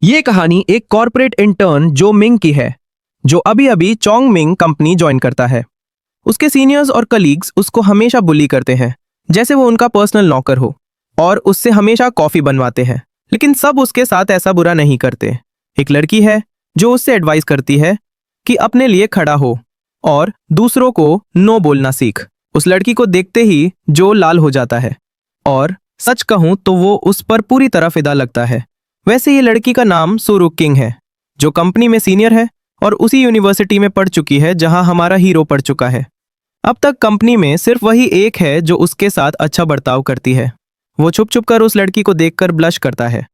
ये कहानी एक कॉर्पोरेट इंटर्न जो मिंग की है, जो अभी अभी चोंग मिंग कंपनी ज्वाइन करता है। उसके सीनियर्स और कलीग्स उसको हमेशा बुली करते हैं, जैसे वो उनका पर्सनल नौकर हो, और उससे हमेशा कॉफी बनवाते हैं। लेकिन सब उसके साथ ऐसा बुरा नहीं करते। एक लड़की है जो उससे एडवाइस करती है कि अपने लिए खड़ा हो और दूसरों को नो बोलना सीख। उस लड़की को देखते ही जो लाल हो जाता है, और सच कहूं तो वो उस पर पूरी तरह फिदा लगता है। वैसे ये लड़की का नाम सुरुक किंग है, जो कंपनी में सीनियर है और उसी यूनिवर्सिटी में पढ़ चुकी है जहां हमारा हीरो पढ़ चुका है। अब तक कंपनी में सिर्फ वही एक है जो उसके साथ अच्छा बर्ताव करती है। वो छुप छुप कर उस लड़की को देखकर ब्लश करता है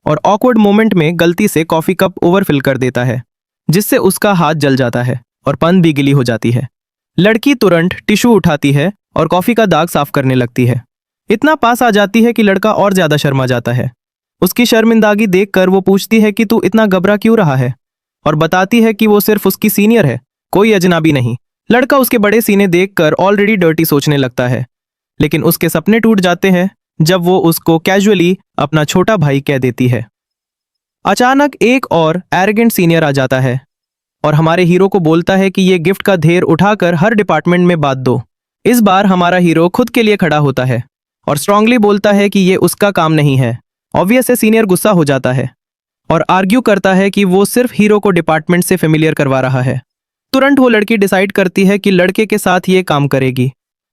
और ऑकवर्ड मोमेंट में गलती से कॉफी कप ओवरफिल कर देता है, जिससे उसका हाथ जल जाता है और पन भी गिली हो जाती है। लड़की तुरंत टिश्यू उठाती है और कॉफी का दाग साफ करने लगती है। इतना पास आ जाती है कि लड़का और ज्यादा शर्मा जाता है। उसकी शर्मिंदागी देखकर वो पूछती है कि तू इतना घबरा क्यों रहा है, और बताती है कि वो सिर्फ उसकी सीनियर है, कोई अजनबी नहीं। लड़का उसके बड़े सीने देखकर ऑलरेडी डर्टी सोचने लगता है, लेकिन उसके सपने टूट जाते हैं जब वो उसको कैजुअली अपना छोटा भाई कह देती है। अचानक एक और एरोगेंट सीनियर आ जाता है और हमारे हीरो को बोलता है कि ये गिफ्ट का ढेर उठाकर हर डिपार्टमेंट में बांट दो। इस बार हमारा हीरो खुद के लिए खड़ा होता है और स्ट्रांगली बोलता है कि ये उसका काम नहीं है। ऑब्वियस है, सीनियर गुस्सा हो जाता है और आर्ग्यू करता है कि वो सिर्फ हीरो को डिपार्टमेंट से फेमिलियर करवा रहा है। तुरंत वो लड़की डिसाइड करती है कि लड़के के साथ ये काम करेगी,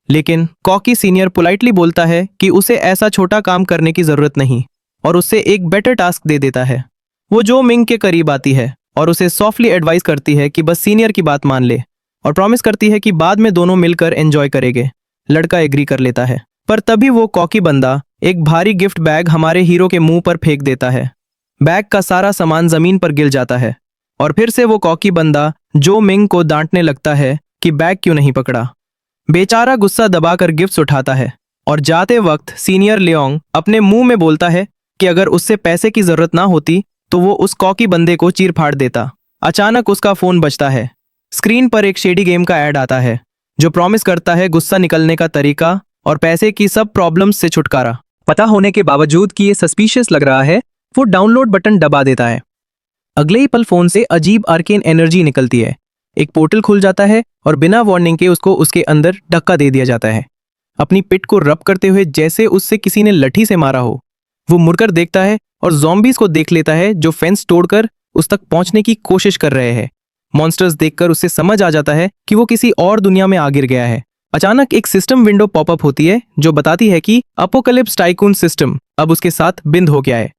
लेकिन कॉकी सीनियर पोलाइटली बोलता है कि उसे ऐसा छोटा काम करने की जरूरत नहीं और उससे एक बेटर टास्क दे देता है। वो जो मिंग के करीब आती है और उसे सॉफ्टली एडवाइस करती है कि बस सीनियर की बात मान ले, और प्रॉमिस करती है कि बाद में दोनों मिलकर एंजॉय करेंगे। लड़का एग्री कर लेता है, पर तभी वो कॉकी बंदा एक भारी गिफ्ट बैग हमारे हीरो के मुंह पर फेंक देता है। बैग का सारा सामान जमीन पर गिर जाता है और फिर से वो कॉकी बंदा जो मिंग को डांटने लगता है कि बैग क्यों नहीं पकड़ा। बेचारा गुस्सा दबाकर गिफ्ट्स उठाता है और जाते वक्त सीनियर लियोंग अपने मुंह में बोलता है कि अगर उससे पैसे की जरूरत ना होती तो वो उस कॉकी बंदे को चीर फाड़ देता। अचानक उसका फोन बजता है। स्क्रीन पर एक शेडी गेम का ऐड आता है जो प्रॉमिस करता है गुस्सा निकलने का तरीका और पैसे की सब प्रॉब्लम्स से छुटकारा। पता होने के बावजूद कि ये सस्पिशियस लग रहा है, वो डाउनलोड बटन दबा देता है। अगले ही पल फोन से अजीब आर्केन एनर्जी निकलती है। एक पोर्टल खुल जाता है और बिना वार्निंग के उसको उसके अंदर धक्का दे दिया जाता है, अपनी पिट को रब करते हुए जैसे उससे किसी ने लठी से मारा हो। वो मुड़कर देखता है और ज़ॉम्बीज को देख लेता है जो फेंस तोड़कर उस तक पहुंचने की कोशिश कर रहे हैं। मॉन्स्टर्स देखकर उसे समझ आ जाता है कि वो किसी और दुनिया में आ गिर गया है। अचानक एक सिस्टम विंडो पॉपअप होती है जो बताती है कि अपोकलिप्स टाइकून सिस्टम अब उसके साथ बिंद हो गया है।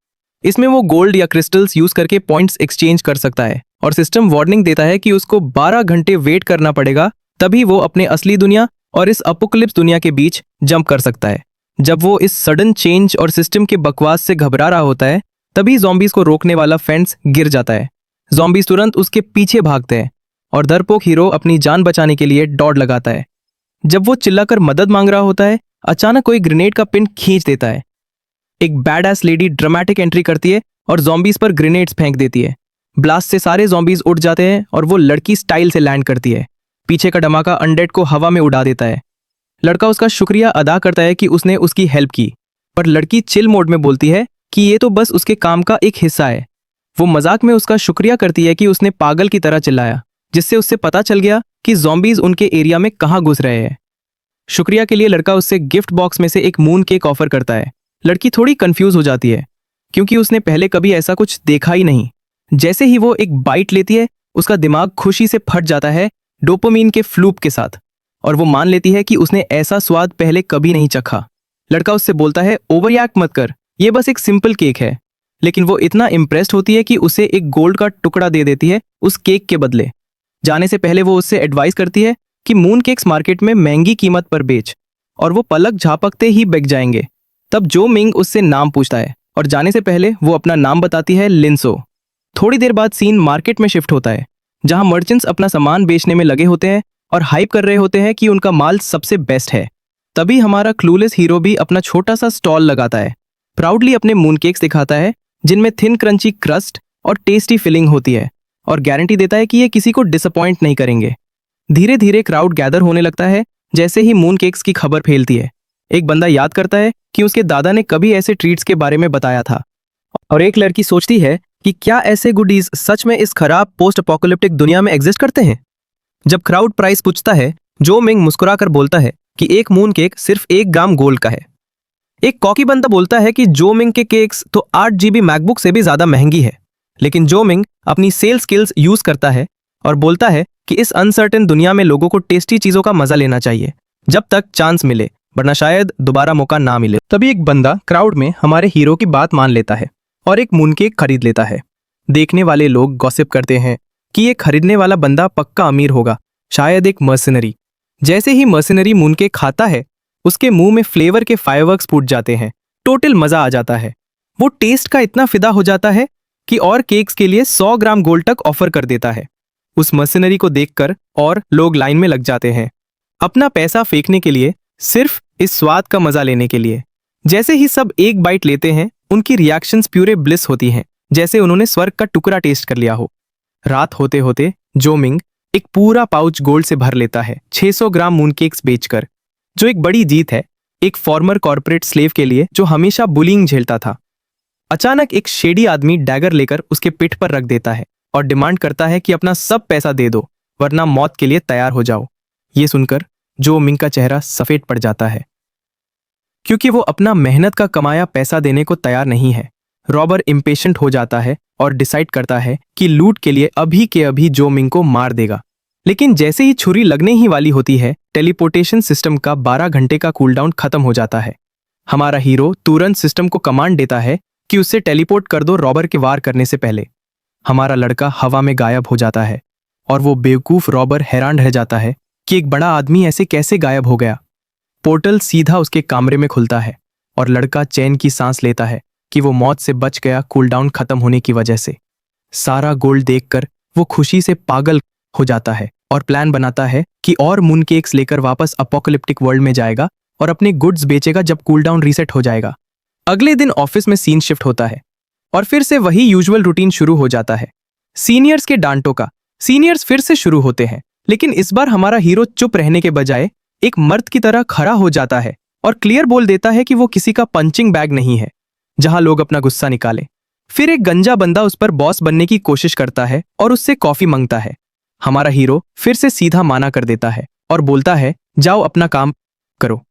इसमें वो गोल्ड या क्रिस्टल्स यूज करके पॉइंट्स एक्सचेंज कर सकता है, और सिस्टम वार्निंग देता है कि उसको 12 घंटे वेट करना पड़ेगा, तभी वो अपने असली दुनिया और इस अपोकलिप्स दुनिया के बीच जंप कर सकता है। जब वो इस सडन चेंज और सिस्टम के बकवास से घबरा रहा होता है, तभी ज़ॉम्बीज को रोकने वाला फेंस गिर जाता है। ज़ॉम्बीज तुरंत उसके पीछे भागते हैं और डरपोक हीरो अपनी जान बचाने के लिए दौड़ लगाता है। जब वो चिल्लाकर मदद मांग रहा होता है, अचानक कोई ग्रेनेड का पिन खींच देता है। एक बैडएस लेडी ड्रामेटिक एंट्री करती है और ज़ॉम्बीज पर ग्रेनेड्स फेंक देती है। ब्लास्ट से सारे ज़ॉम्बीज उड़ जाते हैं और वो लड़की स्टाइल से लैंड करती है। पीछे का धमाका अनडेड को हवा में उड़ा देता है। लड़का उसका शुक्रिया अदा करता है कि उसने उसकी हेल्प की, पर लड़की चिल मोड में बोलती है कि ये तो बस उसके काम का एक हिस्सा है। वो मजाक में उसका शुक्रिया करती है कि उसने पागल की तरह चिल्लाया, जिससे उससे पता चल गया कि ज़ॉम्बीज उनके एरिया में कहाँ घुस रहे हैं। शुक्रिया के लिए लड़का उससे गिफ्ट बॉक्स में से एक मून केक ऑफर करता है। लड़की थोड़ी कंफ्यूज हो जाती है क्योंकि उसने पहले कभी ऐसा कुछ देखा ही नहीं। जैसे ही वो एक बाइट लेती है, उसका दिमाग खुशी से फट जाता है डोपामीन के फ्लूप के साथ, और वो मान लेती है कि उसने ऐसा स्वाद पहले कभी नहीं चखा। लड़का उससे बोलता है ओवररिएक्ट मत कर, ये बस एक सिंपल केक है। लेकिन वो इतना इम्प्रेस्ड होती है कि उसे एक गोल्ड का टुकड़ा दे देती है उस केक के बदले। जाने से पहले वो उससे एडवाइस करती है कि मून केक्स मार्केट में महंगी कीमत पर बेच, और वो पलक झपकते ही बिक जाएंगे। तब जो मिंग उससे नाम पूछता है और जाने से पहले वो अपना नाम बताती है, लिंसो। थोड़ी देर बाद सीन मार्केट में शिफ्ट होता है, जहां मर्चेंट्स अपना सामान बेचने में लगे होते हैं और हाइप कर रहे होते हैं कि उनका माल सबसे बेस्ट है। तभी हमारा क्लूलेस हीरो भी अपना छोटा सा स्टॉल लगाता है, प्राउडली अपने मून केक्स दिखाता है जिनमें थिन क्रंची क्रस्ट और टेस्टी फिलिंग होती है, और गारंटी देता है कि ये किसी को डिसअपॉइंट नहीं करेंगे। धीरे धीरे क्राउड गैदर होने लगता है जैसे ही मून केक्स की खबर फैलती है। एक बंदा याद करता है कि उसके दादा ने कभी ऐसे ट्रीट्स के बारे में बताया था, और एक लड़की सोचती है कि क्या ऐसे गुडीज सच में इस खराब पोस्ट अपोकलिप्टिक दुनिया में एग्जिस्ट करते हैं। जब क्राउड प्राइस पूछता है, जो मिंग मुस्कुराकर बोलता है कि एक मून केक सिर्फ 1 ग्राम गोल्ड का है। एक कॉकी बंदा बोलता है कि जो मिंग के केक्स तो 8 GB मैकबुक से भी ज्यादा महंगी है। लेकिन जो मिंग अपनी सेल स्किल्स यूज करता है और बोलता है कि इस अनसर्टेन दुनिया में लोगों को टेस्टी चीजों का मजा लेना चाहिए जब तक चांस मिले, वरना शायद दोबारा मौका ना मिले। तभी एक बंदा क्राउड में हमारे हीरो की बात मान लेता है और एक मून केक खरीद लेता है। देखने वाले लोग गॉसिप करते हैं कि ये खरीदने वाला बंदा पक्का अमीर होगा, शायद एक मर्सिनरी। जैसे ही मर्सिनरी मून केक खाता है, उसके मुंह में फ्लेवर के फायरवर्क्स फूट जाते हैं। टोटल मजा आ जाता है। वो टेस्ट का इतना फिदा हो जाता है कि और केक्स के लिए 100 ग्राम गोल्ड तक ऑफर कर देता है। उस मर्सिनरी को देखकर और लोग लाइन में लग जाते हैं, अपना पैसा फेंकने के लिए, सिर्फ इस स्वाद का मजा लेने के लिए। जैसे ही सब एक बाइट लेते हैं, उनकी रिएक्शंस प्यूरे ब्लिस होती हैं, जैसे उन्होंने स्वर्ग का टुकड़ा टेस्ट कर लिया हो। रात होते होते जो मिंग एक पूरा पाउच गोल्ड से भर लेता है, 600 ग्राम मून केक्स बेचकर, जो एक बड़ी जीत है एक फॉर्मर कॉर्पोरेट स्लेव के लिए जो हमेशा बुलिंग झेलता था। अचानक एक शेडी आदमी डैगर लेकर उसके पिठ पर रख देता है और डिमांड करता है कि अपना सब पैसा दे दो, वरना मौत के लिए तैयार हो जाओ। ये सुनकर जो मिंग का चेहरा सफेद पड़ जाता है, क्योंकि वो अपना मेहनत का कमाया पैसा देने को तैयार नहीं है। रॉबर इम्पेशेंट हो जाता है और डिसाइड करता है कि लूट के लिए अभी के अभी जो मिंग को मार देगा। लेकिन जैसे ही छुरी लगने ही वाली होती है, टेलीपोर्टेशन सिस्टम का 12 घंटे का कूलडाउन खत्म हो जाता है। हमारा हीरो तुरंत सिस्टम को कमांड देता है कि उससे टेलीपोर्ट कर दो रॉबर के वार करने से पहले। हमारा लड़का हवा में गायब हो जाता है और वो बेवकूफ रॉबर हैरान रह जाता है कि एक बड़ा आदमी ऐसे कैसे गायब हो गया। पोर्टल सीधा उसके कमरे में खुलता है और लड़का चैन की सांस लेता है कि वो मौत से बच गया कूलडाउन खत्म होने की वजह से। सारा गोल्ड देखकर वो खुशी से पागल हो जाता है और प्लान बनाता है कि और मून केक्स लेकर वापस अपोकलिप्टिक वर्ल्ड में जाएगा और अपने गुड्स बेचेगा जब कूलडाउन रीसेट हो जाएगा। अगले दिन ऑफिस में सीन शिफ्ट होता है और फिर से वही यूजुअल रूटीन शुरू हो जाता है। सीनियर्स के डांटों का सीनियर्स फिर से शुरू होते हैं, लेकिन इस बार हमारा हीरो चुप रहने के बजाय एक मर्द की तरह खड़ा हो जाता है और क्लियर बोल देता है कि वो किसी का पंचिंग बैग नहीं है जहां लोग अपना गुस्सा निकालें। फिर एक गंजा बंदा उस पर बॉस बनने की कोशिश करता है और उससे कॉफी मांगता है। हमारा हीरो फिर से सीधा माना कर देता है और बोलता है, जाओ अपना काम करो।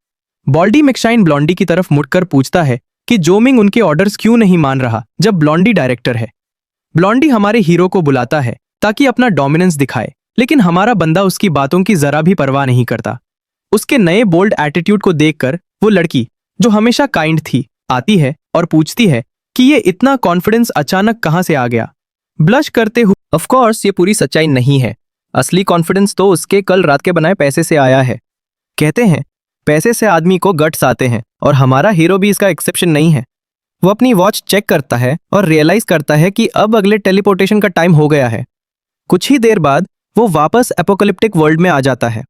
बॉल्डी मैक्शाइन ब्लॉन्डी की तरफ मुड़कर पूछता है कि जो मिंग उनके ऑर्डर्स क्यों नहीं मान रहा जब ब्लॉन्डी डायरेक्टर है। ब्लॉन्डी हमारे हीरो को बुलाता है ताकि अपना डोमिनेंस दिखाए, लेकिन हमारा बंदा उसकी बातों की जरा भी परवाह नहीं करता। उसके नए बोल्ड एटीट्यूड को देखकर वो लड़की, जो हमेशा काइंड थी, आती है और पूछती है कि ये इतना कॉन्फिडेंस अचानक कहां से आ गया। ब्लश करते हुए, ऑफ कोर्स ये पूरी सच्चाई नहीं है, असली कॉन्फिडेंस तो उसके कल रात के बनाए पैसे से आया है। कहते हैं पैसे से आदमी को गट्स आते हैं और हमारा हीरो भी इसका एक्सेप्शन नहीं है। वो अपनी वॉच चेक करता है और रियलाइज करता है कि अब अगले टेलीपोर्टेशन का टाइम हो गया है। कुछ ही देर बाद वो वापस एपोकलिप्टिक वर्ल्ड में आ जाता है।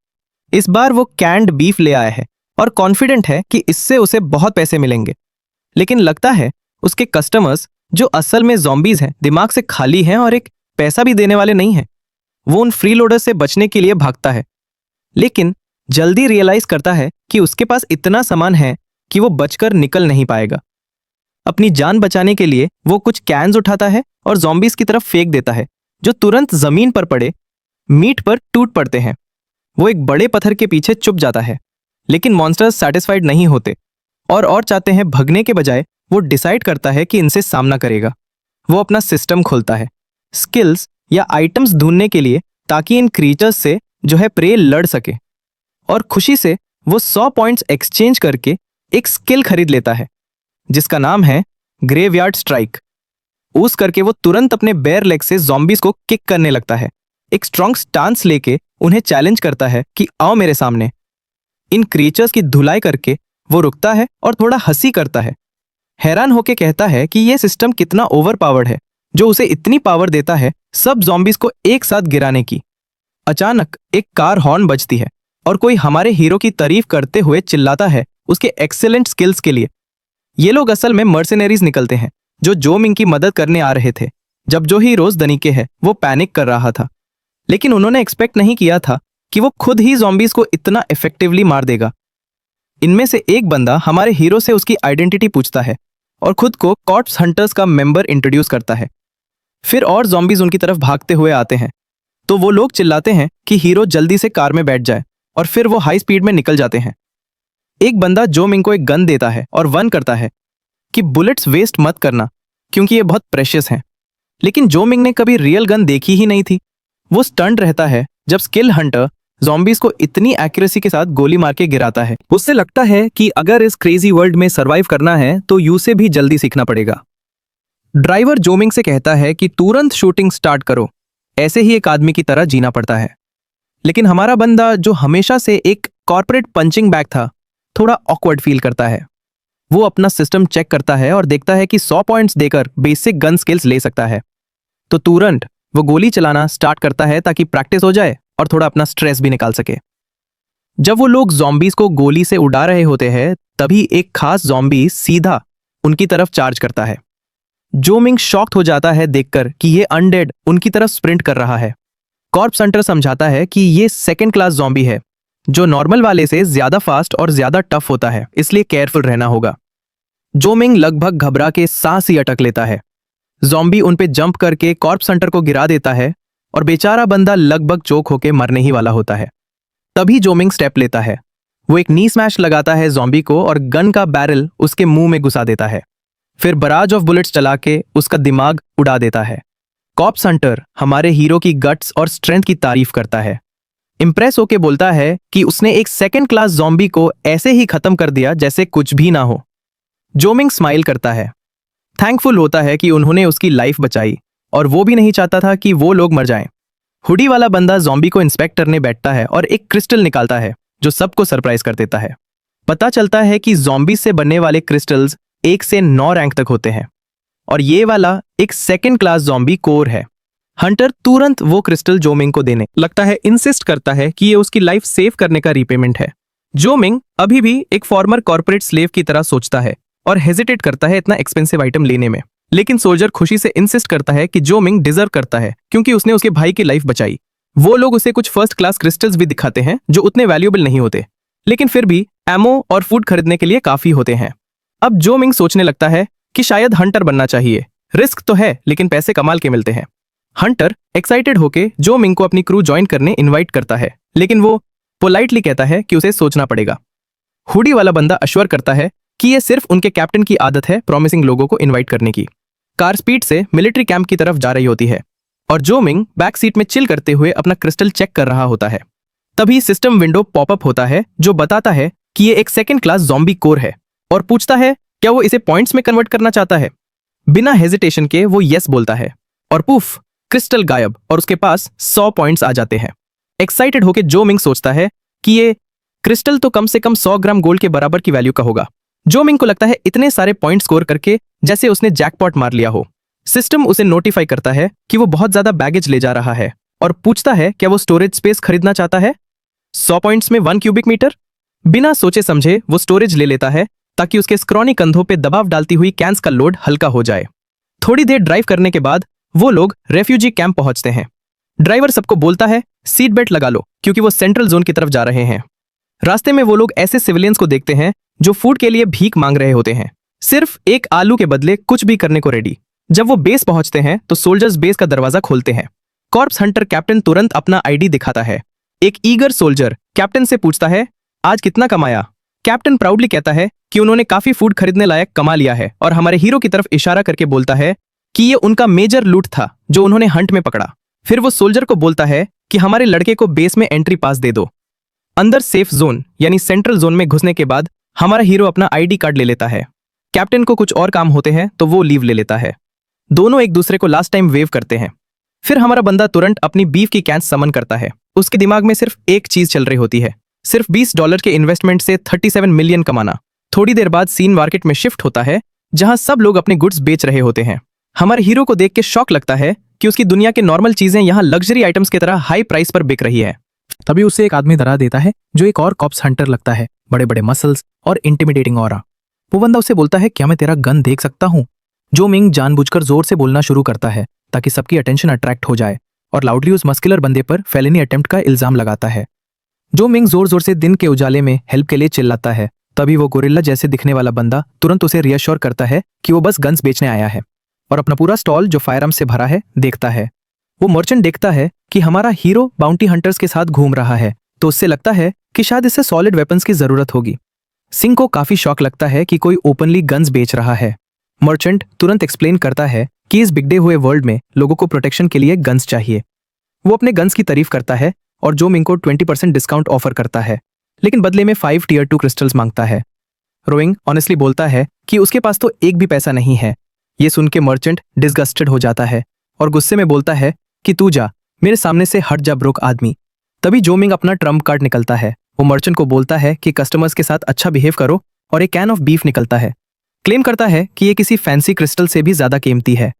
इस बार वो कैंड बीफ ले आया है और कॉन्फिडेंट है कि इससे उसे बहुत पैसे मिलेंगे। लेकिन लगता है उसके कस्टमर्स, जो असल में ज़ॉम्बीज हैं, दिमाग से खाली हैं और एक पैसा भी देने वाले नहीं हैं। वो उन फ्रीलोडर से बचने के लिए भागता है, लेकिन जल्दी रियलाइज करता है कि उसके पास इतना सामान है कि वो बचकर निकल नहीं पाएगा। अपनी जान बचाने के लिए वो कुछ कैन्स उठाता है और ज़ॉम्बीज की तरफ फेंक देता है, जो तुरंत जमीन पर पड़े मीट पर टूट पड़ते हैं। वो एक बड़े पत्थर के पीछे छुप जाता है, लेकिन मॉन्स्टर्स सैटिस्फाइड नहीं होते और चाहते हैं भगने के बजाय वो डिसाइड करता है कि इनसे सामना करेगा। वो अपना सिस्टम खोलता है स्किल्स या आइटम्स ढूंढने के लिए, ताकि इन क्रीचर्स से जो है प्रे लड़ सके, और खुशी से वो 100 पॉइंट्स एक्सचेंज करके एक स्किल खरीद लेता है जिसका नाम है ग्रेवयार्ड स्ट्राइक। ऊस करके वो तुरंत अपने बेयर लेग से ज़ॉम्बीज को किक करने लगता है। एक स्ट्रॉन्ग स्टांस लेके उन्हें चैलेंज करता है कि आओ मेरे सामने। इन क्रीचर्स की धुलाई करके वो रुकता है और थोड़ा हंसी करता है, हैरान होके कहता है कि यह सिस्टम कितना ओवरपावर्ड है जो उसे इतनी पावर देता है सब ज़ॉम्बीज को एक साथ गिराने की। अचानक एक कार हॉर्न बजती है और कोई हमारे हीरो की तारीफ करते हुए चिल्लाता है उसके एक्सेलेंट स्किल्स के लिए। ये लोग असल में मर्सिनरीज निकलते हैं जो मिंग की मदद करने आ रहे थे। जब जो हीरोज दनीके है वो पैनिक कर रहा था, लेकिन उन्होंने एक्सपेक्ट नहीं किया था कि वो खुद ही ज़ॉम्बीज को इतना इफेक्टिवली मार देगा। इनमें से एक बंदा हमारे हीरो से उसकी आइडेंटिटी पूछता है और खुद को कॉर्प्स हंटर्स का मेंबर इंट्रोड्यूस करता है। फिर और zombies उनकी तरफ भागते हुए आते हैं तो वो लोग चिल्लाते हैं कि हीरो जल्दी से कार में बैठ जाए और फिर वो हाई स्पीड में निकल जाते हैं। एक बंदा जो मिंग को एक गन देता है और वन करता है कि बुलेट्स वेस्ट मत करना क्योंकि ये बहुत प्रेशियस हैं। लेकिन जो मिंग ने कभी रियल गन देखी ही नहीं थी। वो स्टंट रहता है जब स्किल हंटर zombies को इतनी एक्यूरेसी के साथ गोली मार के गिराता है। उससे लगता है कि अगर इस क्रेजी वर्ल्ड में सरवाइव करना है तो यू से भी जल्दी सीखना पड़ेगा। ड्राइवर जो मिंग से कहता है कि तुरंत शूटिंग स्टार्ट करो, ऐसे ही एक आदमी की तरह जीना पड़ता है। लेकिन हमारा बंदा जो हमेशा से एक कॉर्पोरेट पंचिंग बैग था, थोड़ा ऑकवर्ड फील करता है। वो अपना सिस्टम चेक करता है और देखता है कि 100 पॉइंट्स देकर बेसिक गन स्किल्स ले सकता है। तो तुरंत वो गोली चलाना स्टार्ट करता है ताकि प्रैक्टिस हो जाए और थोड़ा अपना स्ट्रेस भी निकाल सके। जब वो लोग zombies को गोली से उड़ा रहे होते हैं तभी एक खास zombie सीधा उनकी तरफ चार्ज करता है। जो मिंग शॉक्ड हो जाता है देखकर कि ये अनडेड उनकी तरफ स्प्रिंट कर रहा है। कॉर्प्स हंटर समझाता है कि ये सेकंड क्लास ज़ॉम्बी है जो नॉर्मल वाले से ज्यादा फास्ट और ज्यादा टफ होता है, इसलिए केयरफुल रहना होगा। जो मिंग लगभग घबरा के सांस ही अटक लेता है। ज़ॉम्बी उन पे जंप करके कॉर्प्स हंटर को गिरा देता है और बेचारा बंदा लगभग चोक होके मरने ही वाला होता है। तभी जो मिंग स्टेप लेता है। वो एक नी स्मैश लगाता है ज़ॉम्बी को और गन का बैरल उसके मुंह में घुसा देता है। फिर बराज ऑफ बुलेट्स चला के उसका दिमाग उड़ा देता है। कॉर्प्स हंटर हमारे हीरो की गट्स और स्ट्रेंथ की तारीफ करता है। इंप्रेस होके बोलता है कि उसने एक सेकंड क्लास ज़ॉम्बी को ऐसे ही खत्म कर दिया जैसे कुछ भी ना हो। जो मिंग स्माइल करता है, थैंकफुल होता है कि उन्होंने उसकी लाइफ बचाई और वो भी नहीं चाहता था कि वो लोग मर जाएं। हुडी वाला बंदा ज़ॉम्बी को इंस्पेक्ट करने बैठता है और एक क्रिस्टल निकालता है जो सबको सरप्राइज कर देता है। पता चलता है कि ज़ॉम्बी से बनने वाले क्रिस्टल्स 1 से 9 रैंक तक होते हैं और ये वाला एक सेकंड क्लास ज़ॉम्बी कोर है। हंटर तुरंत वो क्रिस्टल जो मिंग को देने लगता है, इंसिस्ट करता है कि ये उसकी लाइफ सेव करने का रिपेमेंट है। जो मिंग अभी भी एक फॉर्मर कॉर्पोरेट स्लेव की तरह सोचता है और हेजिटेट करता है इतना एक्सपेंसिव आइटम लेने में। लेकिन सोल्जर खुशी से इंसिस्ट करता है कि जो मिंग डिजर्व करता है क्योंकि उसने उसके भाई की लाइफ बचाई। वो लोग उसे कुछ फर्स्ट क्लास क्रिस्टल्स भी दिखाते हैं जो उतने वैल्यूएबल नहीं होते, लेकिन फिर भी एमो और फूड खरीदने के लिए काफी होते हैं। अब जो मिंग सोचने लगता है कि शायद हंटर बनना चाहिए। रिस्क तो है लेकिन पैसे कमाल के मिलते हैं। हंटर एक्साइटेड होके जो मिंग को अपनी क्रू ज्वाइन करने इनवाइट करता है, लेकिन वो पोलाइटली कहता है कि उसे सोचना पड़ेगा। हुडी वाला बंदा अश्योर करता है कि ये सिर्फ उनके कैप्टन की आदत है प्रॉमिसिंग लोगों को इनवाइट करने की। कार स्पीड से मिलिट्री कैंप की तरफ जा रही होती है और जो मिंग बैक सीट में चिल करते हुए अपना क्रिस्टल चेक कर रहा होता है। तभी सिस्टम विंडो पॉपअप होता है जो बताता है कि ये एक सेकंड क्लास ज़ॉम्बी कोर है और पूछता है क्या वो इसे पॉइंट्स में कन्वर्ट करना चाहता है। बिना हेजिटेशन के वो यस बोलता है और पुफ, क्रिस्टल गायब और उसके पास 100 पॉइंट्स आ जाते हैं। एक्साइटेड होकर जो मिंग सोचता है कि ये क्रिस्टल तो कम से कम 100 ग्राम गोल्ड के बराबर की वैल्यू का होगा। जो मिंग को लगता है इतने सारे पॉइंट स्कोर करके जैसे उसने जैकपॉट मार लिया हो। सिस्टम उसे नोटिफाई करता है कि वो बहुत ज्यादा बैगेज ले जा रहा है और पूछता है क्या वो स्टोरेज स्पेस खरीदना चाहता है। 100 पॉइंट्स में 1 क्यूबिक मीटर। बिना सोचे समझे वो स्टोरेज ले लेता है ताकि उसके स्क्रॉनी कंधों पे दबाव डालती हुई कैंस का लोड हल्का हो जाए। थोड़ी देर ड्राइव करने के बाद वो लोग रेफ्यूजी कैंप पहुंचते हैं। ड्राइवर सबको बोलता है सीट बेल्ट लगा लो क्योंकि वो सेंट्रल जोन की तरफ जा रहे हैं। रास्ते में वो लोग ऐसे सिविलियंस को देखते हैं जो फूड के लिए भीख मांग रहे होते हैं, सिर्फ एक आलू के बदले कुछ भी करने को रेडी। जब वो बेस पहुंचते हैं तो सोल्जर्स बेस का दरवाजा खोलते हैं। कॉर्प्स हंटर कैप्टन तुरंत अपना आईडी दिखाता है। एक ईगर सोल्जर कैप्टन से पूछता है आज कितना कमाया। कैप्टन प्राउडली कहता है कि उन्होंने काफी फूड खरीदने लायक कमा लिया है और हमारे हीरो की तरफ इशारा करके बोलता है कि ये उनका मेजर लूट था जो उन्होंने हंट में पकड़ा। फिर वो सोल्जर को बोलता है कि हमारे लड़के को बेस में एंट्री पास दे दो। अंदर सेफ जोन यानी सेंट्रल जोन में घुसने के बाद हमारा हीरो अपना आईडी कार्ड ले लेता है। कैप्टन को कुछ और काम होते हैं तो वो लीव ले लेता है। दोनों एक दूसरे को लास्ट टाइम वेव करते हैं। फिर हमारा बंदा तुरंत अपनी बीफ की कैंस समन करता है। उसके दिमाग में सिर्फ एक चीज चल रही होती है, सिर्फ $20 के इन्वेस्टमेंट से 37 मिलियन कमाना। थोड़ी देर बाद सीन मार्केट में शिफ्ट होता है जहां सब लोग अपने गुड्स बेच रहे होते हैं। हमारे हीरो को देख के शॉक लगता है कि उसकी दुनिया के नॉर्मल चीजें यहाँ लग्जरी आइटम्स की तरह हाई प्राइस पर बिक रही है। तभी उसे एक आदमी डरा देता है जो एक और कॉप्स हंटर लगता है, बड़े बड़े मसल्स और इंटिमिडेटिंग ऑरा। वो बंदा उसे बोलता है क्या मैं तेरा गन देख सकता हूँ। जो मिंग जानबूझकर जोर से बोलना शुरू करता है ताकि सबकी अटेंशन अट्रैक्ट हो जाए और लाउडली उस मस्कुलर बंदे पर फेलिनी अटेम्प्ट का इल्जाम लगाता है। जो मिंग जोर जोर से दिन के उजाले में हेल्प के लिए चिल्लाता है। तभी वो गोरिल्ला जैसे दिखने वाला बंदा तुरंत उसे रियश्योर करता है कि वो बस गन्स बेचने आया है। और अपना पूरा स्टॉल जो फायरआर्म से भरा है देखता है। वो मर्चेंट देखता है कि हमारा हीरो बाउंटी हंटर्स के साथ घूम रहा है, तो उससे लगता है कि शायद इसे सॉलिड वेपन्स की जरूरत होगी। सिंह को काफी शौक लगता है कि कोई ओपनली गन्स बेच रहा है। मर्चेंट तुरंत एक्सप्लेन करता है कि इस बिगड़े हुए वर्ल्ड में लोगों को प्रोटेक्शन के लिए गन्स चाहिए। वो अपने गन्स की तारीफ करता है और जो मिंग को 20% डिस्काउंट ऑफर करता है, लेकिन बदले में 5 टियर 2 क्रिस्टल्स मांगता है। रोइंग ऑनेस्टली बोलता है कि उसके पास तो एक भी पैसा नहीं है। ये सुन के मर्चेंट डिसगस्टेड हो जाता है और गुस्से में बोलता है कि तू जा, मेरे सामने से हट जा ब्रोक आदमी। तभी जो मिंग अपना ट्रम्प कार्ड निकलता है। वो मर्चेंट को बोलता है कि कस्टमर्स के साथ अच्छा बिहेव करो और एक कैन ऑफ बीफ निकलता है। क्लेम करता है कि ये किसी फैंसी क्रिस्टल से भी ज्यादा कीमती है।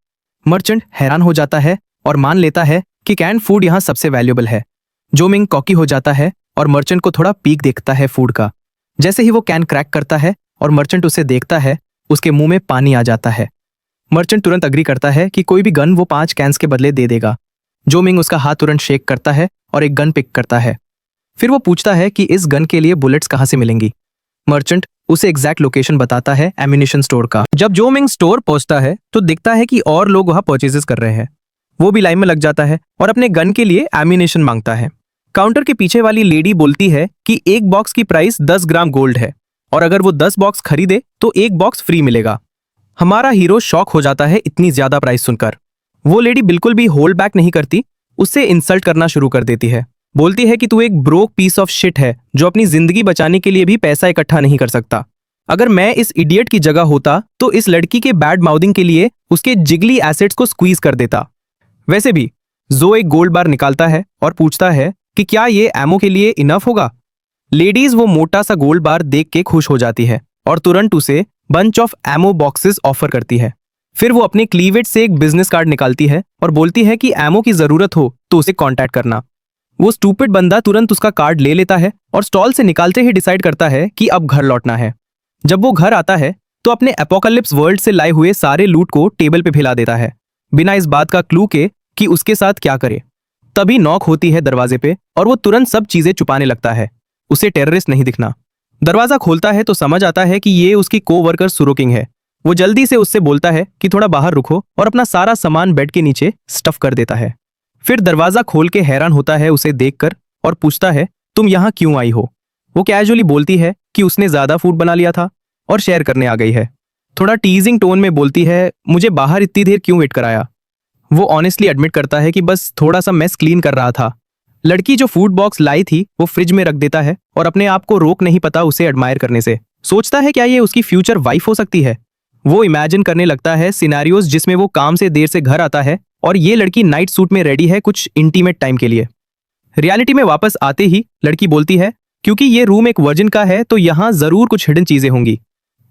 मर्चेंट हैरान हो जाता है और मान लेता है कि कैन फूड यहाँ सबसे वैल्यूएबल है। जो मिंग कॉकी हो जाता है और मर्चेंट को थोड़ा पीक देखता है फूड का। जैसे ही वो कैन क्रैक करता है और मर्चेंट उसे देखता है, उसके मुंह में पानी आ जाता है। मर्चेंट तुरंत अग्री करता है कि कोई भी गन वो 5 कैंस के बदले दे देगा। जो मिंग उसका हाथ तुरंत शेक करता है और एक गन पिक करता है। फिर वो पूछता है कि इस गन के लिए बुलेट्स कहाँ से मिलेंगी। मर्चेंट उसे एग्जैक्ट लोकेशन बताता है एम्यूनिशन स्टोर का। जब जो मिंग स्टोर पहुंचता है तो दिखता है कि और लोग वहां परचेजेस कर रहे हैं। वो भी लाइन में लग जाता है और अपने गन के लिए एम्यूनिशन मांगता है। काउंटर के पीछे वाली लेडी बोलती है कि एक बॉक्स की प्राइस 10 ग्राम गोल्ड है और अगर वो 10 बॉक्स खरीदे तो एक बॉक्स फ्री मिलेगा। हमारा हीरो शॉक हो जाता है इतनी ज्यादा प्राइस सुनकर। वो लेडी बिल्कुल भी होल्ड बैक नहीं करती, उससे इंसल्ट करना शुरू कर देती है। बोलती है कि तू एक ब्रोक पीस ऑफ शिट है जो अपनी जिंदगी बचाने के लिए भी पैसा इकट्ठा नहीं कर सकता। अगर मैं इस इडियट की जगह होता तो इस लड़की के बैड माउथिंग के लिए उसके जिगली एसेट्स को स्क्वीज कर देता। वैसे भी जो एक गोल्ड बार निकालता है और पूछता है कि क्या ये एमो के लिए इनफ होगा। लेडीज वो मोटा सा गोल्ड बार देख के खुश हो जाती है और तुरंत उसे bunch of ammo boxes offer करती है। फिर वो अपने क्लीवेज से एक बिजनेस कार्ड निकालती है और बोलती है कि एमो की जरूरत हो तो उसे कांटेक्ट करना। वो स्टूपिड बंदा तुरंत उसका कार्ड ले लेता है और स्टॉल से निकालते ही डिसाइड करता है कि अब घर लौटना है। जब वो घर आता है तो अपने एपोकलिप्स वर्ल्ड से लाए हुए सारे लूट को टेबल पे फैला देता है, बिना इस बात का क्लू के कि उसके साथ क्या करे। तभी नॉक होती है दरवाजे पे और वो तुरंत सब चीजें छुपाने लगता है। उसे टेररिस्ट नहीं दिखना। दरवाजा खोलता है तो समझ आता है कि ये उसकी कोवर्कर सुरोकिंग है। वो जल्दी से उससे बोलता है कि थोड़ा बाहर रुको और अपना सारा सामान बेड के नीचे स्टफ कर देता है। फिर दरवाजा खोल के हैरान होता है उसे देखकर और पूछता है तुम यहाँ क्यों आई हो। वो कैजुअली बोलती है कि उसने ज्यादा फूड बना लिया था और शेयर करने आ गई है। थोड़ा टीजिंग टोन में बोलती है मुझे बाहर इतनी देर क्यों वेट कराया। वो ऑनेस्टली एडमिट करता है कि बस थोड़ा सा मेस क्लीन कर रहा था। लड़की जो फूड बॉक्स लाई थी वो फ्रिज में रख देता है और अपने आप को रोक नहीं पाता उसे एडमायर करने से। सोचता है क्या ये उसकी फ्यूचर वाइफ हो सकती है। वो इमेजिन करने लगता है सिनेरियोज जिसमें वो काम से देर से घर आता है और ये लड़की नाइट सूट में रेडी है कुछ इंटीमेट टाइम के लिए। रियलिटी में वापस आते ही लड़की बोलती है क्योंकि ये रूम एक वर्जिन का है तो यहाँ जरूर कुछ हिडन चीजें होंगी।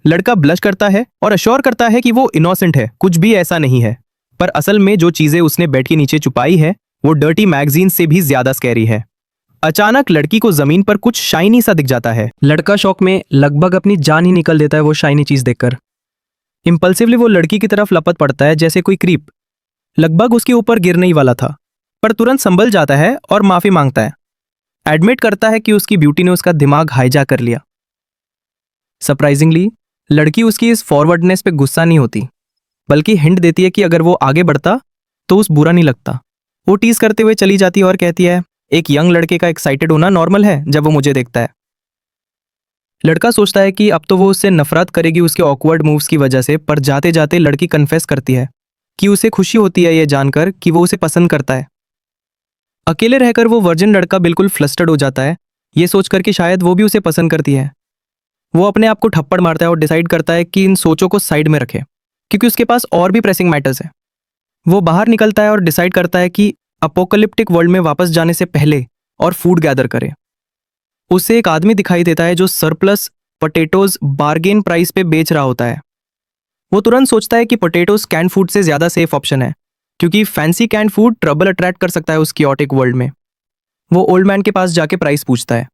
लड़का ब्लश करता है और अश्योर करता है कि वो इनोसेंट है, कुछ भी ऐसा नहीं है। पर असल में जो चीजें उसने बेड के नीचे छुपाई है वो डर्टी मैगजीन से भी ज्यादा स्कैरी है। अचानक लड़की को जमीन पर कुछ शाइनी सा दिख जाता है। लड़का शॉक में लगभग अपनी जान ही निकल देता है वो शाइनी चीज देखकर। इंपल्सिवली वो लड़की की तरफ लपट पड़ता है जैसे कोई क्रीप। लगभग उसके ऊपर गिरने ही वाला था पर तुरंत संभल जाता है और माफी मांगता है। एडमिट करता है कि उसकी ब्यूटी ने उसका दिमाग हाईजैक कर लिया। सरप्राइजिंगली लड़की उसकी इस फॉरवर्डनेस पे गुस्सा नहीं होती, बल्कि हिंट देती है कि अगर वो आगे बढ़ता तो उस बुरा नहीं लगता। वो टीज करते हुए चली जाती है और कहती है एक यंग लड़के का एक्साइटेड होना नॉर्मल है जब वो मुझे देखता है। लड़का सोचता है कि अब तो वो उससे नफरत करेगी उसके ऑकवर्ड मूव्स की वजह से, पर जाते जाते लड़की कन्फेस करती है कि उसे खुशी होती है ये जानकर कि वो उसे पसंद करता है। अकेले रहकर वो वर्जिन लड़का बिल्कुल फ्लस्टर्ड हो जाता है, ये सोचकर कि शायद वो भी उसे पसंद करती है। वो अपने आप को थप्पड़ मारता है और डिसाइड करता है कि इन सोचों को साइड में रखे क्योंकि उसके पास और भी प्रेसिंग मैटर्स है। वो बाहर निकलता है और डिसाइड करता है कि अपोकलिप्टिक वर्ल्ड में वापस जाने से पहले और फूड गैदर करे। उसे एक आदमी दिखाई देता है जो सरप्लस पोटैटोज बार्गेन प्राइस पे बेच रहा होता है। वो तुरंत सोचता है कि पोटैटोज कैंड फूड से ज्यादा सेफ ऑप्शन है क्योंकि fancy canned food trouble attract कर सकता है उस कियोटिक वर्ल्ड में। वो ओल्ड मैन के पास जाके प्राइस पूछता है।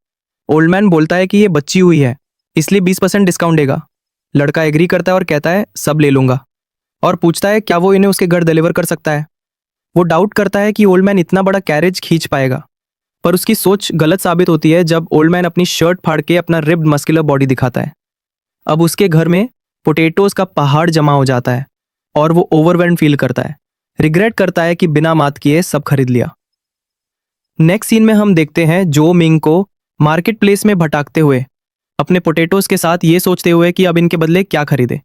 ओल्ड मैन बोलता है कि ये बच्ची हुई है इसलिए 20% डिस्काउंट देगा। लड़का एग्री करता है और कहता है सब ले लूंगा और पूछता है क्या वो इन्हें उसके घर डिलीवर कर सकता है। वो डाउट करता है कि ओल्ड मैन इतना बड़ा कैरेज खींच पाएगा, पर उसकी सोच गलत साबित होती है जब ओल्ड मैन अपनी शर्ट फाड़ के अपना रिब्ड मस्कुलर बॉडी दिखाता है। अब उसके घर में पोटैटोज का पहाड़ जमा हो जाता है और वो ओवरवेल्ड फील करता है, रिग्रेट करता है कि बिना मात किए सब खरीद लिया। नेक्स्ट सीन में हम देखते हैं जो मिंग को मार्केट प्लेस में भटकते हुए, अपने पोटैटोज के साथ ये सोचते हुए कि अब इनके बदले क्या खरीदे।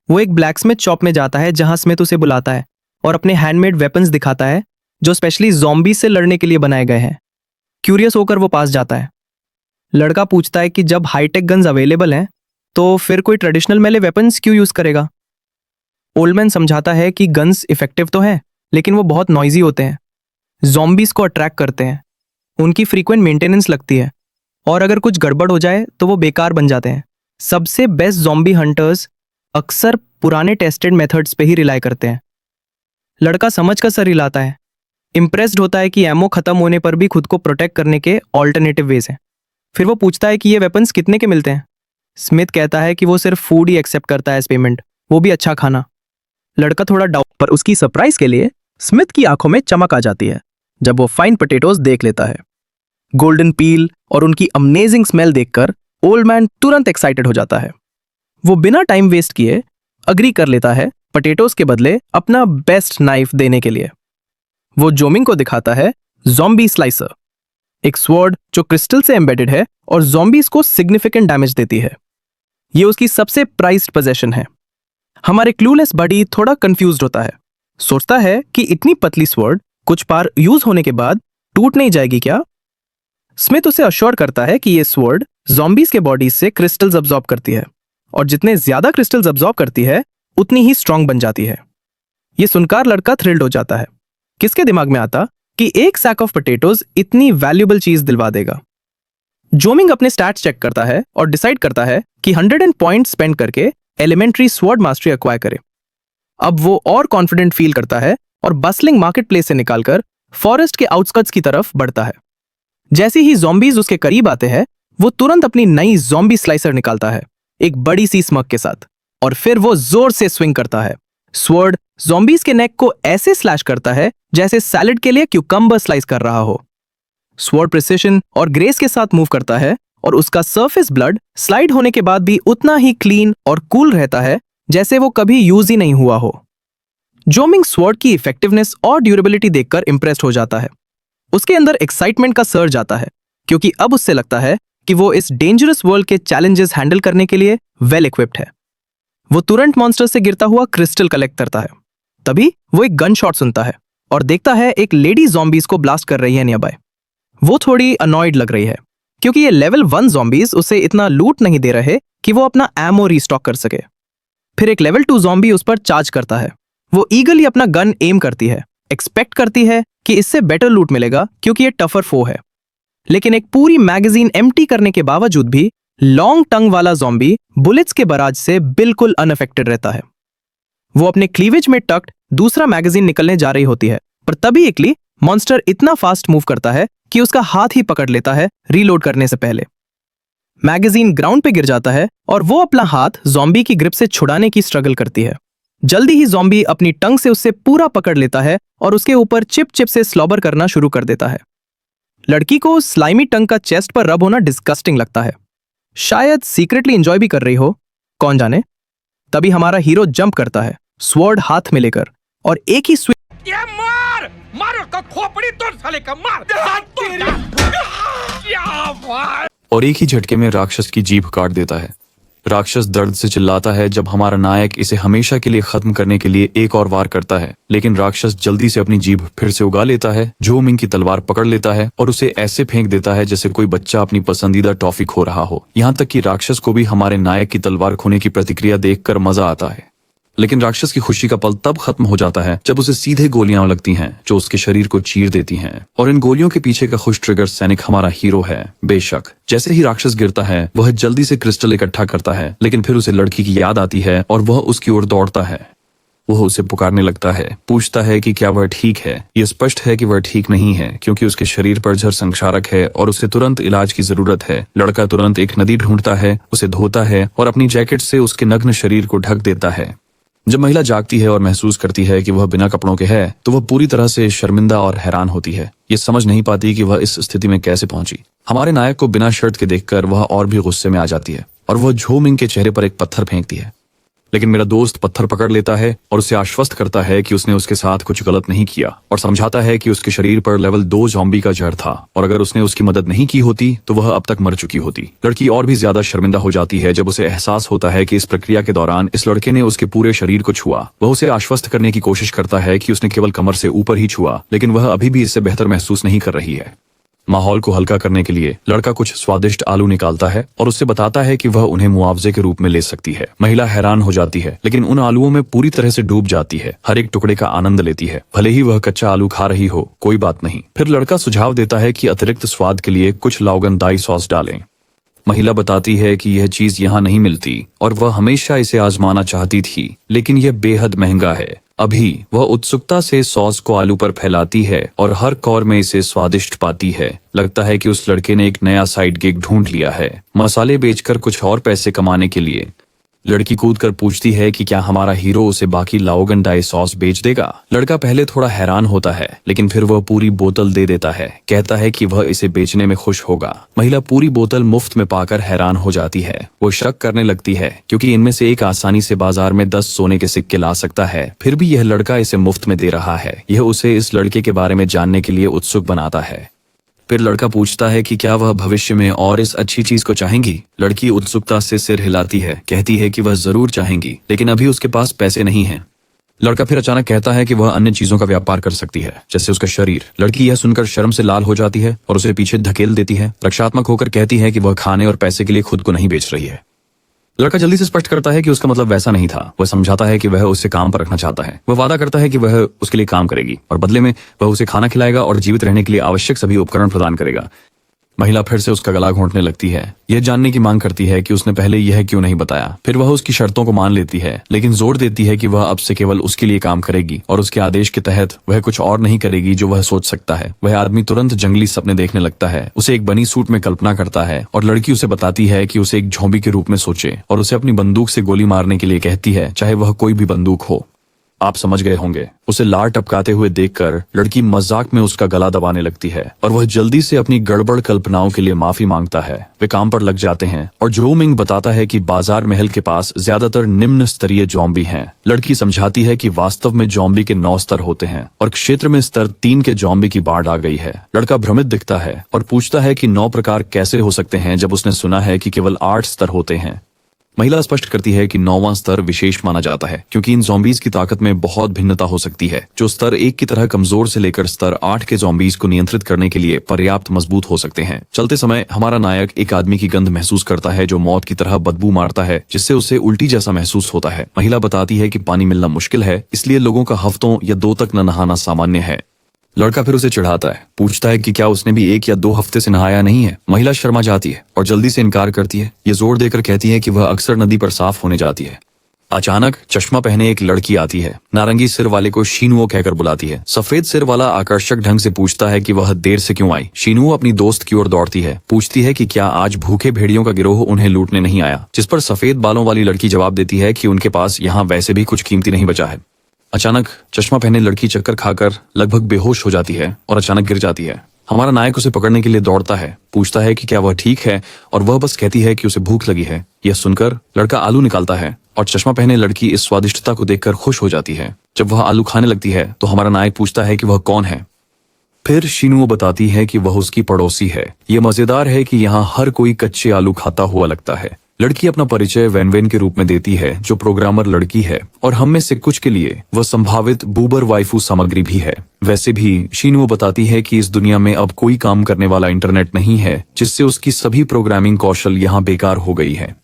वो एक ब्लैकस्मिथ शॉप में जाता है जहां स्मिथ उसे बुलाता है और अपने हैंडमेड वेपन्स दिखाता है जो स्पेशली ज़ॉम्बी से लड़ने के लिए बनाए गए हैं। क्यूरियस होकर वो पास जाता है। लड़का पूछता है कि जब हाईटेक गन्स अवेलेबल हैं तो फिर कोई ट्रेडिशनल मेले वेपन्स क्यों यूज करेगा। ओल्डमैन समझाता है कि गन्स इफेक्टिव तो हैं लेकिन वो बहुत नॉइजी होते हैं, ज़ॉम्बीज को अट्रैक्ट करते हैं, उनकी फ्रीक्वेंट मेंटेनेंस लगती है और अगर कुछ गड़बड़ हो जाए तो वो बेकार बन जाते हैं। सबसे बेस्ट ज़ॉम्बी हंटर्स अक्सर पुराने टेस्टेड मेथड्स पे ही रिलाई करते हैं। लड़का समझ कर सर हिलाता है, इम्प्रेस्ड होता है कि एमओ खत्म होने पर भी खुद को प्रोटेक्ट करने के ऑल्टरनेटिव वेज हैं। फिर वो पूछता है कि ये वेपन्स कितने के मिलते हैं। स्मिथ कहता है कि वो सिर्फ फूड ही एक्सेप्ट करता है एज पेमेंट, वो भी अच्छा खाना। लड़का थोड़ा डाउट, पर उसकी सरप्राइज के लिए स्मिथ की आंखों में चमक आ जाती है जब वो फाइन पोटैटोज देख लेता है। गोल्डन पील और उनकी अमेजिंग स्मेल देखकर ओल्ड मैन तुरंत एक्साइटेड हो जाता है। वो बिना टाइम वेस्ट किए अग्री कर लेता है पोटैटोज के बदले अपना बेस्ट नाइफ देने के लिए। वो जोमिंग को दिखाता है ज़ॉम्बी स्लाइसर, एक स्वॉर्ड जो क्रिस्टल से एम्बेडेड है और ज़ॉम्बीज को सिग्निफिकेंट डैमेज देती है। ये उसकी सबसे प्राइज्ड पोजेशन है। हमारे क्लूलेस बडी थोड़ा कंफ्यूज्ड होता है, सोचता है कि इतनी पतली स्वॉर्ड कुछ बार यूज होने के बाद टूट नहीं जाएगी क्या। स्मिथ उसे अश्योर करता है कि ये स्वॉर्ड ज़ॉम्बीज के बॉडी से क्रिस्टल्स अब्सॉर्ब करती है और जितने ज्यादा क्रिस्टल्स अब्सॉर्ब करती है उतनी ही स्ट्रांग बन जाती है। ये सुनकर लड़का थ्रिल्ड हो जाता है। किसके दिमाग में आता कि एक सैक ऑफ पोटैटोज इतनी वैल्यूएबल चीज दिलवा देगा। जोमिंग अपने स्टैट्स चेक करता है और डिसाइड करता है कि 100 पॉइंट स्पेंड करके एलिमेंट्री स्वॉर्ड मास्टरी एक्वायर करे। अब वो और कॉन्फिडेंट फील करता है और बसलिंग मार्केट प्लेस से निकालकर फॉरेस्ट के आउटस्कर्ट्स की तरफ बढ़ता है। जैसे ही ज़ॉम्बीज उसके करीब आते हैं वो तुरंत अपनी नई ज़ॉम्बी स्लाइसर निकालता है एक बड़ी सी स्मग के साथ, और फिर वो जोर से स्विंग करता है। स्वॉर्ड ज़ॉम्बीज के नेक को ऐसे स्लैश करता है जैसे सैलेड के लिए क्यूकम्बर स्लाइस कर रहा हो। स्वॉर्ड प्रिसिशन और ग्रेस के साथ मूव करता है और उसका सरफेस ब्लड स्लाइड होने के बाद भी उतना ही क्लीन और कूल रहता है जैसे वो कभी यूज ही नहीं हुआ हो। जोमिंग स्वॉर्ड की इफेक्टिवनेस और ड्यूरेबिलिटी देखकर इंप्रेस्ड हो जाता है। उसके अंदर एक्साइटमेंट का सर्ज आता है क्योंकि अब उससे लगता है कि वो इस डेंजरस वर्ल्ड के चैलेंजेस हैंडल करने के लिए वेल इक्विप्ड है। वो तुरंत मॉन्स्टर से गिरता हुआ क्रिस्टल कलेक्ट करता है। तभी वो एक गन शॉट सुनता है और देखता है एक लेडी ज़ॉम्बीज को ब्लास्ट कर रही है नियरबाय। वो थोड़ी अनॉयड लग रही है क्योंकि ये लेवल 1 ज़ॉम्बीज उसे इतना लूट नहीं दे रहे कि वो अपना एमो रीस्टॉक कर सके। फिर एक लेवल 2 ज़ॉम्बी उस पर चार्ज करता है। वो ईगली अपना गन एम करती है, एक्सपेक्ट करती है कि इससे बेटर लूट मिलेगा क्योंकि ये टफर फो है। लेकिन एक पूरी मैगजीन एम्प्टी करने के बावजूद भी लॉन्ग टंग वाला ज़ॉम्बी बुलेट्स के बराज से बिल्कुल अनअफेक्टेड रहता है। वो अपने क्लीवेज में टक्ड दूसरा मैगजीन निकलने जा रही होती है, पर तभी एकली मॉन्स्टर इतना फास्ट मूव करता है कि उसका हाथ ही पकड़ लेता है रीलोड करने से पहले। मैगजीन ग्राउंड पे गिर जाता है और वो अपना हाथ ज़ॉम्बी की ग्रिप से छुड़ाने की स्ट्रगल करती है। जल्दी ही ज़ॉम्बी अपनी टंग से उससे पूरा पकड़ लेता है और उसके ऊपर चिप चिप से स्लॉबर करना शुरू कर देता है। लड़की को स्लाइमी टंग का चेस्ट पर रब होना डिस्गस्टिंग लगता है, शायद सीक्रेटली एंजॉय भी कर रही हो, कौन जाने। तभी हमारा हीरो जंप करता है स्वॉर्ड हाथ में लेकर और एक ही ये मार मार उसका खोपड़ी तोड़ साले का मार क्या भाई। और एक ही झटके में राक्षस की जीभ काट देता है। राक्षस दर्द से चिल्लाता है जब हमारा नायक इसे हमेशा के लिए खत्म करने के लिए एक और वार करता है, लेकिन राक्षस जल्दी से अपनी जीभ फिर से उगा लेता है, जो मिंग की तलवार पकड़ लेता है और उसे ऐसे फेंक देता है जैसे कोई बच्चा अपनी पसंदीदा टॉफी खो रहा हो। यहाँ तक कि राक्षस को भी हमारे नायक की तलवार खोने की प्रतिक्रिया देखकर मजा आता है। लेकिन राक्षस की खुशी का पल तब खत्म हो जाता है जब उसे सीधे गोलियां लगती हैं जो उसके शरीर को चीर देती हैं, और इन गोलियों के पीछे का खुश ट्रिगर सैनिक हमारा हीरो है। बेशक जैसे ही राक्षस गिरता है वह जल्दी से क्रिस्टल इकट्ठा करता है, लेकिन फिर उसे लड़की की याद आती है और वह उसकी ओर दौड़ता है। वह उसे पुकारने लगता है, पूछता है कि क्या वह ठीक है। यह स्पष्ट है कि वह ठीक नहीं है क्योंकि उसके शरीर पर जहर संक्षारक है और उसे तुरंत इलाज की जरूरत है। लड़का तुरंत एक नदी ढूंढता है, उसे धोता है और अपनी जैकेट से उसके नग्न शरीर को ढक देता है। जब महिला जागती है और महसूस करती है कि वह बिना कपड़ों के है तो वह पूरी तरह से शर्मिंदा और हैरान होती है। ये समझ नहीं पाती कि वह इस स्थिति में कैसे पहुंची। हमारे नायक को बिना शर्ट के देखकर वह और भी गुस्से में आ जाती है और वह झो मिंग के चेहरे पर एक पत्थर फेंकती है। लेकिन मेरा दोस्त पत्थर पकड़ लेता है और उसे आश्वस्त करता है कि उसने उसके साथ कुछ गलत नहीं किया और समझाता है कि उसके शरीर पर लेवल 2 ज़ॉम्बी का जहर था और अगर उसने उसकी मदद नहीं की होती तो वह अब तक मर चुकी होती। लड़की और भी ज्यादा शर्मिंदा हो जाती है जब उसे एहसास होता है कि इस प्रक्रिया के दौरान इस लड़के ने उसके पूरे शरीर को छुआ। वह उसे आश्वस्त करने की कोशिश करता है कि उसने केवल कमर से ऊपर ही छुआ, लेकिन वह अभी भी इससे बेहतर महसूस नहीं कर रही है। माहौल को हल्का करने के लिए लड़का कुछ स्वादिष्ट आलू निकालता है और उससे बताता है कि वह उन्हें मुआवजे के रूप में ले सकती है। महिला हैरान हो जाती है, लेकिन उन आलूओं में पूरी तरह से डूब जाती है, हर एक टुकड़े का आनंद लेती है, भले ही वह कच्चा आलू खा रही हो, कोई बात नहीं। फिर लड़का सुझाव देता है कि अतिरिक्त स्वाद के लिए कुछ लाओगनदाई सॉस डालें। महिला बताती है कि यह चीज यहाँ नहीं मिलती और वह हमेशा इसे आजमाना चाहती थी, लेकिन यह बेहद महंगा है। अभी वह उत्सुकता से सॉस को आलू पर फैलाती है और हर कौर में इसे स्वादिष्ट पाती है। लगता है कि उस लड़के ने एक नया साइड गिग ढूंढ लिया है, मसाले बेचकर कुछ और पैसे कमाने के लिए। लड़की कूद कर पूछती है कि क्या हमारा हीरो उसे बाकी लाओगनडाई सॉस बेच देगा। लड़का पहले थोड़ा हैरान होता है, लेकिन फिर वह पूरी बोतल दे देता है, कहता है कि वह इसे बेचने में खुश होगा। महिला पूरी बोतल मुफ्त में पाकर हैरान हो जाती है। वो शक करने लगती है क्योंकि इनमें से एक आसानी से बाजार में 10 सोने के सिक्के ला सकता है, फिर भी यह लड़का इसे मुफ्त में दे रहा है। यह उसे इस लड़के के बारे में जानने के लिए उत्सुक बनाता है। फिर लड़का पूछता है कि क्या वह भविष्य में और इस अच्छी चीज को चाहेंगी। लड़की उत्सुकता से सिर हिलाती है, कहती है कि वह जरूर चाहेंगी, लेकिन अभी उसके पास पैसे नहीं हैं। लड़का फिर अचानक कहता है कि वह अन्य चीजों का व्यापार कर सकती है, जैसे उसका शरीर। लड़की यह सुनकर शर्म से लाल हो जाती है और उसे पीछे धकेल देती है। रक्षात्मक होकर कहती है कि वह खाने और पैसे के लिए खुद को नहीं बेच रही है। लड़का जल्दी से स्पष्ट करता है कि उसका मतलब वैसा नहीं था। वह समझाता है कि वह उसे काम पर रखना चाहता है। वह वादा करता है कि वह उसके लिए काम करेगी और बदले में वह उसे खाना खिलाएगा और जीवित रहने के लिए आवश्यक सभी उपकरण प्रदान करेगा। महिला फिर से उसका गला घोंटने लगती है, यह जानने की मांग करती है कि उसने पहले यह क्यों नहीं बताया। फिर वह उसकी शर्तों को मान लेती है, लेकिन जोर देती है कि वह अब से केवल उसके लिए काम करेगी और उसके आदेश के तहत वह कुछ और नहीं करेगी जो वह सोच सकता है। वह आदमी तुरंत जंगली सपने देखने लगता है, उसे एक बनी सूट में कल्पना करता है और लड़की उसे बताती है कि उसे एक झोंबी के रूप में सोचे और उसे अपनी बंदूक से गोली मारने के लिए कहती है, चाहे वह कोई भी बंदूक हो। आप समझ गए होंगे। उसे लार टपकाते हुए देखकर लड़की मजाक में उसका गला दबाने लगती है और वह जल्दी से अपनी गड़बड़ कल्पनाओं के लिए माफी मांगता है। वे काम पर लग जाते हैं और जो मिंग बताता है कि बाजार महल के पास ज्यादातर निम्न स्तरीय जॉम्बी हैं। लड़की समझाती है कि वास्तव में जॉम्बी के 9 स्तर होते हैं और क्षेत्र में स्तर 3 के जॉम्बी की बाढ़ आ गई है। लड़का भ्रमित दिखता है और पूछता है कि 9 प्रकार कैसे हो सकते हैं जब उसने सुना है कि केवल 8 स्तर होते हैं। महिला स्पष्ट करती है कि 9वां स्तर विशेष माना जाता है क्योंकि इन ज़ॉम्बीज की ताकत में बहुत भिन्नता हो सकती है, जो स्तर 1 की तरह कमजोर से लेकर स्तर 8 के ज़ॉम्बीज को नियंत्रित करने के लिए पर्याप्त मजबूत हो सकते हैं। चलते समय हमारा नायक एक आदमी की गंध महसूस करता है जो मौत की तरह बदबू मारता है, जिससे उसे उल्टी जैसा महसूस होता है। महिला बताती है कि पानी मिलना मुश्किल है, इसलिए लोगों का हफ्तों या 2 तक न नहाना सामान्य है। लड़का फिर उसे चिढ़ाता है, पूछता है कि क्या उसने भी 1 या 2 हफ्ते से नहाया नहीं है। महिला शर्मा जाती है और जल्दी से इनकार करती है। ये जोर देकर कहती है कि वह अक्सर नदी पर साफ होने जाती है। अचानक चश्मा पहने एक लड़की आती है। नारंगी सिर वाले को शीनुओ कहकर बुलाती है। सफेद सिर वाला आकर्षक ढंग से पूछता है कि वह देर से क्यों आई। शीनुओ अपनी दोस्त की ओर दौड़ती है, पूछती है कि क्या आज भूखे भेड़ियों का गिरोह उन्हें लूटने नहीं आया, जिस पर सफेद बालों वाली लड़की जवाब देती है कि उनके पास यहाँ वैसे भी कुछ कीमती नहीं बचा है। अचानक चश्मा पहने लड़की चक्कर खाकर लगभग बेहोश हो जाती है और अचानक गिर जाती है। हमारा नायक उसे पकड़ने के लिए दौड़ता है, पूछता है कि क्या वह ठीक है और वह बस कहती है कि उसे भूख लगी है। यह सुनकर लड़का आलू निकालता है और चश्मा पहने लड़की इस स्वादिष्टता को देखकर खुश हो जाती है। जब वह आलू खाने लगती है तो हमारा नायक पूछता है कि वह कौन है। फिर शीनुओ बताती है कि वह उसकी पड़ोसी है। यह मजेदार है कि यहाँ हर कोई कच्चे आलू खाता हुआ लगता है। लड़की अपना परिचय वैनवेन के रूप में देती है, जो प्रोग्रामर लड़की है और हम में से कुछ के लिए वह संभावित बूबर वाइफू सामग्री भी है। वैसे भी शीनुओ बताती है कि इस दुनिया में अब कोई काम करने वाला इंटरनेट नहीं है, जिससे उसकी सभी प्रोग्रामिंग कौशल यहाँ बेकार हो गई है।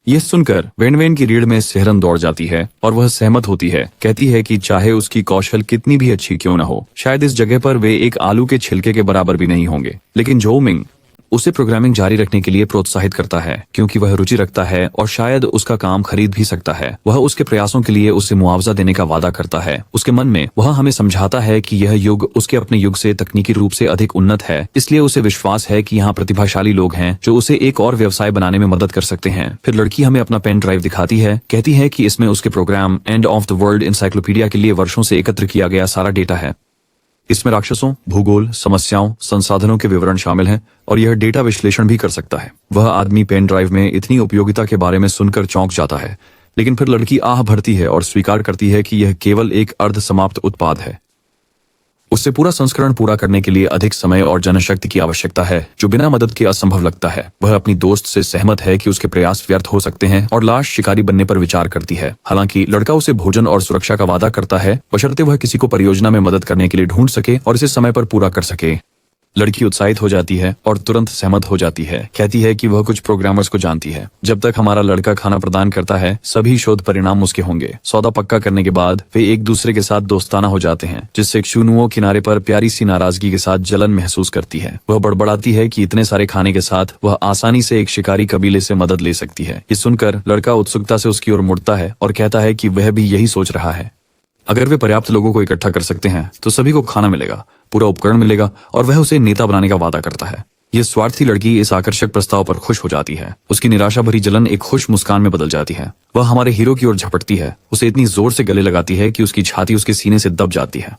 यह सुनकर वैनवेन की रीढ़ में सिहरन दौड़ जाती है और वह सहमत होती है। कहती है कि चाहे उसकी कौशल कितनी भी अच्छी क्यों न हो, शायद इस जगह पर वे एक आलू के छिलके के बराबर भी नहीं होंगे। लेकिन जो मिंग उसे प्रोग्रामिंग जारी रखने के लिए प्रोत्साहित करता है क्योंकि वह रुचि रखता है और शायद उसका काम खरीद भी सकता है। वह उसके प्रयासों के लिए उसे मुआवजा देने का वादा करता है। उसके मन में वह हमें समझाता है कि यह युग उसके अपने युग से तकनीकी रूप से अधिक उन्नत है, इसलिए उसे विश्वास है कि यहाँ प्रतिभाशाली लोग हैं जो उसे एक और व्यवसाय बनाने में मदद कर सकते हैं। फिर लड़की हमें अपना पेन ड्राइव दिखाती है, कहती है कि इसमें उसके programme end of the world encyclopedia के लिए वर्षों से एकत्र किया गया सारा डेटा है। इसमें राक्षसों, भूगोल, समस्याओं, संसाधनों के विवरण शामिल हैं और यह डेटा विश्लेषण भी कर सकता है। वह आदमी पेन ड्राइव में इतनी उपयोगिता के बारे में सुनकर चौंक जाता है। लेकिन फिर लड़की आह भरती है और स्वीकार करती है कि यह केवल एक अर्ध समाप्त उत्पाद है। उससे पूरा संस्करण पूरा करने के लिए अधिक समय और जनशक्ति की आवश्यकता है, जो बिना मदद के असंभव लगता है। वह अपनी दोस्त से सहमत है कि उसके प्रयास व्यर्थ हो सकते हैं और लाश शिकारी बनने पर विचार करती है। हालांकि लड़का उसे भोजन और सुरक्षा का वादा करता है, बशर्ते वह किसी को परियोजना में मदद करने के लिए ढूंढ सके और इसे समय पर पूरा कर सके। लड़की उत्साहित हो जाती है और तुरंत सहमत हो जाती है। कहती है कि वह कुछ प्रोग्रामर्स को जानती है। जब तक हमारा लड़का खाना प्रदान करता है, सभी शोध परिणाम उसके होंगे। सौदा पक्का करने के बाद वे एक दूसरे के साथ दोस्ताना हो जाते हैं, जिससे शुनुओ किनारे पर प्यारी सी नाराजगी के साथ जलन महसूस करती है। वह बड़बड़ाती है कि इतने सारे खाने के साथ वह आसानी से एक शिकारी कबीले से मदद ले सकती है। ये सुनकर लड़का उत्सुकता से उसकी ओर मुड़ता है और कहता है कि वह भी यही सोच रहा है। अगर वे पर्याप्त लोगों को इकट्ठा कर सकते हैं तो सभी को खाना मिलेगा, पूरा उपकरण मिलेगा और वह उसे नेता बनाने का वादा करता है। यह स्वार्थी लड़की इस आकर्षक प्रस्ताव पर खुश हो जाती है। उसकी निराशा भरी जलन एक खुश मुस्कान में बदल जाती है। वह हमारे हीरो की ओर झपटती है, उसे इतनी जोर से गले लगाती है कि उसकी छाती उसके सीने से दब जाती है।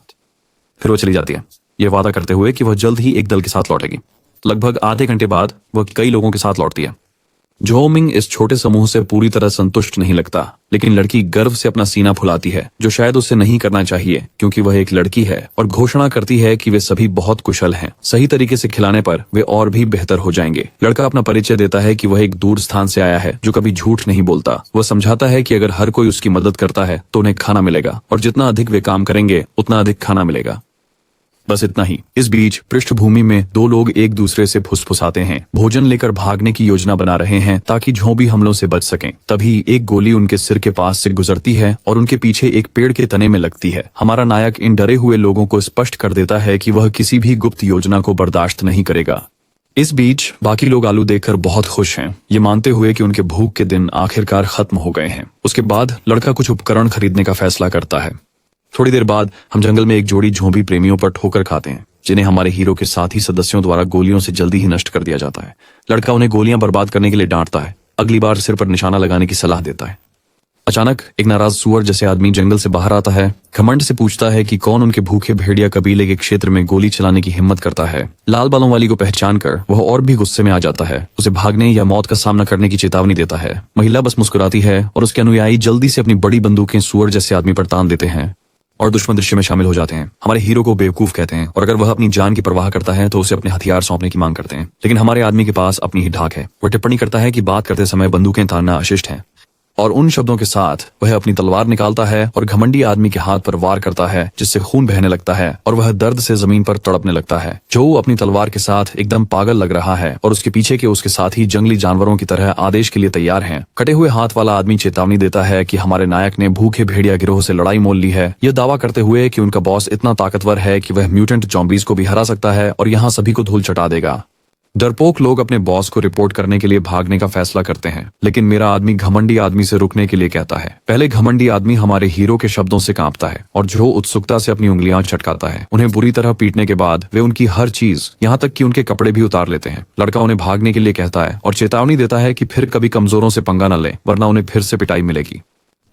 फिर वो चली जाती है, यह वादा करते हुए कि वह जल्द ही एक दल के साथ लौटेगी। लगभग आधे घंटे बाद वह कई लोगों के साथ लौटती है। जो मिंग इस छोटे समूह से पूरी तरह संतुष्ट नहीं लगता, लेकिन लड़की गर्व से अपना सीना फुलाती है, जो शायद उसे नहीं करना चाहिए क्योंकि वह एक लड़की है, और घोषणा करती है कि वे सभी बहुत कुशल हैं। सही तरीके से खिलाने पर वे और भी बेहतर हो जाएंगे। लड़का अपना परिचय देता है कि वह एक दूर स्थान से आया है, जो कभी झूठ नहीं बोलता। वह समझाता है कि अगर हर कोई उसकी मदद करता है तो उन्हें खाना मिलेगा, और जितना अधिक वे काम करेंगे उतना अधिक खाना मिलेगा। बस इतना ही। इस बीच पृष्ठभूमि में दो लोग एक दूसरे से फुसफुसाते हैं, भोजन लेकर भागने की योजना बना रहे हैं ताकि झोंपी हमलों से बच सकें। तभी एक गोली उनके सिर के पास से गुजरती है और उनके पीछे एक पेड़ के तने में लगती है। हमारा नायक इन डरे हुए लोगों को स्पष्ट कर देता है कि वह किसी भी गुप्त योजना को बर्दाश्त नहीं करेगा। इस बीच बाकी लोग आलू देखकर बहुत खुश हैं, ये मानते हुए कि उनके भूख के दिन आखिरकार खत्म हो गए हैं। उसके बाद लड़का कुछ उपकरण खरीदने का फैसला करता है। थोड़ी देर बाद हम जंगल में एक जोड़ी झोंपी प्रेमियों पर ठोकर खाते हैं, जिन्हें हमारे हीरो के साथी सदस्यों द्वारा गोलियों से जल्दी ही नष्ट कर दिया जाता है। लड़का उन्हें गोलियां बर्बाद करने के लिए डांटता है, अगली बार सिर पर निशाना लगाने की सलाह देता है। अचानक एक नाराज सुअर जैसे आदमी जंगल से बाहर आता है, घमंड से पूछता है कि कौन उनके भूखे भेड़िया कबीले के क्षेत्र में गोली चलाने की हिम्मत करता है। लाल बालों वाली को पहचान कर वह और भी गुस्से में आ जाता है, उसे भागने या मौत का सामना करने की चेतावनी देता है। महिला बस मुस्कुराती है और उसके अनुयायी जल्दी से अपनी बड़ी बंदूकें सुअर जैसे आदमी पर तान देते हैं और दुश्मन दृश्य में शामिल हो जाते हैं। हमारे हीरो को बेवकूफ कहते हैं और अगर वह अपनी जान की परवाह करता है तो उसे अपने हथियार सौंपने की मांग करते हैं, लेकिन हमारे आदमी के पास अपनी ही ढाक है। वह टिप्पणी करता है कि बात करते समय बंदूकें तानना अशिष्ट है, और उन शब्दों के साथ वह अपनी तलवार निकालता है और घमंडी आदमी के हाथ पर वार करता है, जिससे खून बहने लगता है और वह दर्द से जमीन पर तड़पने लगता है। जो अपनी तलवार के साथ एकदम पागल लग रहा है और उसके पीछे के उसके साथी जंगली जानवरों की तरह आदेश के लिए तैयार हैं। कटे हुए हाथ वाला आदमी चेतावनी देता है कि हमारे नायक ने भूखे भेड़िया गिरोह से लड़ाई मोल ली है, यह दावा करते हुए कि उनका बॉस इतना ताकतवर है कि वह म्यूटेंट ज़ॉम्बीज़ को भी हरा सकता है और यहाँ सभी को धूल चटा देगा। डरपोक लोग अपने बॉस को रिपोर्ट करने के लिए भागने का फैसला करते हैं, लेकिन मेरा आदमी घमंडी आदमी से रुकने के लिए कहता है। पहले घमंडी आदमी हमारे हीरो के शब्दों से कांपता है और जो उत्सुकता से अपनी उंगलियां चटकाता है। उन्हें बुरी तरह पीटने के बाद वे उनकी हर चीज, यहाँ तक कि उनके कपड़े भी उतार लेते हैं। लड़का उन्हें भागने के लिए कहता है और चेतावनी देता है कि फिर कभी कमजोरों से पंगा न ले, वरना उन्हें फिर से पिटाई मिलेगी।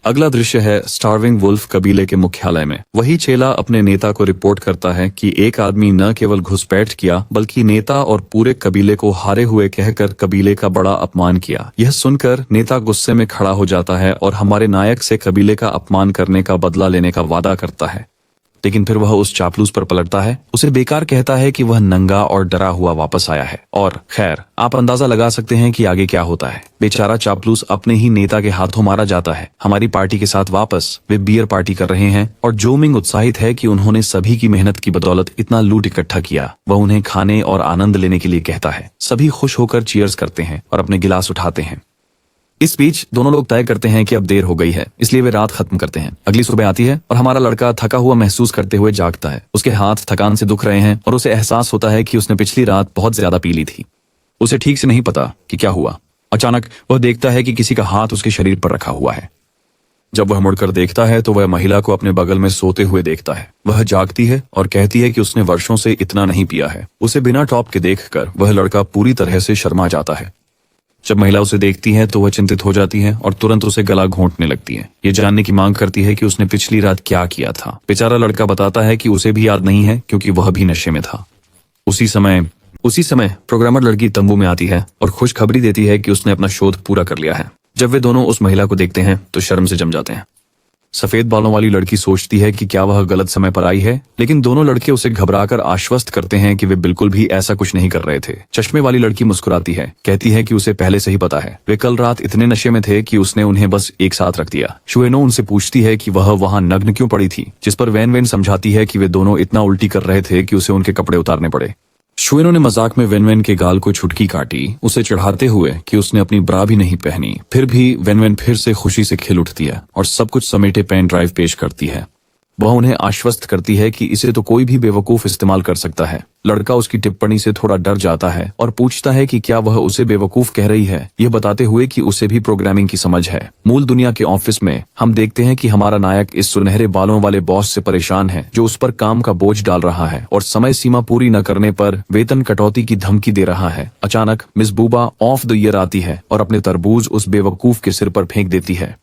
अगला दृश्य है स्टार्विंग वुल्फ कबीले के मुख्यालय में। वही चेला अपने नेता को रिपोर्ट करता है कि एक आदमी न केवल घुसपैठ किया, बल्कि नेता और पूरे कबीले को हारे हुए कहकर कबीले का बड़ा अपमान किया। यह सुनकर नेता गुस्से में खड़ा हो जाता है और हमारे नायक से कबीले का अपमान करने का बदला लेने का वादा करता है, लेकिन फिर वह उस चापलूस पर पलटता है, उसे बेकार कहता है कि वह नंगा और डरा हुआ वापस आया है। और खैर, आप अंदाजा लगा सकते हैं कि आगे क्या होता है। बेचारा चापलूस अपने ही नेता के हाथों मारा जाता है। हमारी पार्टी के साथ वापस वे बियर पार्टी कर रहे हैं और जो मिंग उत्साहित है कि उन्होंने सभी की मेहनत की बदौलत इतना लूट इकट्ठा किया। वह उन्हें खाने और आनंद लेने के लिए कहता है। सभी खुश होकर चीयर्स करते हैं और अपने गिलास उठाते हैं। इस बीच दोनों लोग तय करते हैं कि अब देर हो गई है, इसलिए वे रात खत्म करते हैं। अगली सुबह आती है और हमारा लड़का थका हुआ महसूस करते हुए जागता है। उसके हाथ थकान से दुख रहे हैं और उसे एहसास होता है कि उसने पिछली रात बहुत ज्यादा पी ली थी। उसे ठीक से नहीं पता कि क्या हुआ। अचानक वह देखता है कि किसी का हाथ उसके शरीर पर रखा हुआ है। जब वह मुड़कर देखता है तो वह महिला को अपने बगल में सोते हुए देखता है। वह जागती है और कहती है कि उसने वर्षों से इतना नहीं पिया है। उसे बिना टॉप के देखकर वह लड़का पूरी तरह से शर्मा जाता है। जब महिला उसे देखती है तो वह चिंतित हो जाती है और तुरंत उसे गला घोंटने लगती है। ये जानने की मांग करती है कि उसने पिछली रात क्या किया था। बेचारा लड़का बताता है कि उसे भी याद नहीं है क्योंकि वह भी नशे में था। उसी समय प्रोग्रामर लड़की तंबू में आती है और खुशखबरी देती है कि उसने अपना शोध पूरा कर लिया है। जब वे दोनों उस महिला को देखते हैं तो शर्म से जम जाते हैं। सफेद बालों वाली लड़की सोचती है कि क्या वह गलत समय पर आई है, लेकिन दोनों लड़के उसे घबराकर आश्वस्त करते हैं कि वे बिल्कुल भी ऐसा कुछ नहीं कर रहे थे। चश्मे वाली लड़की मुस्कुराती है, कहती है कि उसे पहले से ही पता है। वे कल रात इतने नशे में थे कि उसने उन्हें बस एक साथ रख दिया। शुएनो उनसे पूछती है कि वह वहां नग्न क्यों पड़ी थी, जिस पर वैन वैन समझाती है कि वे दोनों इतना उल्टी कर रहे थे कि उसे उनके कपड़े उतारने पड़े। शुएनो ने मजाक में वेनवेन के गाल को छुटकी काटी, उसे चढ़ाते हुए कि उसने अपनी ब्रा भी नहीं पहनी। फिर भी वेनवेन फिर से खुशी से खिल उठती है और सब कुछ समेटे पेन ड्राइव पेश करती है। वह उन्हें आश्वस्त करती है कि इसे तो कोई भी बेवकूफ इस्तेमाल कर सकता है। लड़का उसकी टिप्पणी से थोड़ा डर जाता है और पूछता है कि क्या वह उसे बेवकूफ कह रही है, यह बताते हुए कि उसे भी प्रोग्रामिंग की समझ है। मूल दुनिया के ऑफिस में हम देखते हैं कि हमारा नायक इस सुनहरे बालों वाले बॉस से परेशान है, जो उस पर काम का बोझ डाल रहा है और समय सीमा पूरी न करने पर वेतन कटौती की धमकी दे रहा है। अचानक miss boba of the year आती है और अपने तरबूज उस बेवकूफ के सिर पर फेंक देती है।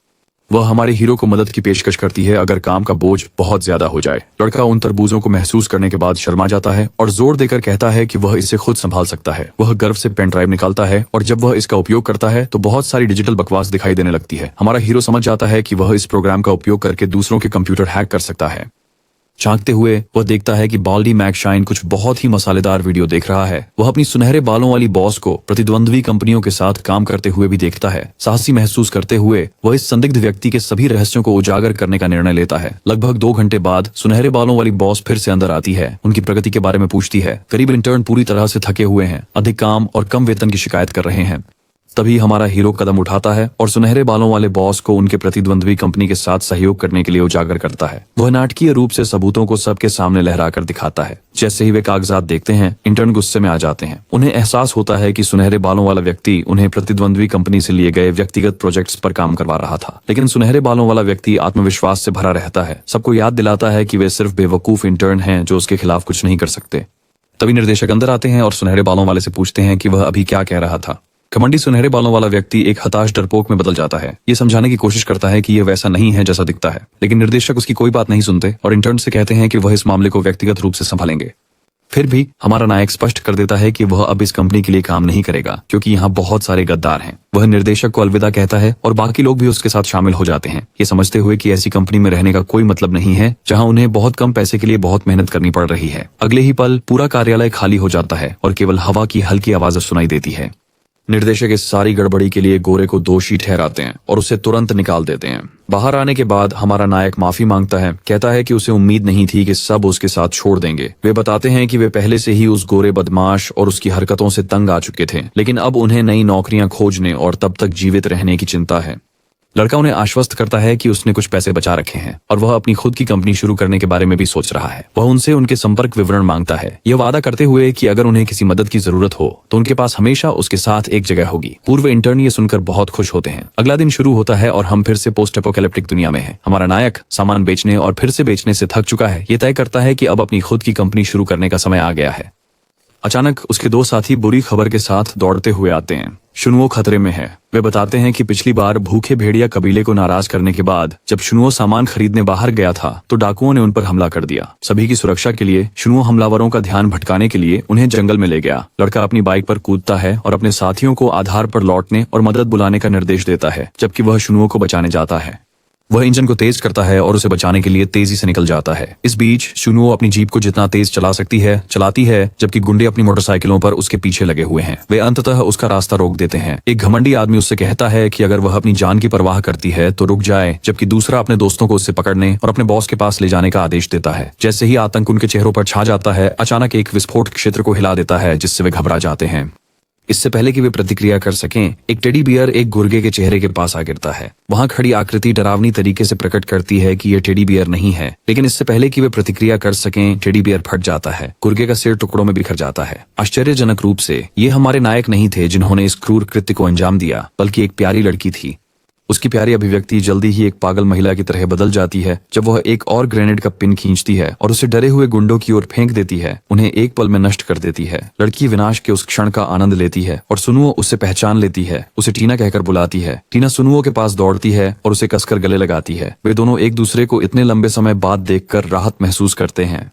वह हमारे हीरो को मदद की पेशकश करती है अगर काम का बोझ बहुत ज्यादा हो जाए। लड़का उन तरबूजों को महसूस करने के बाद शर्मा जाता है और जोर देकर कहता है कि वह इसे खुद संभाल सकता है। वह गर्व से पेन ड्राइव निकालता है और जब वह इसका उपयोग करता है तो बहुत सारी डिजिटल बकवास दिखाई देने लगती है। हमारा हीरो समझ जाता है कि वह इस प्रोग्राम का उपयोग करके दूसरों के कंप्यूटर हैक कर सकता है। झांकते हुए वह देखता है कि बाल्डी मैकशाइन कुछ बहुत ही मसालेदार वीडियो देख रहा है। वह अपनी सुनहरे बालों वाली बॉस को प्रतिद्वंद्वी कंपनियों के साथ काम करते हुए भी देखता है। साहसी महसूस करते हुए वह इस संदिग्ध व्यक्ति के सभी रहस्यों को उजागर करने का निर्णय लेता है। लगभग 2 घंटे बाद सुनहरे बालों वाली बॉस फिर से अंदर आती है, उनकी प्रगति के बारे में पूछती है। करीब इंटर्न पूरी तरह से थके हुए हैं, अधिक काम और कम वेतन की शिकायत कर रहे हैं। तभी हमारा हीरो कदम उठाता है और सुनहरे बालों वाले बॉस को उनके प्रतिद्वंद्वी कंपनी के साथ सहयोग करने के लिए उजागर करता है। वह नाटकीय रूप से सबूतों को सबके सामने लहराकर दिखाता है। जैसे ही वे कागजात देखते हैं, इंटर्न गुस्से में आ जाते हैं। उन्हें एहसास होता है कि सुनहरे बालों वाला व्यक्ति उन्हें प्रतिद्वंद्वी कंपनी से लिए गए व्यक्तिगत प्रोजेक्ट्स पर काम करवा रहा था, लेकिन सुनहरे बालों वाला व्यक्ति आत्मविश्वास से भरा रहता है, सबको याद दिलाता है कि वे सिर्फ बेवकूफ इंटर्न हैं जो उसके खिलाफ कुछ नहीं कर सकते। तभी निर्देशक अंदर आते हैं और सुनहरे बालों वाले से पूछते हैं कि वह अभी क्या कह रहा था। घमंडी सुनहरे बालों वाला व्यक्ति एक हताश डरपोक में बदल जाता है। ये समझाने की कोशिश करता है कि यह वैसा नहीं है जैसा दिखता है, लेकिन निर्देशक उसकी कोई बात नहीं सुनते और इंटर्न से कहते हैं कि वह इस मामले को व्यक्तिगत रूप से संभालेंगे। फिर भी हमारा नायक स्पष्ट कर देता है कि वह अब इस कंपनी के लिए काम नहीं करेगा, क्योंकि यहाँ बहुत सारे गद्दार हैं। वह निर्देशक को अलविदा कहता है और बाकी लोग भी उसके साथ शामिल हो जाते हैं, ये समझते हुए कि ऐसी कंपनी में रहने का कोई मतलब नहीं है जहाँ उन्हें बहुत कम पैसे के लिए बहुत मेहनत करनी पड़ रही है। अगले ही पल पूरा कार्यालय खाली हो जाता है और केवल हवा की हल्की आवाज सुनाई देती है। निर्देशक इस सारी गड़बड़ी के लिए गोरे को दोषी ठहराते हैं और उसे तुरंत निकाल देते हैं। बाहर आने के बाद हमारा नायक माफी मांगता है, कहता है कि उसे उम्मीद नहीं थी कि सब उसके साथ छोड़ देंगे। वे बताते हैं कि वे पहले से ही उस गोरे बदमाश और उसकी हरकतों से तंग आ चुके थे, लेकिन अब उन्हें नई नौकरियां खोजने और तब तक जीवित रहने की चिंता है। लड़का उन्हें आश्वस्त करता है कि उसने कुछ पैसे बचा रखे हैं और वह अपनी खुद की कंपनी शुरू करने के बारे में भी सोच रहा है। वह उनसे उनके संपर्क विवरण मांगता है, यह वादा करते हुए कि अगर उन्हें किसी मदद की जरूरत हो तो उनके पास हमेशा उसके साथ एक जगह होगी। पूर्व इंटर्न ये सुनकर बहुत खुश होते हैं। अगला दिन शुरू होता है और हम फिर से पोस्ट एपोकैलिप्टिक दुनिया में हैं। हमारा नायक सामान बेचने और फिर से बेचने से थक चुका है। ये तय करता है कि अब अपनी खुद की कंपनी शुरू करने का समय आ गया है। अचानक उसके 2 साथी बुरी खबर के साथ दौड़ते हुए आते हैं। शुनुओ खतरे में है। वे बताते हैं कि पिछली बार भूखे भेड़िया कबीले को नाराज करने के बाद जब शुनुओ सामान खरीदने बाहर गया था तो डाकुओं ने उन पर हमला कर दिया। सभी की सुरक्षा के लिए शुनुओ हमलावरों का ध्यान भटकाने के लिए उन्हें जंगल में ले गया। लड़का अपनी बाइक पर कूदता है और अपने साथियों को आधार पर लौटने और मदद बुलाने का निर्देश देता है, जबकि वह शुनुओ को बचाने जाता है। वह इंजन को तेज करता है और उसे बचाने के लिए तेजी से निकल जाता है। इस बीच शुनुओ अपनी जीप को जितना तेज चला सकती है चलाती है, जबकि गुंडे अपनी मोटरसाइकिलों पर उसके पीछे लगे हुए हैं। वे अंततः उसका रास्ता रोक देते हैं। एक घमंडी आदमी उससे कहता है कि अगर वह अपनी जान की परवाह करती है तो रुक जाए, जबकि दूसरा अपने दोस्तों को उससे पकड़ने और अपने बॉस के पास ले जाने का आदेश देता है। जैसे ही आतंक उनके चेहरों पर छा जाता है, अचानक एक विस्फोट क्षेत्र को हिला देता है, जिससे वे घबरा जाते हैं। इससे पहले कि वे प्रतिक्रिया कर सकें, एक टेडी बियर एक गुर्गे के चेहरे के पास आ गिरता है। वहां खड़ी आकृति डरावनी तरीके से प्रकट करती है कि यह टेडी बियर नहीं है, लेकिन इससे पहले कि वे प्रतिक्रिया कर सकें, टेडी बियर फट जाता है। गुर्गे का सिर टुकड़ों में बिखर जाता है। आश्चर्यजनक रूप से ये हमारे नायक नहीं थे जिन्होंने इस क्रूर कृत्य को अंजाम दिया, बल्कि एक प्यारी लड़की थी। उसकी प्यारी अभिव्यक्ति जल्दी ही एक पागल महिला की तरह बदल जाती है जब वह एक और ग्रेनेड का पिन खींचती है और उसे डरे हुए गुंडों की ओर फेंक देती है, उन्हें एक पल में नष्ट कर देती है। लड़की विनाश के उस क्षण का आनंद लेती है और सुनुओ उससे पहचान लेती है, उसे टीना कहकर बुलाती है। टीना सुनुओ के पास दौड़ती है और उसे कसकर गले लगाती है। वे दोनों एक दूसरे को इतने लंबे समय बाद देखकर राहत महसूस करते हैं।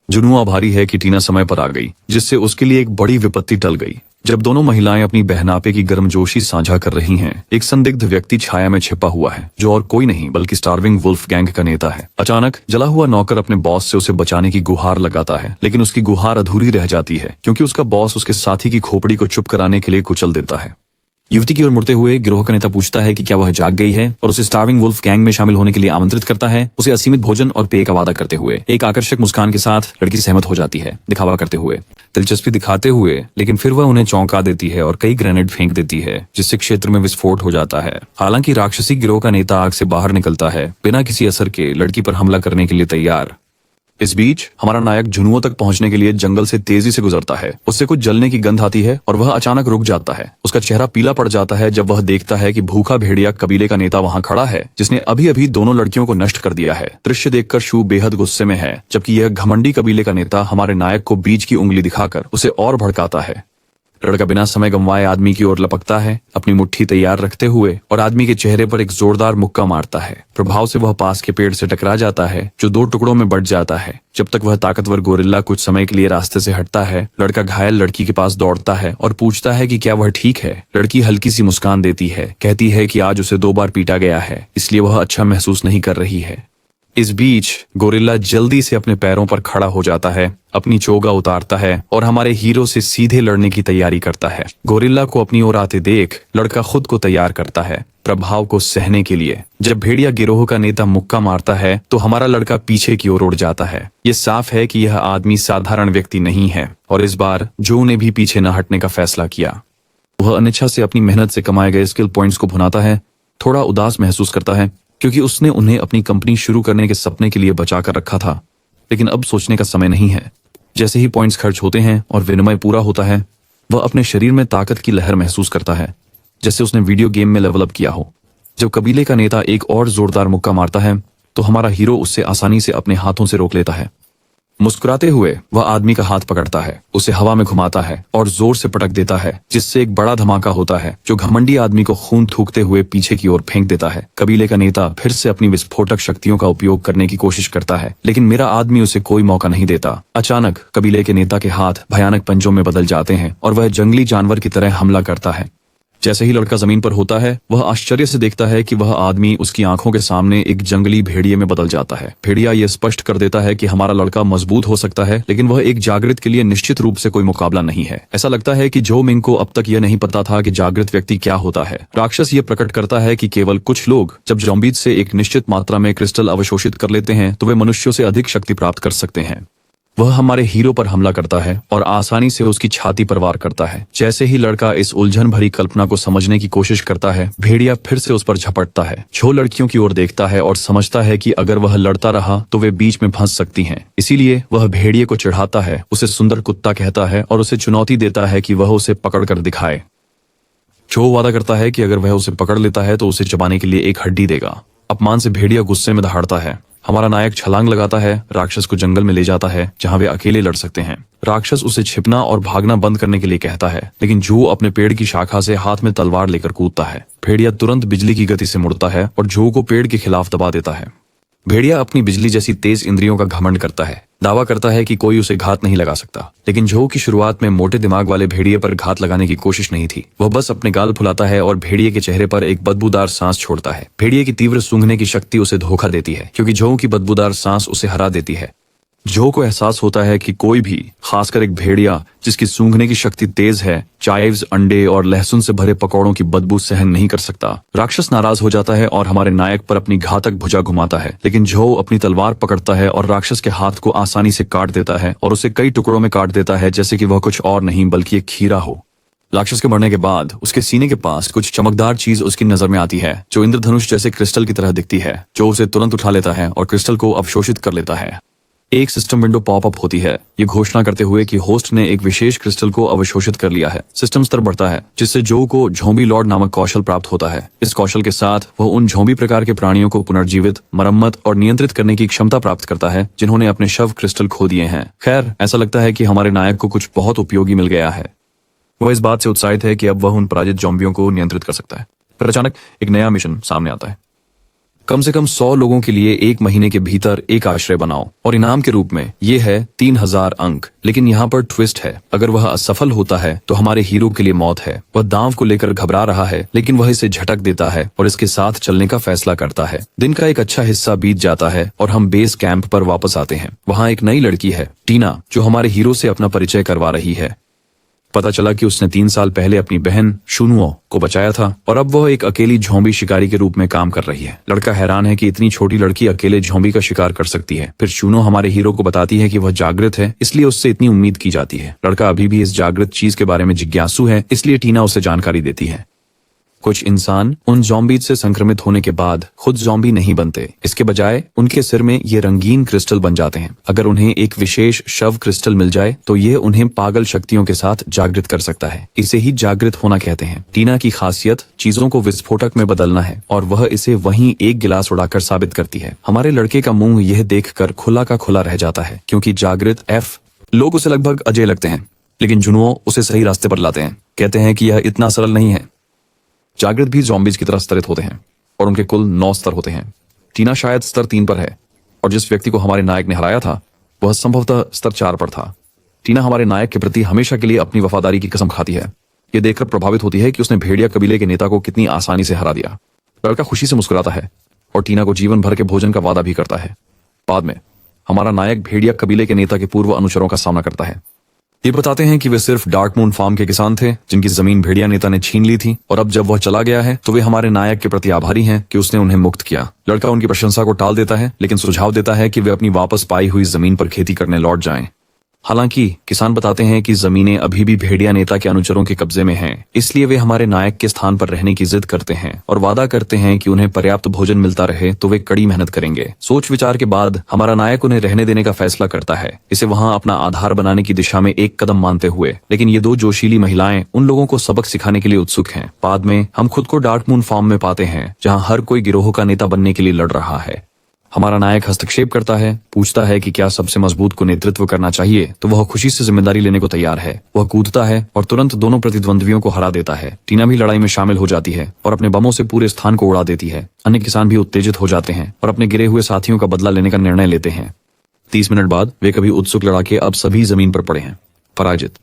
जुनुओ आभारी है कि टीना समय पर आ गई, जिससे उसके लिए एक बड़ी विपत्ति टल गई। जब दोनों महिलाएं अपनी बहनापे की गर्मजोशी साझा कर रही हैं, एक संदिग्ध व्यक्ति छाया में छिपा हुआ है जो और कोई नहीं बल्कि स्टार्विंग वुल्फ गैंग का नेता है। अचानक जला हुआ नौकर अपने बॉस से उसे बचाने की गुहार लगाता है, लेकिन उसकी गुहार अधूरी रह जाती है क्योंकि उसका बॉस उसके साथी की खोपड़ी को चुप कराने के लिए कुचल देता है। युवती की ओर मुड़ते हुए गिरोह का नेता पूछता है कि क्या वह जाग गई है और उसे स्टार्विंग वुल्फ गैंग में शामिल होने के लिए आमंत्रित करता है। उसे असीमित भोजन और पेय का वादा करते हुए एक आकर्षक मुस्कान के साथ लड़की सहमत हो जाती है, दिखावा करते हुए, दिलचस्पी दिखाते हुए, लेकिन फिर वह उन्हें चौंका देती है और कई ग्रेनेड फेंक देती है जिससे क्षेत्र में विस्फोट हो जाता है। हालांकि राक्षसी गिरोह का नेता आग से बाहर निकलता है, बिना किसी असर के लड़की पर हमला करने के लिए तैयार। इस बीच हमारा नायक झुनुओं तक पहुंचने के लिए जंगल से तेजी से गुजरता है। उससे कुछ जलने की गंध आती है और वह अचानक रुक जाता है। उसका चेहरा पीला पड़ जाता है जब वह देखता है कि भूखा भेड़िया कबीले का नेता वहां खड़ा है जिसने अभी अभी दोनों लड़कियों को नष्ट कर दिया है। दृश्य देखकर शू बेहद गुस्से में है, जबकि यह घमंडी कबीले का नेता हमारे नायक को बीच की उंगली दिखाकर उसे और भड़काता है। लड़का बिना समय गंवाए आदमी की ओर लपकता है, अपनी मुट्ठी तैयार रखते हुए, और आदमी के चेहरे पर एक जोरदार मुक्का मारता है। प्रभाव से वह पास के पेड़ से टकरा जाता है जो 2 टुकड़ों में बंट जाता है। जब तक वह ताकतवर गोरिल्ला कुछ समय के लिए रास्ते से हटता है, लड़का घायल लड़की के पास दौड़ता है और पूछता है कि क्या वह ठीक है। लड़की हल्की सी मुस्कान देती है, कहती है कि आज उसे 2 बार पीटा गया है, इसलिए वह अच्छा महसूस नहीं कर रही है। इस बीच गोरिल्ला जल्दी से अपने पैरों पर खड़ा हो जाता है, अपनी चोगा उतारता है और हमारे हीरो से सीधे लड़ने की तैयारी करता है। गोरिल्ला को अपनी ओर आते देख लड़का खुद को तैयार करता है प्रभाव को सहने के लिए। जब भेड़िया गिरोह का नेता मुक्का मारता है तो हमारा लड़का पीछे की ओर उड़ जाता है। ये साफ है कि यह आदमी साधारण व्यक्ति नहीं है और इस बार जो ने भी पीछे न हटने का फैसला किया। वह अनिच्छा से अपनी मेहनत से कमाए गए स्किल पॉइंट्स को भुनाता है, थोड़ा उदास महसूस करता है क्योंकि उसने उन्हें अपनी कंपनी शुरू करने के सपने के लिए बचा कर रखा था, लेकिन अब सोचने का समय नहीं है। जैसे ही पॉइंट्स खर्च होते हैं और विनिमय पूरा होता है, वह अपने शरीर में ताकत की लहर महसूस करता है, जैसे उसने वीडियो गेम में लेवल अप किया हो। जब कबीले का नेता एक और जोरदार मुक्का मारता है तो हमारा हीरो उससे आसानी से अपने हाथों से रोक लेता है। मुस्कुराते हुए वह आदमी का हाथ पकड़ता है, उसे हवा में घुमाता है और जोर से पटक देता है, जिससे एक बड़ा धमाका होता है जो घमंडी आदमी को खून थूकते हुए पीछे की ओर फेंक देता है। कबीले का नेता फिर से अपनी विस्फोटक शक्तियों का उपयोग करने की कोशिश करता है, लेकिन मेरा आदमी उसे कोई मौका नहीं देता। अचानक कबीले के नेता के हाथ भयानक पंजों में बदल जाते हैं और वह जंगली जानवर की तरह हमला करता है। जैसे ही लड़का जमीन पर होता है, वह आश्चर्य से देखता है कि वह आदमी उसकी आंखों के सामने एक जंगली भेड़िए में बदल जाता है। भेड़िया यह स्पष्ट कर देता है कि हमारा लड़का मजबूत हो सकता है, लेकिन वह एक जागृत के लिए निश्चित रूप से कोई मुकाबला नहीं है। ऐसा लगता है कि जो मिंग को अब तक यह नहीं पता था कि जागृत व्यक्ति क्या होता है। राक्षस ये प्रकट करता है कि केवल कुछ लोग जब ज़ॉम्बीज से एक निश्चित मात्रा में क्रिस्टल अवशोषित कर लेते हैं तो वे मनुष्यों से अधिक शक्ति प्राप्त कर सकते हैं। वह हमारे हीरो पर हमला करता है और आसानी से उसकी छाती पर वार करता है। जैसे ही लड़का इस उलझन भरी कल्पना को समझने की कोशिश करता है, भेड़िया फिर से उस पर झपटता है। जो लड़कियों की ओर देखता है और समझता है कि अगर वह लड़ता रहा तो वे बीच में फंस सकती हैं। इसीलिए वह भेड़िए को चिढ़ाता है, उसे सुंदर कुत्ता कहता है और उसे चुनौती देता है कि वह उसे पकड़ कर दिखाए। जो वादा करता है कि अगर वह उसे पकड़ लेता है तो उसे चबाने के लिए एक हड्डी देगा। अपमान से भेड़िया गुस्से में दहाड़ता है। हमारा नायक छलांग लगाता है, राक्षस को जंगल में ले जाता है जहां वे अकेले लड़ सकते हैं। राक्षस उसे छिपना और भागना बंद करने के लिए कहता है, लेकिन जो अपने पेड़ की शाखा से हाथ में तलवार लेकर कूदता है। भेड़िया तुरंत बिजली की गति से मुड़ता है और जो को पेड़ के खिलाफ दबा देता है। भेड़िया अपनी बिजली जैसी तेज इंद्रियों का घमंड करता है, दावा करता है कि कोई उसे घात नहीं लगा सकता। लेकिन जो की शुरुआत में मोटे दिमाग वाले भेड़िए पर घात लगाने की कोशिश नहीं थी। वह बस अपने गाल फुलाता है और भेड़िए के चेहरे पर एक बदबूदार सांस छोड़ता है। भेड़िए की तीव्र सूंघने की शक्ति उसे धोखा देती है क्योंकि जो की बदबूदार सांस उसे हरा देती है। जो को एहसास होता है कि कोई भी, खासकर एक भेड़िया जिसकी सूंघने की शक्ति तेज है, चाइव्स, अंडे और लहसुन से भरे पकौड़ों की बदबू सहन नहीं कर सकता। राक्षस नाराज हो जाता है और हमारे नायक पर अपनी घातक भुजा घुमाता है, लेकिन जो अपनी तलवार पकड़ता है और राक्षस के हाथ को आसानी से काट देता है और उसे कई टुकड़ों में काट देता है, जैसे कि वह कुछ और नहीं बल्कि एक खीरा हो। राक्षस के मरने के बाद उसके सीने के पास कुछ चमकदार चीज उसकी नजर में आती है जो इंद्रधनुष जैसे क्रिस्टल की तरह दिखती है। जो उसे तुरंत उठा लेता है और क्रिस्टल को अवशोषित कर लेता है। एक सिस्टम विंडो पॉप अप होती है, ये घोषणा करते हुए कि होस्ट ने एक विशेष क्रिस्टल को अवशोषित कर लिया है। सिस्टम स्तर बढ़ता है जिससे जो को झोंबी लॉर्ड नामक कौशल प्राप्त होता है। इस कौशल के साथ वह उन झोंबी प्रकार के प्राणियों को पुनर्जीवित, मरम्मत और नियंत्रित करने की क्षमता प्राप्त करता है जिन्होंने अपने शव क्रिस्टल खो दिए हैं। खैर, ऐसा लगता है कि हमारे नायक को कुछ बहुत उपयोगी मिल गया है। वह इस बात से उत्साहित है कि अब वह उन पराजित ज़ॉम्बियों को नियंत्रित कर सकता है। फिर अचानक एक नया मिशन सामने आता है। कम से कम 100 लोगों के लिए 1 महीने के भीतर एक आश्रय बनाओ और इनाम के रूप में ये है 3000 अंक। लेकिन यहाँ पर ट्विस्ट है, अगर वह असफल होता है तो हमारे हीरो के लिए मौत है। वह दांव को लेकर घबरा रहा है, लेकिन वह इसे झटक देता है और इसके साथ चलने का फैसला करता है। दिन का एक अच्छा हिस्सा बीत जाता है और हम बेस कैंप पर वापस आते हैं। वहाँ एक नई लड़की है, टीना, जो हमारे हीरो से अपना परिचय करवा रही है। पता चला कि उसने 3 साल पहले अपनी बहन शुनुओ को बचाया था और अब वह एक अकेली झोंबी शिकारी के रूप में काम कर रही है। लड़का हैरान है कि इतनी छोटी लड़की अकेले झोंबी का शिकार कर सकती है। फिर शुनो हमारे हीरो को बताती है कि वह जागृत है, इसलिए उससे इतनी उम्मीद की जाती है। लड़का अभी भी इस जागृत चीज के बारे में जिज्ञासु है, इसलिए टीना उसे जानकारी देती है। कुछ इंसान उन ज़ॉम्बीज से संक्रमित होने के बाद खुद ज़ॉम्बी नहीं बनते, इसके बजाय उनके सिर में ये रंगीन क्रिस्टल बन जाते हैं। अगर उन्हें एक विशेष शव क्रिस्टल मिल जाए तो ये उन्हें पागल शक्तियों के साथ जागृत कर सकता है। इसे ही जागृत होना कहते हैं। टीना की खासियत चीजों को विस्फोटक में बदलना है और वह इसे वहीं एक गिलास उड़ाकर साबित करती है। हमारे लड़के का मुंह यह देखकर खुला का खुला रह जाता है, क्योंकि जागृत लोग उसे लगभग अजय लगते हैं, लेकिन जुनुओ उसे सही रास्ते पर लाते हैं। कहते हैं कि यह इतना सरल नहीं है। जागृत भी ज़ॉम्बीज की तरह स्तरित होते हैं और उनके कुल 9 स्तर होते हैं। टीना शायद स्तर 3 पर है और जिस व्यक्ति को हमारे नायक ने हराया था वह संभवतः स्तर 4 पर था। टीना हमारे नायक के प्रति हमेशा के लिए अपनी वफादारी की कसम खाती है। ये देखकर प्रभावित होती है कि उसने भेड़िया कबीले के नेता को कितनी आसानी से हरा दिया। लड़का खुशी से मुस्कुराता है और टीना को जीवन भर के भोजन का वादा भी करता है। बाद में हमारा नायक भेड़िया कबीले के नेता के पूर्व अनुचरों का सामना करता है। ये बताते हैं कि वे सिर्फ डार्क मून फार्म के किसान थे जिनकी जमीन भेड़िया नेता ने छीन ली थी और अब जब वह चला गया है तो वे हमारे नायक के प्रति आभारी हैं कि उसने उन्हें मुक्त किया। लड़का उनकी प्रशंसा को टाल देता है, लेकिन सुझाव देता है कि वे अपनी वापस पाई हुई जमीन पर खेती करने लौट जाएं। हालांकि किसान बताते हैं कि जमीनें अभी भी भेड़िया नेता के अनुचरों के कब्जे में हैं, इसलिए वे हमारे नायक के स्थान पर रहने की जिद करते हैं और वादा करते हैं कि उन्हें पर्याप्त भोजन मिलता रहे तो वे कड़ी मेहनत करेंगे। सोच विचार के बाद हमारा नायक उन्हें रहने देने का फैसला करता है, इसे वहां अपना आधार बनाने की दिशा में एक कदम मानते हुए। लेकिन ये 2 जोशीली महिलाएं उन लोगों को सबक सिखाने के लिए उत्सुक हैं। बाद में हम खुद को डार्क मून फार्म में पाते हैं, जहाँ हर कोई गिरोह का नेता बनने के लिए लड़ रहा है। हमारा नायक हस्तक्षेप करता है, पूछता है कि क्या सबसे मजबूत को नेतृत्व करना चाहिए, तो वह खुशी से जिम्मेदारी लेने को तैयार है। वह कूदता है और तुरंत दोनों प्रतिद्वंद्वियों को हरा देता है। टीना भी लड़ाई में शामिल हो जाती है और अपने बमों से पूरे स्थान को उड़ा देती है। अन्य किसान भी उत्तेजित हो जाते हैं और अपने गिरे हुए साथियों का बदला लेने का निर्णय लेते हैं। 30 मिनट बाद वे कभी उत्सुक लड़ाके अब सभी जमीन पर पड़े हैं, पराजित।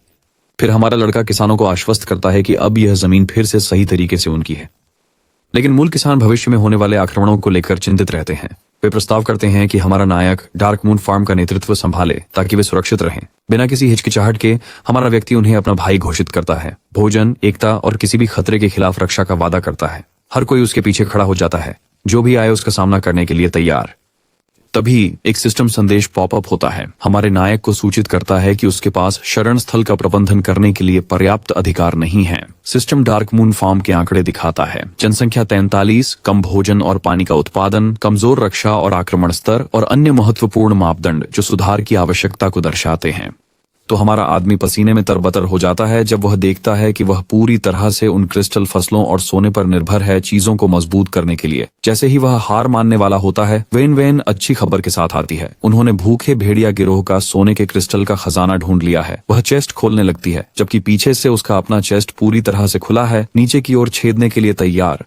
फिर हमारा लड़का किसानों को आश्वस्त करता है कि अब यह जमीन फिर से सही तरीके से उनकी है। लेकिन मूल किसान भविष्य में होने वाले आक्रमणों को लेकर चिंतित रहते हैं। वे प्रस्ताव करते हैं कि हमारा नायक डार्क मून फार्म का नेतृत्व संभाले ताकि वे सुरक्षित रहें। बिना किसी हिचकिचाहट के हमारा व्यक्ति उन्हें अपना भाई घोषित करता है। भोजन, एकता और किसी भी खतरे के खिलाफ रक्षा का वादा करता है। हर कोई उसके पीछे खड़ा हो जाता है, जो भी आए उसका सामना करने के लिए तैयार। तभी एक सिस्टम संदेश पॉपअप होता है। हमारे नायक को सूचित करता है कि उसके पास शरण स्थल का प्रबंधन करने के लिए पर्याप्त अधिकार नहीं है। सिस्टम डार्क मून फार्म के आंकड़े दिखाता है। जनसंख्या 43, कम भोजन और पानी का उत्पादन, कमजोर रक्षा और आक्रमण स्तर और अन्य महत्वपूर्ण मापदंड जो सुधार की आवश्यकता को दर्शाते हैं। तो हमारा आदमी पसीने में तरबतर हो जाता है जब वह देखता है कि वह पूरी तरह से उन क्रिस्टल फसलों और सोने पर निर्भर है चीजों को मजबूत करने के लिए। जैसे ही वह हार मानने वाला होता है, वेन अच्छी खबर के साथ आती है। उन्होंने भूखे भेड़िया गिरोह का सोने के क्रिस्टल का खजाना ढूंढ लिया है। वह चेस्ट खोलने लगती है, जबकि पीछे से उसका अपना चेस्ट पूरी तरह से खुला है, नीचे की ओर छेदने के लिए तैयार।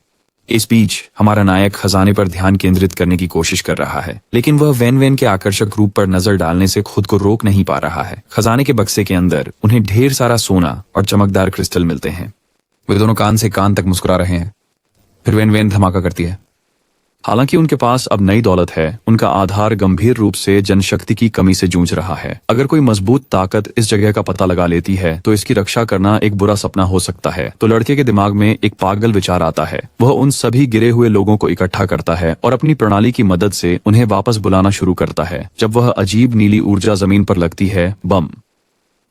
इस बीच हमारा नायक खजाने पर ध्यान केंद्रित करने की कोशिश कर रहा है, लेकिन वह वेन के आकर्षक रूप पर नजर डालने से खुद को रोक नहीं पा रहा है। खजाने के बक्से के अंदर उन्हें ढेर सारा सोना और चमकदार क्रिस्टल मिलते हैं। वे दोनों कान से कान तक मुस्कुरा रहे हैं। फिर वेन धमाका करती है। हालांकि उनके पास अब नई दौलत है, उनका आधार गंभीर रूप से जनशक्ति की कमी से जूझ रहा है। अगर कोई मजबूत ताकत इस जगह का पता लगा लेती है तो इसकी रक्षा करना एक बुरा सपना हो सकता है। तो लड़के के दिमाग में एक पागल विचार आता है। वह उन सभी गिरे हुए लोगों को इकट्ठा करता है और अपनी प्रणाली की मदद से उन्हें वापस बुलाना शुरू करता है। जब वह अजीब नीली ऊर्जा जमीन पर लगती है, बम,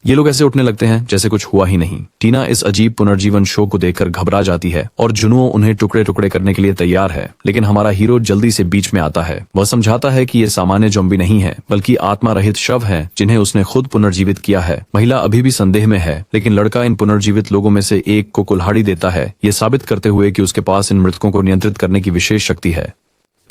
ये लोग ऐसे उठने लगते हैं जैसे कुछ हुआ ही नहीं। टीना इस अजीब पुनर्जीवन शो को देखकर घबरा जाती है और जुनुओ उन्हें टुकड़े टुकड़े करने के लिए तैयार है। लेकिन हमारा हीरो जल्दी से बीच में आता है। वह समझाता है कि ये सामान्य ज़ॉम्बी नहीं है, बल्कि आत्मा रहित शव है जिन्हें उसने खुद पुनर्जीवित किया है। महिला अभी भी संदेह में है, लेकिन लड़का इन पुनर्जीवित लोगों में से एक को कुल्हाड़ी देता है, ये साबित करते हुए कि उसके पास इन मृतकों को नियंत्रित करने की विशेष शक्ति है।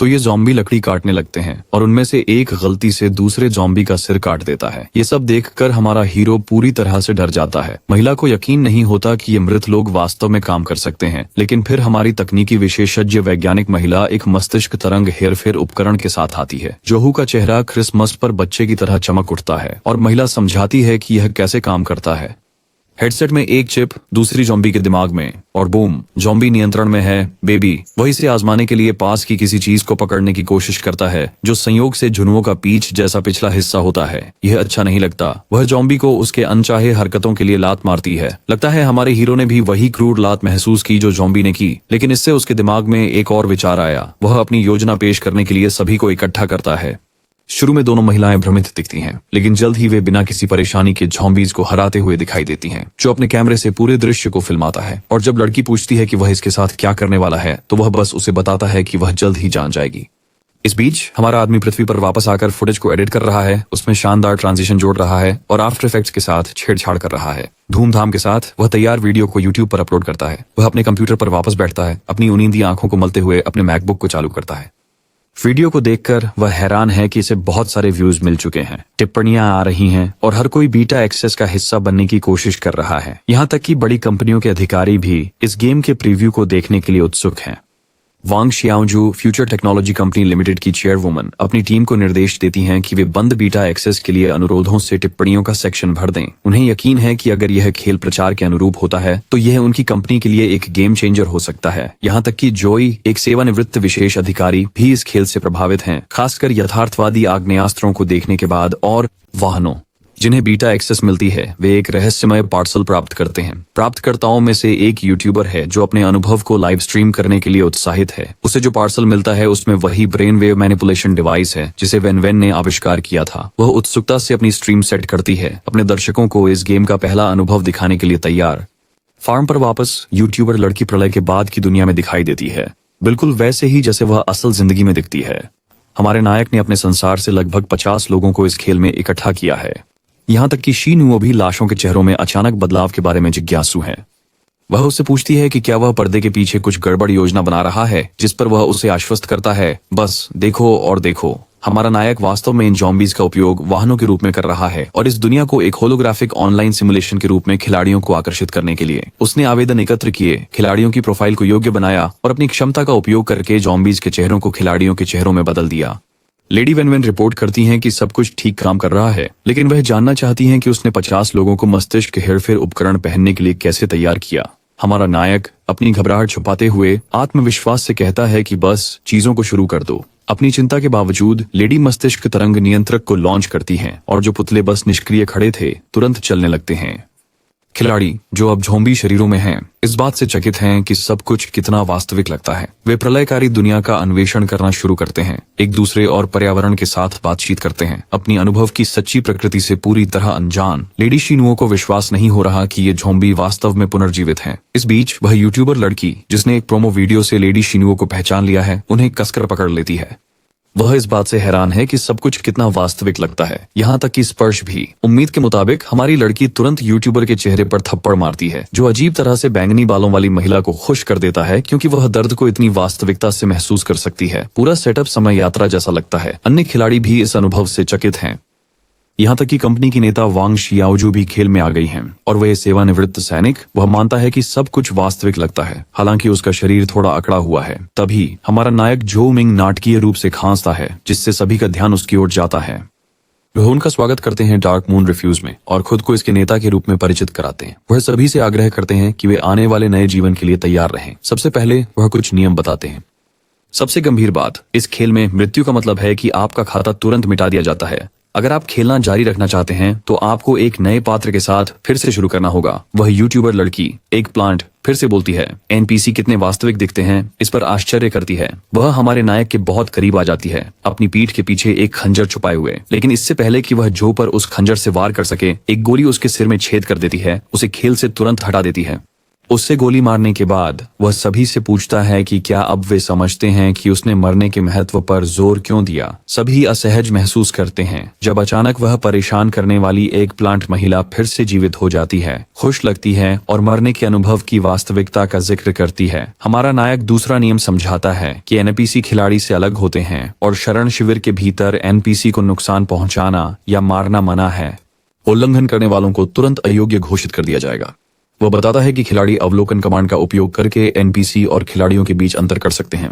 तो ये ज़ॉम्बी लकड़ी काटने लगते हैं और उनमें से एक गलती से दूसरे ज़ॉम्बी का सिर काट देता है। ये सब देखकर हमारा हीरो पूरी तरह से डर जाता है। महिला को यकीन नहीं होता कि ये मृत लोग वास्तव में काम कर सकते हैं, लेकिन फिर हमारी तकनीकी विशेषज्ञ वैज्ञानिक महिला एक मस्तिष्क तरंग हेरफेर उपकरण के साथ आती है। जोहू का चेहरा क्रिसमस पर बच्चे की तरह चमक उठता है और महिला समझाती है कि यह कैसे काम करता है। हेडसेट में एक चिप दूसरी ज़ॉम्बी के दिमाग में, और बूम, ज़ॉम्बी नियंत्रण में है। बेबी वह इसे आजमाने के लिए पास की किसी चीज को पकड़ने की कोशिश करता है जो संयोग से झुनुओं का पीछ जैसा पिछला हिस्सा होता है। यह अच्छा नहीं लगता। वह ज़ॉम्बी को उसके अनचाहे हरकतों के लिए लात मारती है। लगता है हमारे हीरो ने भी वही क्रूर लात महसूस की जो ज़ॉम्बी ने की, लेकिन इससे उसके दिमाग में एक और विचार आया। वह अपनी योजना पेश करने के लिए सभी को इकट्ठा करता है। शुरू में दोनों महिलाएं भ्रमित दिखती हैं, लेकिन जल्द ही वे बिना किसी परेशानी के ज़ॉम्बीज को हराते हुए दिखाई देती हैं, जो अपने कैमरे से पूरे दृश्य को फिल्माता है। और जब लड़की पूछती है कि वह इसके साथ क्या करने वाला है, तो वह बस उसे बताता है कि वह जल्द ही जान जाएगी। इस बीच हमारा आदमी पृथ्वी पर वापस आकर फुटेज को एडिट कर रहा है, उसमें शानदार ट्रांजिशन जोड़ रहा है और आफ्टर इफेक्ट्स के साथ छेड़छाड़ कर रहा है। धूमधाम के साथ वह तैयार वीडियो को यूट्यूब पर अपलोड करता है। वह अपने कंप्यूटर पर वापस बैठता है, अपनी उनींदी आंखों को मलते हुए अपने मैकबुक को चालू करता है। वीडियो को देखकर वह हैरान है कि इसे बहुत सारे व्यूज मिल चुके हैं, टिप्पणियां आ रही हैं और हर कोई बीटा एक्सेस का हिस्सा बनने की कोशिश कर रहा है। यहाँ तक कि बड़ी कंपनियों के अधिकारी भी इस गेम के प्रीव्यू को देखने के लिए उत्सुक हैं। वांग शियाओजू फ्यूचर टेक्नोलॉजी कंपनी लिमिटेड की चेयरवुमन अपनी टीम को निर्देश देती हैं कि वे बंद बीटा एक्सेस के लिए अनुरोधों से टिप्पणियों का सेक्शन भर दें। उन्हें यकीन है कि अगर यह खेल प्रचार के अनुरूप होता है तो यह उनकी कंपनी के लिए एक गेम चेंजर हो सकता है। यहाँ तक कि जोई, एक सेवानिवृत्त विशेष अधिकारी, भी इस खेल से प्रभावित हैं, खासकर यथार्थवादी आग्नेयास्त्रों को देखने के बाद। और वाहनों जिन्हें बीटा एक्सेस मिलती है वे एक रहस्यमय पार्सल प्राप्त करते हैं। प्राप्तकर्ताओं में से एक यूट्यूबर है जो अपने अनुभव को लाइव स्ट्रीम करने के लिए उत्साहित है। उसे जो पार्सल मिलता है उसमें वही ब्रेन वेव मैनिपुलेशन डिवाइस है जिसे वेन वेन ने आविष्कार किया था। वह उत्सुकता से अपनी स्ट्रीम सेट करती है, अपने दर्शकों को इस गेम का पहला अनुभव दिखाने के लिए तैयार। फार्म पर वापस यूट्यूबर लड़की प्रलय के बाद की दुनिया में दिखाई देती है, बिल्कुल वैसे ही जैसे वह असल जिंदगी में दिखती है। हमारे नायक ने अपने संसार से लगभग 50 लोगों को इस खेल में इकट्ठा किया है। यहाँ तक कि शीनुओ भी लाशों के चेहरों में अचानक बदलाव के बारे में जिज्ञासु है। वह उससे पूछती है कि क्या वह पर्दे के पीछे कुछ गड़बड़ योजना बना रहा है, जिस पर वह उसे आश्वस्त करता है, बस देखो और देखो। हमारा नायक वास्तव में इन ज़ॉम्बीज का उपयोग वाहनों के रूप में कर रहा है और इस दुनिया को एक होलोग्राफिक ऑनलाइन सिमुलेशन के रूप में खिलाड़ियों को आकर्षित करने के लिए उसने आवेदन एकत्र किए, खिलाड़ियों की प्रोफाइल को योग्य बनाया और अपनी क्षमता का उपयोग करके ज़ॉम्बीज के चेहरों को खिलाड़ियों के चेहरों में बदल दिया। लेडी वेन वेन रिपोर्ट करती हैं कि सब कुछ ठीक काम कर रहा है, लेकिन वह जानना चाहती हैं कि उसने 50 लोगों को मस्तिष्क हेरफेर उपकरण पहनने के लिए कैसे तैयार किया। हमारा नायक अपनी घबराहट छुपाते हुए आत्मविश्वास से कहता है कि बस चीजों को शुरू कर दो। अपनी चिंता के बावजूद लेडी मस्तिष्क तरंग नियंत्रक को लॉन्च करती हैं और जो पुतले बस निष्क्रिय खड़े थे तुरंत चलने लगते हैं। खिलाड़ी जो अब ज़ॉम्बी शरीरों में हैं, इस बात से चकित हैं कि सब कुछ कितना वास्तविक लगता है। वे प्रलयकारी दुनिया का अन्वेषण करना शुरू करते हैं, एक दूसरे और पर्यावरण के साथ बातचीत करते हैं, अपनी अनुभव की सच्ची प्रकृति से पूरी तरह अनजान। लेडी शीनुओ को विश्वास नहीं हो रहा कि ये ज़ॉम्बी वास्तव में पुनर्जीवित हैं। इस बीच वह यूट्यूबर लड़की जिसने एक प्रोमो वीडियो से लेडी शीनुओ को पहचान लिया है, उन्हें कसकर पकड़ लेती है। वह इस बात से हैरान है कि सब कुछ कितना वास्तविक लगता है, यहाँ तक कि स्पर्श भी। उम्मीद के मुताबिक हमारी लड़की तुरंत यूट्यूबर के चेहरे पर थप्पड़ मारती है, जो अजीब तरह से बैंगनी बालों वाली महिला को खुश कर देता है, क्योंकि वह दर्द को इतनी वास्तविकता से महसूस कर सकती है। पूरा सेटअप समय यात्रा जैसा लगता है। अन्य खिलाड़ी भी इस अनुभव से चकित हैं। यहाँ तक कि कंपनी की नेता वांग शियाओजू भी खेल में आ गई हैं और वह सेवानिवृत्त सैनिक। वह मानता है कि सब कुछ वास्तविक लगता है, हालांकि उसका शरीर थोड़ा अकड़ा हुआ है। तभी हमारा नायक जो मिंग नाटकीय रूप से खांसता है, जिससे सभी का ध्यान उसकी ओर जाता है। वह उनका स्वागत करते हैं डार्क मून रिफ्यूज में और खुद को इसके नेता के रूप में परिचित कराते हैं। वह सभी से आग्रह करते हैं कि वे आने वाले नए जीवन के लिए तैयार रहें। सबसे पहले वह कुछ नियम बताते हैं। सबसे गंभीर बात, इस खेल में मृत्यु का मतलब है कि आपका खाता तुरंत मिटा दिया जाता है। अगर आप खेलना जारी रखना चाहते हैं तो आपको एक नए पात्र के साथ फिर से शुरू करना होगा। वह यूट्यूबर लड़की एक प्लांट फिर से बोलती है, एनपीसी कितने वास्तविक दिखते हैं, इस पर आश्चर्य करती है। वह हमारे नायक के बहुत करीब आ जाती है, अपनी पीठ के पीछे एक खंजर छुपाए हुए, लेकिन इससे पहले कि वह जो पर उस खंजर से वार कर सके, एक गोली उसके सिर में छेद कर देती है, उसे खेल से तुरंत हटा देती है। उससे गोली मारने के बाद वह सभी से पूछता है कि क्या अब वे समझते हैं कि उसने मरने के महत्व पर जोर क्यों दिया। सभी असहज महसूस करते हैं जब अचानक वह परेशान करने वाली एक प्लांट महिला फिर से जीवित हो जाती है, खुश लगती है और मरने के अनुभव की वास्तविकता का जिक्र करती है। हमारा नायक दूसरा नियम समझाता है कि एनपीसी खिलाड़ी से अलग होते हैं और शरण शिविर के भीतर एनपीसी को नुकसान पहुंचाना या मारना मना है। उल्लंघन करने वालों को तुरंत अयोग्य घोषित कर दिया जाएगा। वह बताता है कि खिलाड़ी अवलोकन कमांड का उपयोग करके एनपीसी और खिलाड़ियों के बीच अंतर कर सकते हैं।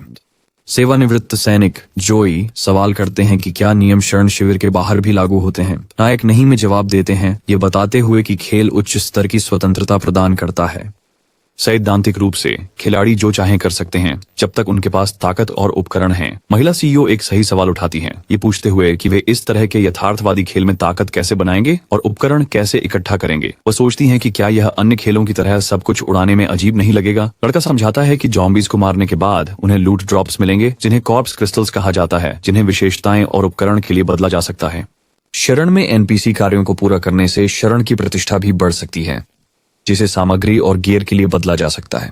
सेवानिवृत्त सैनिक जोई सवाल करते हैं कि क्या नियम शरण शिविर के बाहर भी लागू होते हैं। नायक नहीं में जवाब देते हैं, ये बताते हुए कि खेल उच्च स्तर की स्वतंत्रता प्रदान करता है। सैद्धांतिक रूप से खिलाड़ी जो चाहें कर सकते हैं जब तक उनके पास ताकत और उपकरण हैं। महिला सीईओ एक सही सवाल उठाती हैं, ये पूछते हुए कि वे इस तरह के यथार्थवादी खेल में ताकत कैसे बनाएंगे और उपकरण कैसे इकट्ठा करेंगे। वह सोचती हैं कि क्या यह अन्य खेलों की तरह सब कुछ उड़ाने में अजीब नहीं लगेगा। लड़का समझाता है कि जॉम्बीज को मारने के बाद उन्हें लूट ड्रॉप्स मिलेंगे, जिन्हें कॉर्प्स क्रिस्टल्स कहा जाता है, जिन्हें विशेषताएं और उपकरण के लिए बदला जा सकता है। शरण में एनपीसी कार्यों को पूरा करने से शरण की प्रतिष्ठा भी बढ़ सकती है, जिसे सामग्री और गियर के लिए बदला जा सकता है।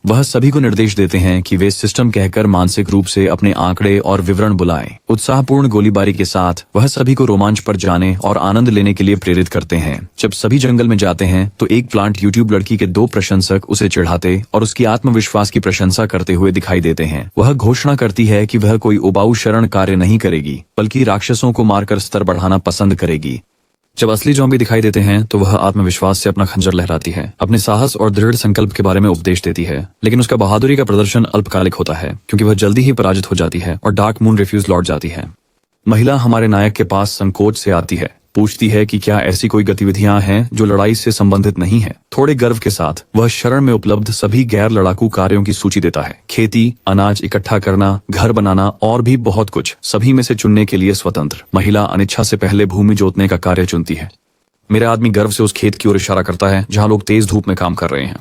वह सभी को निर्देश देते हैं कि वे सिस्टम कहकर मानसिक रूप से अपने आंकड़े और विवरण बुलाएं। उत्साहपूर्ण गोलीबारी के साथ वह सभी को रोमांच पर जाने और आनंद लेने के लिए प्रेरित करते हैं। जब सभी जंगल में जाते हैं तो एक प्लांट यूट्यूब लड़की के 2 प्रशंसक उसे चिढ़ाते और उसकी आत्मविश्वास की प्रशंसा करते हुए दिखाई देते हैं। वह घोषणा करती है कि वह कोई उबाऊ शरण कार्य नहीं करेगी, बल्कि राक्षसों को मारकर स्तर बढ़ाना पसंद करेगी। जब असली जॉम्बी दिखाई देते हैं तो वह आत्मविश्वास से अपना खंजर लहराती है, अपने साहस और दृढ़ संकल्प के बारे में उपदेश देती है। लेकिन उसका बहादुरी का प्रदर्शन अल्पकालिक होता है, क्योंकि वह जल्दी ही पराजित हो जाती है और डार्क मून रिफ्यूज लौट जाती है। महिला हमारे नायक के पास संकोच से आती है, पूछती है कि क्या ऐसी कोई गतिविधियां हैं जो लड़ाई से संबंधित नहीं है। थोड़े गर्व के साथ वह शरण में उपलब्ध सभी गैर लड़ाकू कार्यों की सूची देता है। खेती, अनाज इकट्ठा करना, घर बनाना और भी बहुत कुछ, सभी में से चुनने के लिए स्वतंत्र। महिला अनिच्छा से पहले भूमि जोतने का कार्य चुनती है। मेरा आदमी गर्व से उस खेत की ओर इशारा करता है जहां लोग तेज धूप में काम कर रहे हैं,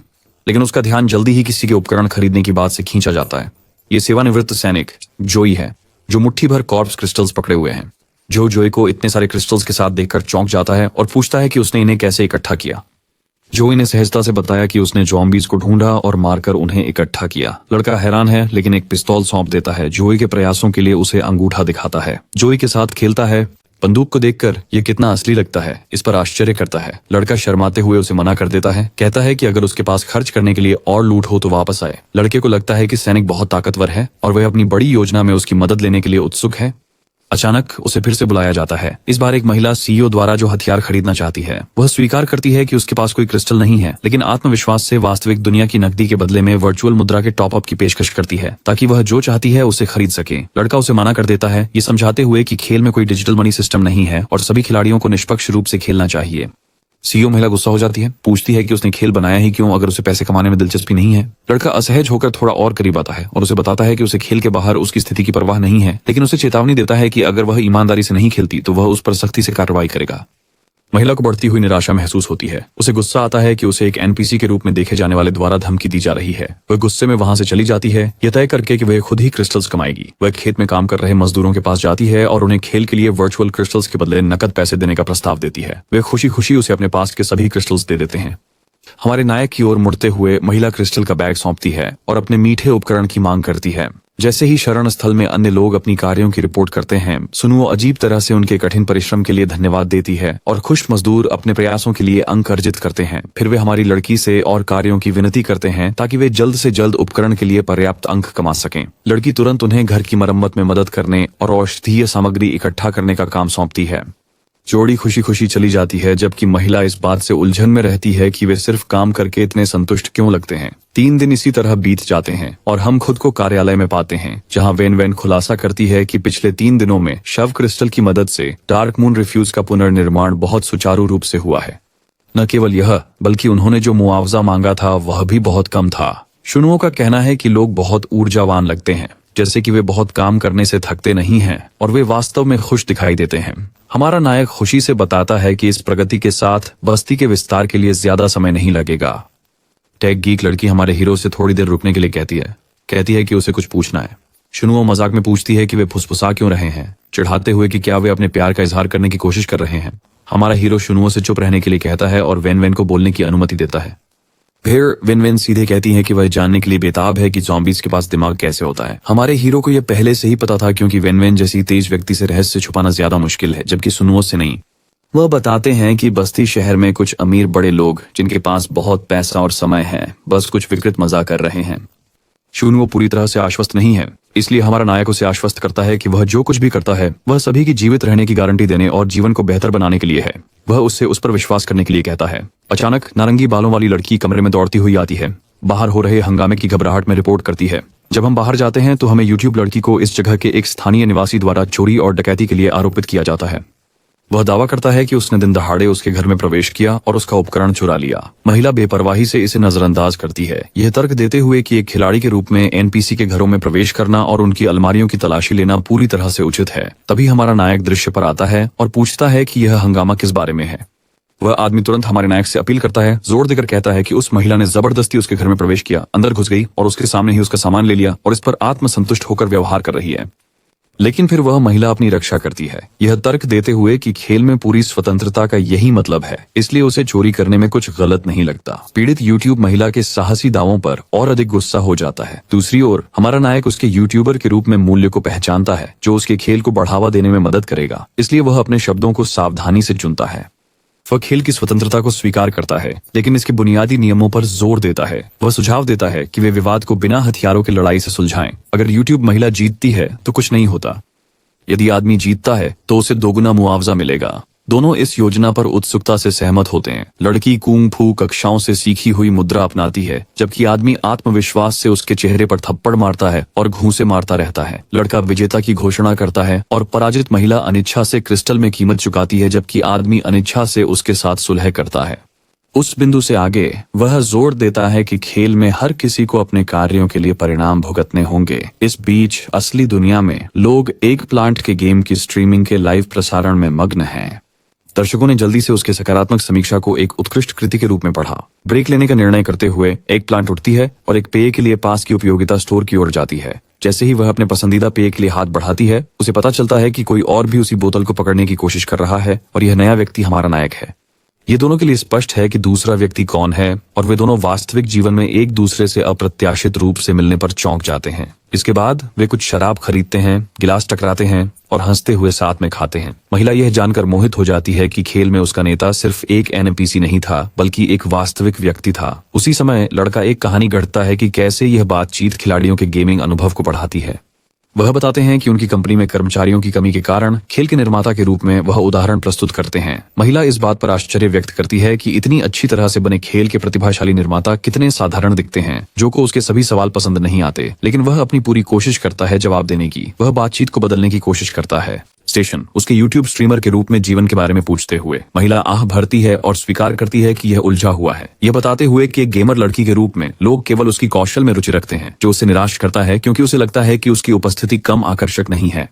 लेकिन उसका ध्यान जल्दी ही किसी के उपकरण खरीदने की बात से खींचा जाता है। ये सेवानिवृत्त सैनिक जोई है, जो मुट्ठी भर कॉर्प्स क्रिस्टल्स पकड़े हुए हैं। जोई को इतने सारे क्रिस्टल्स के साथ देखकर चौंक जाता है और पूछता है कि उसने इन्हें कैसे इकट्ठा किया। जोई ने सहजता से बताया कि उसने जॉम्बीज को ढूंढा और मारकर उन्हें इकट्ठा किया। लड़का हैरान है, लेकिन एक पिस्तौल सौंप देता है। जोई के प्रयासों के लिए उसे अंगूठा दिखाता है। जोई के साथ खेलता है। बंदूक को देखकर ये कितना असली लगता है, इस पर आश्चर्य करता है। लड़का शर्माते हुए उसे मना कर देता है, कहता है कि अगर उसके पास खर्च करने के लिए और लूट हो तो वापस आए। लड़के को लगता है कि सैनिक बहुत ताकतवर है और वह अपनी बड़ी योजना में उसकी मदद लेने के लिए उत्सुक है। अचानक उसे फिर से बुलाया जाता है, इस बार एक महिला सीईओ द्वारा जो हथियार खरीदना चाहती है। वह स्वीकार करती है कि उसके पास कोई क्रिस्टल नहीं है, लेकिन आत्मविश्वास से वास्तविक दुनिया की नकदी के बदले में वर्चुअल मुद्रा के टॉप अप की पेशकश करती है, ताकि वह जो चाहती है उसे खरीद सके। लड़का उसे मना कर देता है, ये समझाते हुए कि खेल में कोई डिजिटल मनी सिस्टम नहीं है और सभी खिलाड़ियों को निष्पक्ष रूप से खेलना चाहिए। सीईओ महिला गुस्सा हो जाती है, पूछती है कि उसने खेल बनाया ही क्यों अगर उसे पैसे कमाने में दिलचस्पी नहीं है। लड़का असहज होकर थोड़ा और करीब आता है और उसे बताता है कि उसे खेल के बाहर उसकी स्थिति की परवाह नहीं है, लेकिन उसे चेतावनी देता है कि अगर वह ईमानदारी से नहीं खेलती तो वह उस पर सख्ती से कार्रवाई करेगा। महिला को बढ़ती हुई निराशा महसूस होती है। उसे गुस्सा आता है कि उसे एक एनपीसी के रूप में देखे जाने वाले द्वारा धमकी दी जा रही है। वह गुस्से में वहां से चली जाती है, यह तय करके कि वह खुद ही क्रिस्टल्स कमाएगी। वह खेत में काम कर रहे मजदूरों के पास जाती है और उन्हें खेल के लिए वर्चुअल क्रिस्टल्स के बदले नकद पैसे देने का प्रस्ताव देती है। वे खुशी खुशी उसे अपने पास के सभी क्रिस्टल्स दे देते हैं। हमारे नायक की ओर मुड़ते हुए महिला क्रिस्टल का बैग सौंपती है और अपने मीठे उपकरण की मांग करती है। जैसे ही शरण स्थल में अन्य लोग अपनी कार्यों की रिपोर्ट करते हैं, सुनुओ अजीब तरह से उनके कठिन परिश्रम के लिए धन्यवाद देती है और खुश मजदूर अपने प्रयासों के लिए अंक अर्जित करते हैं। फिर वे हमारी लड़की से और कार्यों की विनती करते हैं ताकि वे जल्द से जल्द उपकरण के लिए पर्याप्त अंक कमा सकें। लड़की तुरंत उन्हें घर की मरम्मत में मदद करने और औषधीय सामग्री इकट्ठा करने का काम सौंपती है। जोड़ी खुशी खुशी चली जाती है, जबकि महिला इस बात से उलझन में रहती है कि वे सिर्फ काम करके इतने संतुष्ट क्यों लगते हैं। 3 दिन इसी तरह बीत जाते हैं और हम खुद को कार्यालय में पाते हैं, जहां वेन खुलासा करती है कि पिछले 3 दिनों में शव क्रिस्टल की मदद से डार्क मून रिफ्यूज का पुनर्निर्माण बहुत सुचारू रूप से हुआ है। न केवल यह, बल्कि उन्होंने जो मुआवजा मांगा था वह भी बहुत कम था। शुनुओं का कहना है कि लोग बहुत ऊर्जावान लगते हैं, जैसे कि वे बहुत काम करने से थकते नहीं हैं और वे वास्तव में खुश दिखाई देते हैं। हमारा नायक खुशी से बताता है कि इस प्रगति के साथ बस्ती के विस्तार के लिए ज्यादा समय नहीं लगेगा। टेक गीक लड़की हमारे हीरो से थोड़ी देर रुकने के लिए कहती है कि उसे कुछ पूछना है। शुनुओ मजाक में पूछती है कि वे फुसफुसा क्यों रहे हैं, चिढ़ाते हुए कि क्या वे अपने प्यार का इजहार करने की कोशिश कर रहे हैं। हमारा हीरो शुनुओ से चुप रहने के लिए कहता है और वेन को बोलने की अनुमति देता है। फिर विन विन सीधे कहती है कि वह जानने के लिए बेताब है कि ज़ॉम्बीज के पास दिमाग कैसे होता है। हमारे हीरो को यह पहले से ही पता था, क्योंकि विन विन जैसी तेज व्यक्ति से रहस्य छुपाना ज्यादा मुश्किल है, जबकि सुनुओ से नहीं। वह बताते हैं कि बस्ती शहर में कुछ अमीर बड़े लोग जिनके पास बहुत पैसा और समय है बस कुछ विकृत मजाक कर रहे हैं। शुनुओ पूरी तरह से आश्वस्त नहीं है, इसलिए हमारा नायक उसे आश्वस्त करता है कि वह जो कुछ भी करता है वह सभी की जीवित रहने की गारंटी देने और जीवन को बेहतर बनाने के लिए है। वह उससे उस पर विश्वास करने के लिए कहता है। अचानक नारंगी बालों वाली लड़की कमरे में दौड़ती हुई आती है। बाहर हो रहे हंगामे की घबराहट में रिपोर्ट करती है। जब हम बाहर जाते हैं तो हमें यूट्यूब लड़की को इस जगह के एक स्थानीय निवासी द्वारा चोरी और डकैती के लिए आरोपित किया जाता है। वह दावा करता है कि उसने दिन दहाड़े उसके घर में प्रवेश किया और उसका उपकरण चुरा लिया। महिला बेपरवाही से इसे नजरअंदाज करती है, यह तर्क देते हुए कि एक खिलाड़ी के रूप में एनपीसी के घरों में प्रवेश करना और उनकी अलमारियों की तलाशी लेना पूरी तरह से उचित है। तभी हमारा नायक दृश्य पर आता है और पूछता है कि यह हंगामा किस बारे में है। वह आदमी तुरंत हमारे नायक से अपील करता है, जोर देकर कहता है कि उस महिला ने जबरदस्ती उसके घर में प्रवेश किया, अंदर घुस गई और उसके सामने ही उसका सामान ले लिया और इस पर आत्मसंतुष्ट होकर व्यवहार कर रही है। लेकिन फिर वह महिला अपनी रक्षा करती है, यह तर्क देते हुए कि खेल में पूरी स्वतंत्रता का यही मतलब है, इसलिए उसे चोरी करने में कुछ गलत नहीं लगता। पीड़ित यूट्यूब महिला के साहसी दावों पर और अधिक गुस्सा हो जाता है। दूसरी ओर हमारा नायक उसके यूट्यूबर के रूप में मूल्य को पहचानता है जो उसके खेल को बढ़ावा देने में मदद करेगा, इसलिए वह अपने शब्दों को सावधानी से चुनता है। वह खेल की स्वतंत्रता को स्वीकार करता है, लेकिन इसके बुनियादी नियमों पर जोर देता है। वह सुझाव देता है कि वे विवाद को बिना हथियारों की लड़ाई से सुलझाएं। अगर यूट्यूब महिला जीतती है तो कुछ नहीं होता, यदि आदमी जीतता है तो उसे दोगुना मुआवजा मिलेगा। दोनों इस योजना पर उत्सुकता से सहमत होते हैं। लड़की कूंग फू कक्षाओं से सीखी हुई मुद्रा अपनाती है, जबकि आदमी आत्मविश्वास से उसके चेहरे पर थप्पड़ मारता है और घूंसे मारता रहता है। लड़का विजेता की घोषणा करता है और पराजित महिला अनिच्छा से क्रिस्टल में कीमत चुकाती है, जबकि आदमी अनिच्छा से उसके साथ सुलह करता है। उस बिंदु से आगे वह जोर देता है कि खेल में हर किसी को अपने कार्यों के लिए परिणाम भुगतने होंगे। इस बीच असली दुनिया में लोग एक प्लांट के गेम की स्ट्रीमिंग के लाइव प्रसारण में मग्न हैं। दर्शकों ने जल्दी से उसके सकारात्मक समीक्षा को एक उत्कृष्ट कृति के रूप में पढ़ा। ब्रेक लेने का निर्णय करते हुए एक प्लांट उठती है और एक पेय के लिए पास की उपयोगिता स्टोर की ओर जाती है। जैसे ही वह अपने पसंदीदा पेय के लिए हाथ बढ़ाती है, उसे पता चलता है कि कोई और भी उसी बोतल को पकड़ने की कोशिश कर रहा है और यह नया व्यक्ति हमारा नायक है। ये दोनों के लिए स्पष्ट है कि दूसरा व्यक्ति कौन है और वे दोनों वास्तविक जीवन में एक दूसरे से अप्रत्याशित रूप से मिलने पर चौंक जाते हैं। इसके बाद वे कुछ शराब खरीदते हैं, गिलास टकराते हैं और हंसते हुए साथ में खाते हैं। महिला यह जानकर मोहित हो जाती है कि खेल में उसका नेता सिर्फ एक एनपीसी नहीं था, बल्कि एक वास्तविक व्यक्ति था। उसी समय लड़का एक कहानी गढ़ता है कि कैसे यह बातचीत खिलाड़ियों के गेमिंग अनुभव को बढ़ाती है। वह बताते हैं कि उनकी कंपनी में कर्मचारियों की कमी के कारण खेल के निर्माता के रूप में वह उदाहरण प्रस्तुत करते हैं। महिला इस बात पर आश्चर्य व्यक्त करती है कि इतनी अच्छी तरह से बने खेल के प्रतिभाशाली निर्माता कितने साधारण दिखते हैं। जो को उसके सभी सवाल पसंद नहीं आते, लेकिन वह अपनी पूरी कोशिश करता है जवाब देने की। वह बातचीत को बदलने की कोशिश करता है। स्टेशन उसके यूट्यूब स्ट्रीमर के रूप में जीवन के बारे में पूछते हुए महिला आह भरती है और स्वीकार करती है कि यह उलझा हुआ है। यह बताते हुए कि एक गेमर लड़की के रूप में लोग केवल उसकी कौशल में रुचि रखते हैं, जो उसे निराश करता है क्योंकि उसे लगता है कि उसकी उपस्थिति कम आकर्षक नहीं है।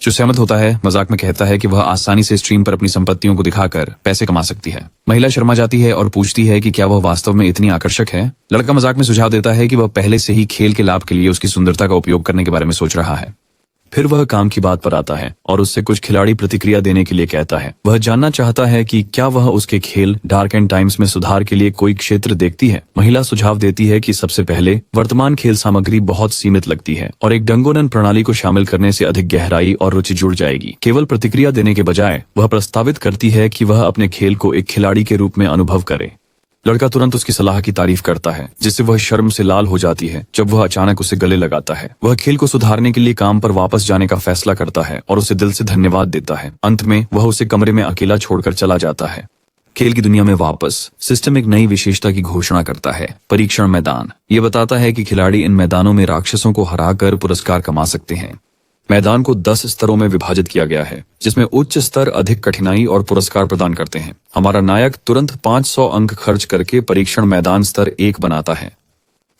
जो सहमत होता है, मजाक में कहता है कि वह आसानी से स्ट्रीम पर अपनी संपत्तियों को दिखाकर पैसे कमा सकती है। महिला शर्मा जाती है और पूछती है कि क्या वह वास्तव में इतनी आकर्षक है। लड़का मजाक में सुझाव देता है कि वह पहले से ही खेल के लाभ के लिए उसकी सुंदरता का उपयोग करने के बारे में सोच रहा है। फिर वह काम की बात पर आता है और उससे कुछ खिलाड़ी प्रतिक्रिया देने के लिए कहता है। वह जानना चाहता है कि क्या वह उसके खेल डार्क एंड टाइम्स में सुधार के लिए कोई क्षेत्र देखती है। महिला सुझाव देती है कि सबसे पहले वर्तमान खेल सामग्री बहुत सीमित लगती है और एक डंगोनन प्रणाली को शामिल करने से अधिक गहराई और रुचि जुड़ जाएगी। केवल प्रतिक्रिया देने के बजाय वह प्रस्तावित करती है कि वह अपने खेल को एक खिलाड़ी के रूप में अनुभव करे। लड़का तुरंत उसकी सलाह की तारीफ करता है, जिससे वह शर्म से लाल हो जाती है जब वह अचानक उसे गले लगाता है। वह खेल को सुधारने के लिए काम पर वापस जाने का फैसला करता है और उसे दिल से धन्यवाद देता है। अंत में वह उसे कमरे में अकेला छोड़कर चला जाता है। खेल की दुनिया में वापस सिस्टम एक नई विशेषता की घोषणा करता है, परीक्षण मैदान। ये बताता है कि खिलाड़ी इन मैदानों में राक्षसों को हराकर पुरस्कार कमा सकते हैं। मैदान को 10 स्तरों में विभाजित किया गया है, जिसमें उच्च स्तर अधिक कठिनाई और पुरस्कार प्रदान करते हैं। हमारा नायक तुरंत 500 अंक खर्च करके परीक्षण मैदान स्तर 1 बनाता है।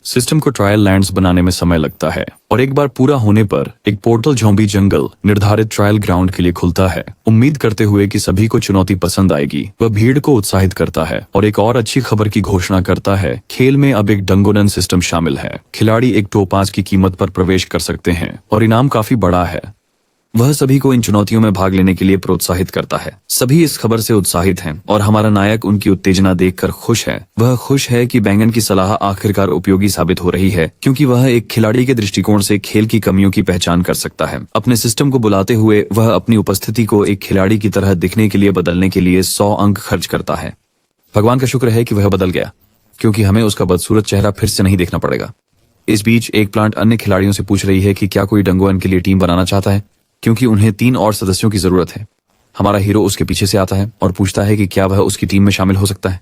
सिस्टम को ट्रायल लैंड्स बनाने में समय लगता है और एक बार पूरा होने पर एक पोर्टल ज़ॉम्बी जंगल निर्धारित ट्रायल ग्राउंड के लिए खुलता है। उम्मीद करते हुए कि सभी को चुनौती पसंद आएगी, वह भीड़ को उत्साहित करता है और एक और अच्छी खबर की घोषणा करता है। खेल में अब एक डंगोनन सिस्टम शामिल है। खिलाड़ी एक टोपाज की कीमत पर प्रवेश कर सकते हैं और इनाम काफी बड़ा है। वह सभी को इन चुनौतियों में भाग लेने के लिए प्रोत्साहित करता है। सभी इस खबर से उत्साहित हैं और हमारा नायक उनकी उत्तेजना देखकर खुश है। वह खुश है कि बैंगन की सलाह आखिरकार उपयोगी साबित हो रही है, क्योंकि वह एक खिलाड़ी के दृष्टिकोण से खेल की कमियों की पहचान कर सकता है। अपने सिस्टम को बुलाते हुए वह अपनी उपस्थिति को एक खिलाड़ी की तरह दिखने के लिए बदलने के लिए 100 अंक खर्च करता है। भगवान का शुक्र है कि वह बदल गया, क्योंकि हमें उसका बदसूरत चेहरा फिर से नहीं देखना पड़ेगा। इस बीच एक प्लांट अन्य खिलाड़ियों से पूछ रही है कि क्या कोई डंगोअन के लिए टीम बनाना चाहता है, क्योंकि उन्हें 3 और सदस्यों की जरूरत है। हमारा हीरो उसके पीछे से आता है और पूछता है कि क्या वह उसकी टीम में शामिल हो सकता है।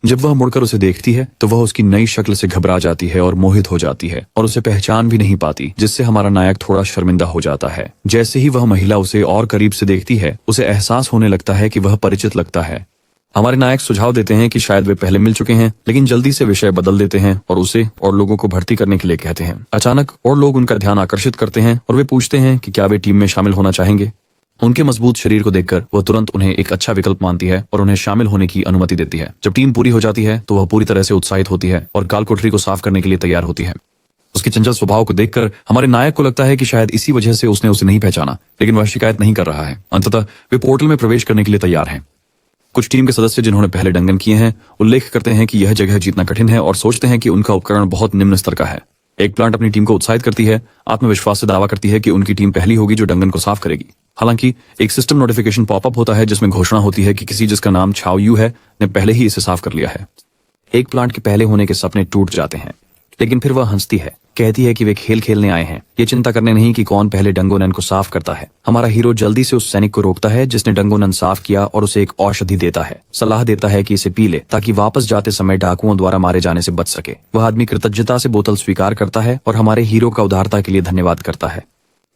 जब वह मुड़कर उसे देखती है तो वह उसकी नई शक्ल से घबरा जाती है और मोहित हो जाती है और उसे पहचान भी नहीं पाती, जिससे हमारा नायक थोड़ा शर्मिंदा हो जाता है। जैसे ही वह महिला उसे और करीब से देखती है, उसे एहसास होने लगता है कि वह परिचित लगता है। हमारे नायक सुझाव देते हैं कि शायद वे पहले मिल चुके हैं, लेकिन जल्दी से विषय बदल देते हैं और उसे और लोगों को भर्ती करने के लिए कहते हैं। अचानक और लोग उनका ध्यान आकर्षित करते हैं और वे पूछते हैं कि क्या वे टीम में शामिल होना चाहेंगे। उनके मजबूत शरीर को देखकर वह तुरंत उन्हें एक अच्छा विकल्प मानती है और उन्हें शामिल होने की अनुमति देती है। जब टीम पूरी हो जाती है तो वह पूरी तरह से उत्साहित होती है और काल कोठरी को साफ करने के लिए तैयार होती है। उसके चंचल स्वभाव को देखकर हमारे नायक को लगता है कि शायद इसी वजह से उसने उसे नहीं पहचाना, लेकिन वह शिकायत नहीं कर रहा है। अंततः वे पोर्टल में प्रवेश करने के लिए तैयार हैं। कुछ टीम के सदस्य जिन्होंने पहले डंगन किए हैं उल्लेख करते हैं कि यह जगह जीतना कठिन है और सोचते हैं कि उनका उपकरण बहुत निम्न स्तर का है। एक प्लांट अपनी टीम को उत्साहित करती है, आत्मविश्वास से दावा करती है कि उनकी टीम पहली होगी जो डंगन को साफ करेगी। हालांकि एक सिस्टम नोटिफिकेशन पॉपअप होता है जिसमें घोषणा होती है कि किसी जिसका नाम छाओ यू है ने पहले ही इसे साफ कर लिया है। एक प्लांट के पहले होने के सपने टूट जाते हैं, लेकिन फिर वह हंसती है, कहती है कि वे खेल खेलने आए हैं, ये चिंता करने नहीं कि कौन पहले डंगोनन को साफ करता है। हमारा हीरो जल्दी से उस सैनिक को रोकता है जिसने डंगोनन साफ किया और उसे एक औषधि देता है। सलाह देता है कि इसे पी ले ताकि वापस जाते समय डाकुओं द्वारा मारे जाने से बच सके। वह आदमी कृतज्ञता से बोतल स्वीकार करता है और हमारे हीरो का उदारता के लिए धन्यवाद करता है।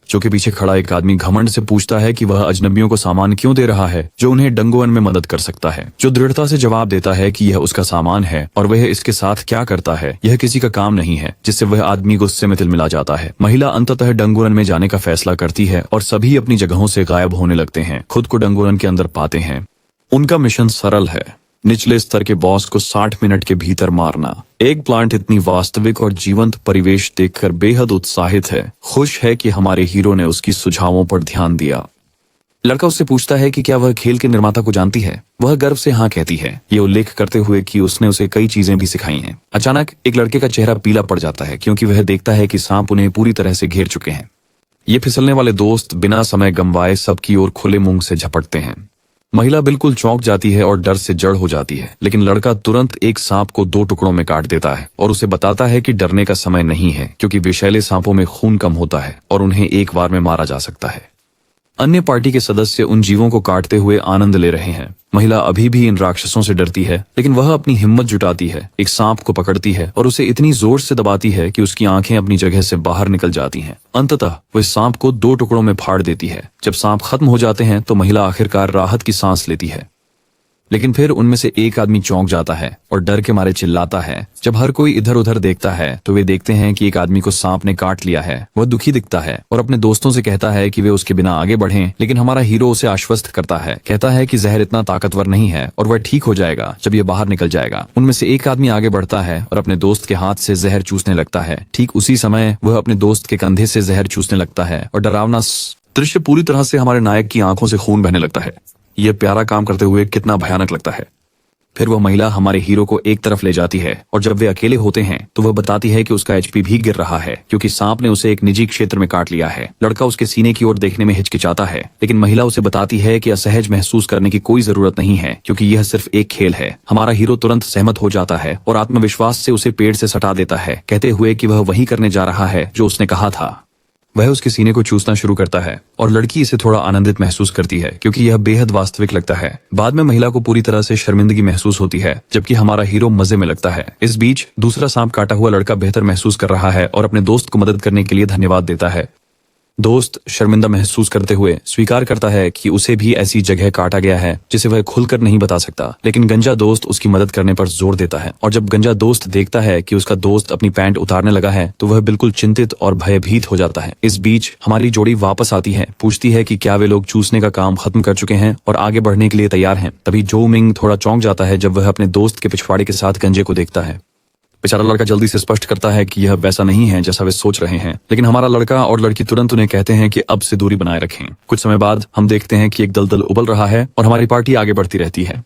जो के पीछे खड़ा एक आदमी घमंड से पूछता है कि वह अजनबियों को सामान क्यों दे रहा है जो उन्हें डंगोअन में मदद कर सकता है। जो दृढ़ता से जवाब देता है कि यह उसका सामान है और वह इसके साथ क्या करता है यह किसी का काम नहीं है, जिससे वह आदमी गुस्से में तिलमिला जाता है। महिला अंततः डंगोअन में जाने का फैसला करती है और सभी अपनी जगहों से गायब होने लगते हैं, खुद को डंगोअन के अंदर पाते हैं। उनका मिशन सरल है, निचले स्तर के बॉस को 60 मिनट के भीतर मारना। एक प्लांट इतनी वास्तविक और जीवंत परिवेश देखकर बेहद उत्साहित है, खुश है कि हमारे हीरो ने उसकी सुझावों पर ध्यान दिया। लड़का उससे पूछता है कि क्या वह खेल के निर्माता को जानती है। वह गर्व से हाँ कहती है, ये उल्लेख करते हुए कि उसने उसे कई चीजें भी सिखाई हैं। अचानक एक लड़के का चेहरा पीला पड़ जाता है क्योंकि वह देखता है कि सांप उन्हें पूरी तरह से घेर चुके हैं। ये फिसलने वाले दोस्त बिना समय गंवाए सबकी ओर खुले मुंह से झपटते हैं। महिला बिल्कुल चौंक जाती है और डर से जड़ हो जाती है, लेकिन लड़का तुरंत एक सांप को 2 टुकड़ों में काट देता है और उसे बताता है कि डरने का समय नहीं है, क्योंकि विषैले सांपों में खून कम होता है और उन्हें एक बार में मारा जा सकता है। अन्य पार्टी के सदस्य उन जीवों को काटते हुए आनंद ले रहे हैं। महिला अभी भी इन राक्षसों से डरती है, लेकिन वह अपनी हिम्मत जुटाती है, एक सांप को पकड़ती है और उसे इतनी जोर से दबाती है कि उसकी आंखें अपनी जगह से बाहर निकल जाती हैं। अंततः वह सांप को 2 टुकड़ों में फाड़ देती है। जब सांप खत्म हो जाते हैं तो महिला आखिरकार राहत की सांस लेती है, लेकिन फिर उनमें से एक आदमी चौंक जाता है और डर के मारे चिल्लाता है। जब हर कोई इधर उधर देखता है तो वे देखते हैं कि एक आदमी को सांप ने काट लिया है। वह दुखी दिखता है और अपने दोस्तों से कहता है कि वे उसके बिना आगे बढ़ें, लेकिन हमारा हीरो उसे आश्वस्त करता है, कहता है कि जहर इतना ताकतवर नहीं है और वह ठीक हो जाएगा जब ये बाहर निकल जाएगा। उनमें से एक आदमी आगे बढ़ता है और अपने दोस्त के हाथ से जहर चूसने लगता है। ठीक उसी समय वह अपने दोस्त के कंधे से जहर चूसने लगता है और डरावना दृश्य पूरी तरह से हमारे नायक की आंखों से खून बहने लगता है। यह प्यारा काम करते हुए कितना भयानक लगता है। फिर वह महिला हमारे हीरो को एक तरफ ले जाती है और जब वे अकेले होते हैं तो वह बताती है कि उसका एचपी भी गिर रहा है क्योंकि सांप ने उसे एक निजी क्षेत्र में काट लिया है। लड़का उसके सीने की ओर देखने में हिचकिचाता है, लेकिन महिला उसे बताती है कि असहज महसूस करने की कोई जरूरत नहीं है क्योंकि यह सिर्फ एक खेल है। हमारा हीरो तुरंत सहमत हो जाता है और आत्मविश्वास से उसे पेड़ से सटा देता है, कहते हुए कि वह वही करने जा रहा है जो उसने कहा था। वह उसके सीने को चूसना शुरू करता है और लड़की इसे थोड़ा आनंदित महसूस करती है क्योंकि यह बेहद वास्तविक लगता है। बाद में महिला को पूरी तरह से शर्मिंदगी महसूस होती है जबकि हमारा हीरो मजे में लगता है। इस बीच दूसरा सांप काटा हुआ लड़का बेहतर महसूस कर रहा है और अपने दोस्त को मदद करने के लिए धन्यवाद देता है। दोस्त शर्मिंदा महसूस करते हुए स्वीकार करता है कि उसे भी ऐसी जगह काटा गया है जिसे वह खुलकर नहीं बता सकता, लेकिन गंजा दोस्त उसकी मदद करने पर जोर देता है और जब गंजा दोस्त देखता है कि उसका दोस्त अपनी पैंट उतारने लगा है तो वह बिल्कुल चिंतित और भयभीत हो जाता है। इस बीच हमारी जोड़ी वापस आती है, पूछती है कि क्या वे लोग चूसने का काम खत्म कर चुके हैं और आगे बढ़ने के लिए तैयार हैं। तभी जो मिंग थोड़ा चौंक जाता है जब वह अपने दोस्त के पिछवाड़े के साथ गंजे को देखता है। बेचारा लड़का जल्दी से स्पष्ट करता है कि यह वैसा नहीं है जैसा वे सोच रहे हैं, लेकिन हमारा लड़का और लड़की तुरंत उन्हें कहते हैं कि अब से दूरी बनाए रखें। कुछ समय बाद हम देखते हैं कि एक दलदल उबल रहा है और हमारी पार्टी आगे बढ़ती रहती है।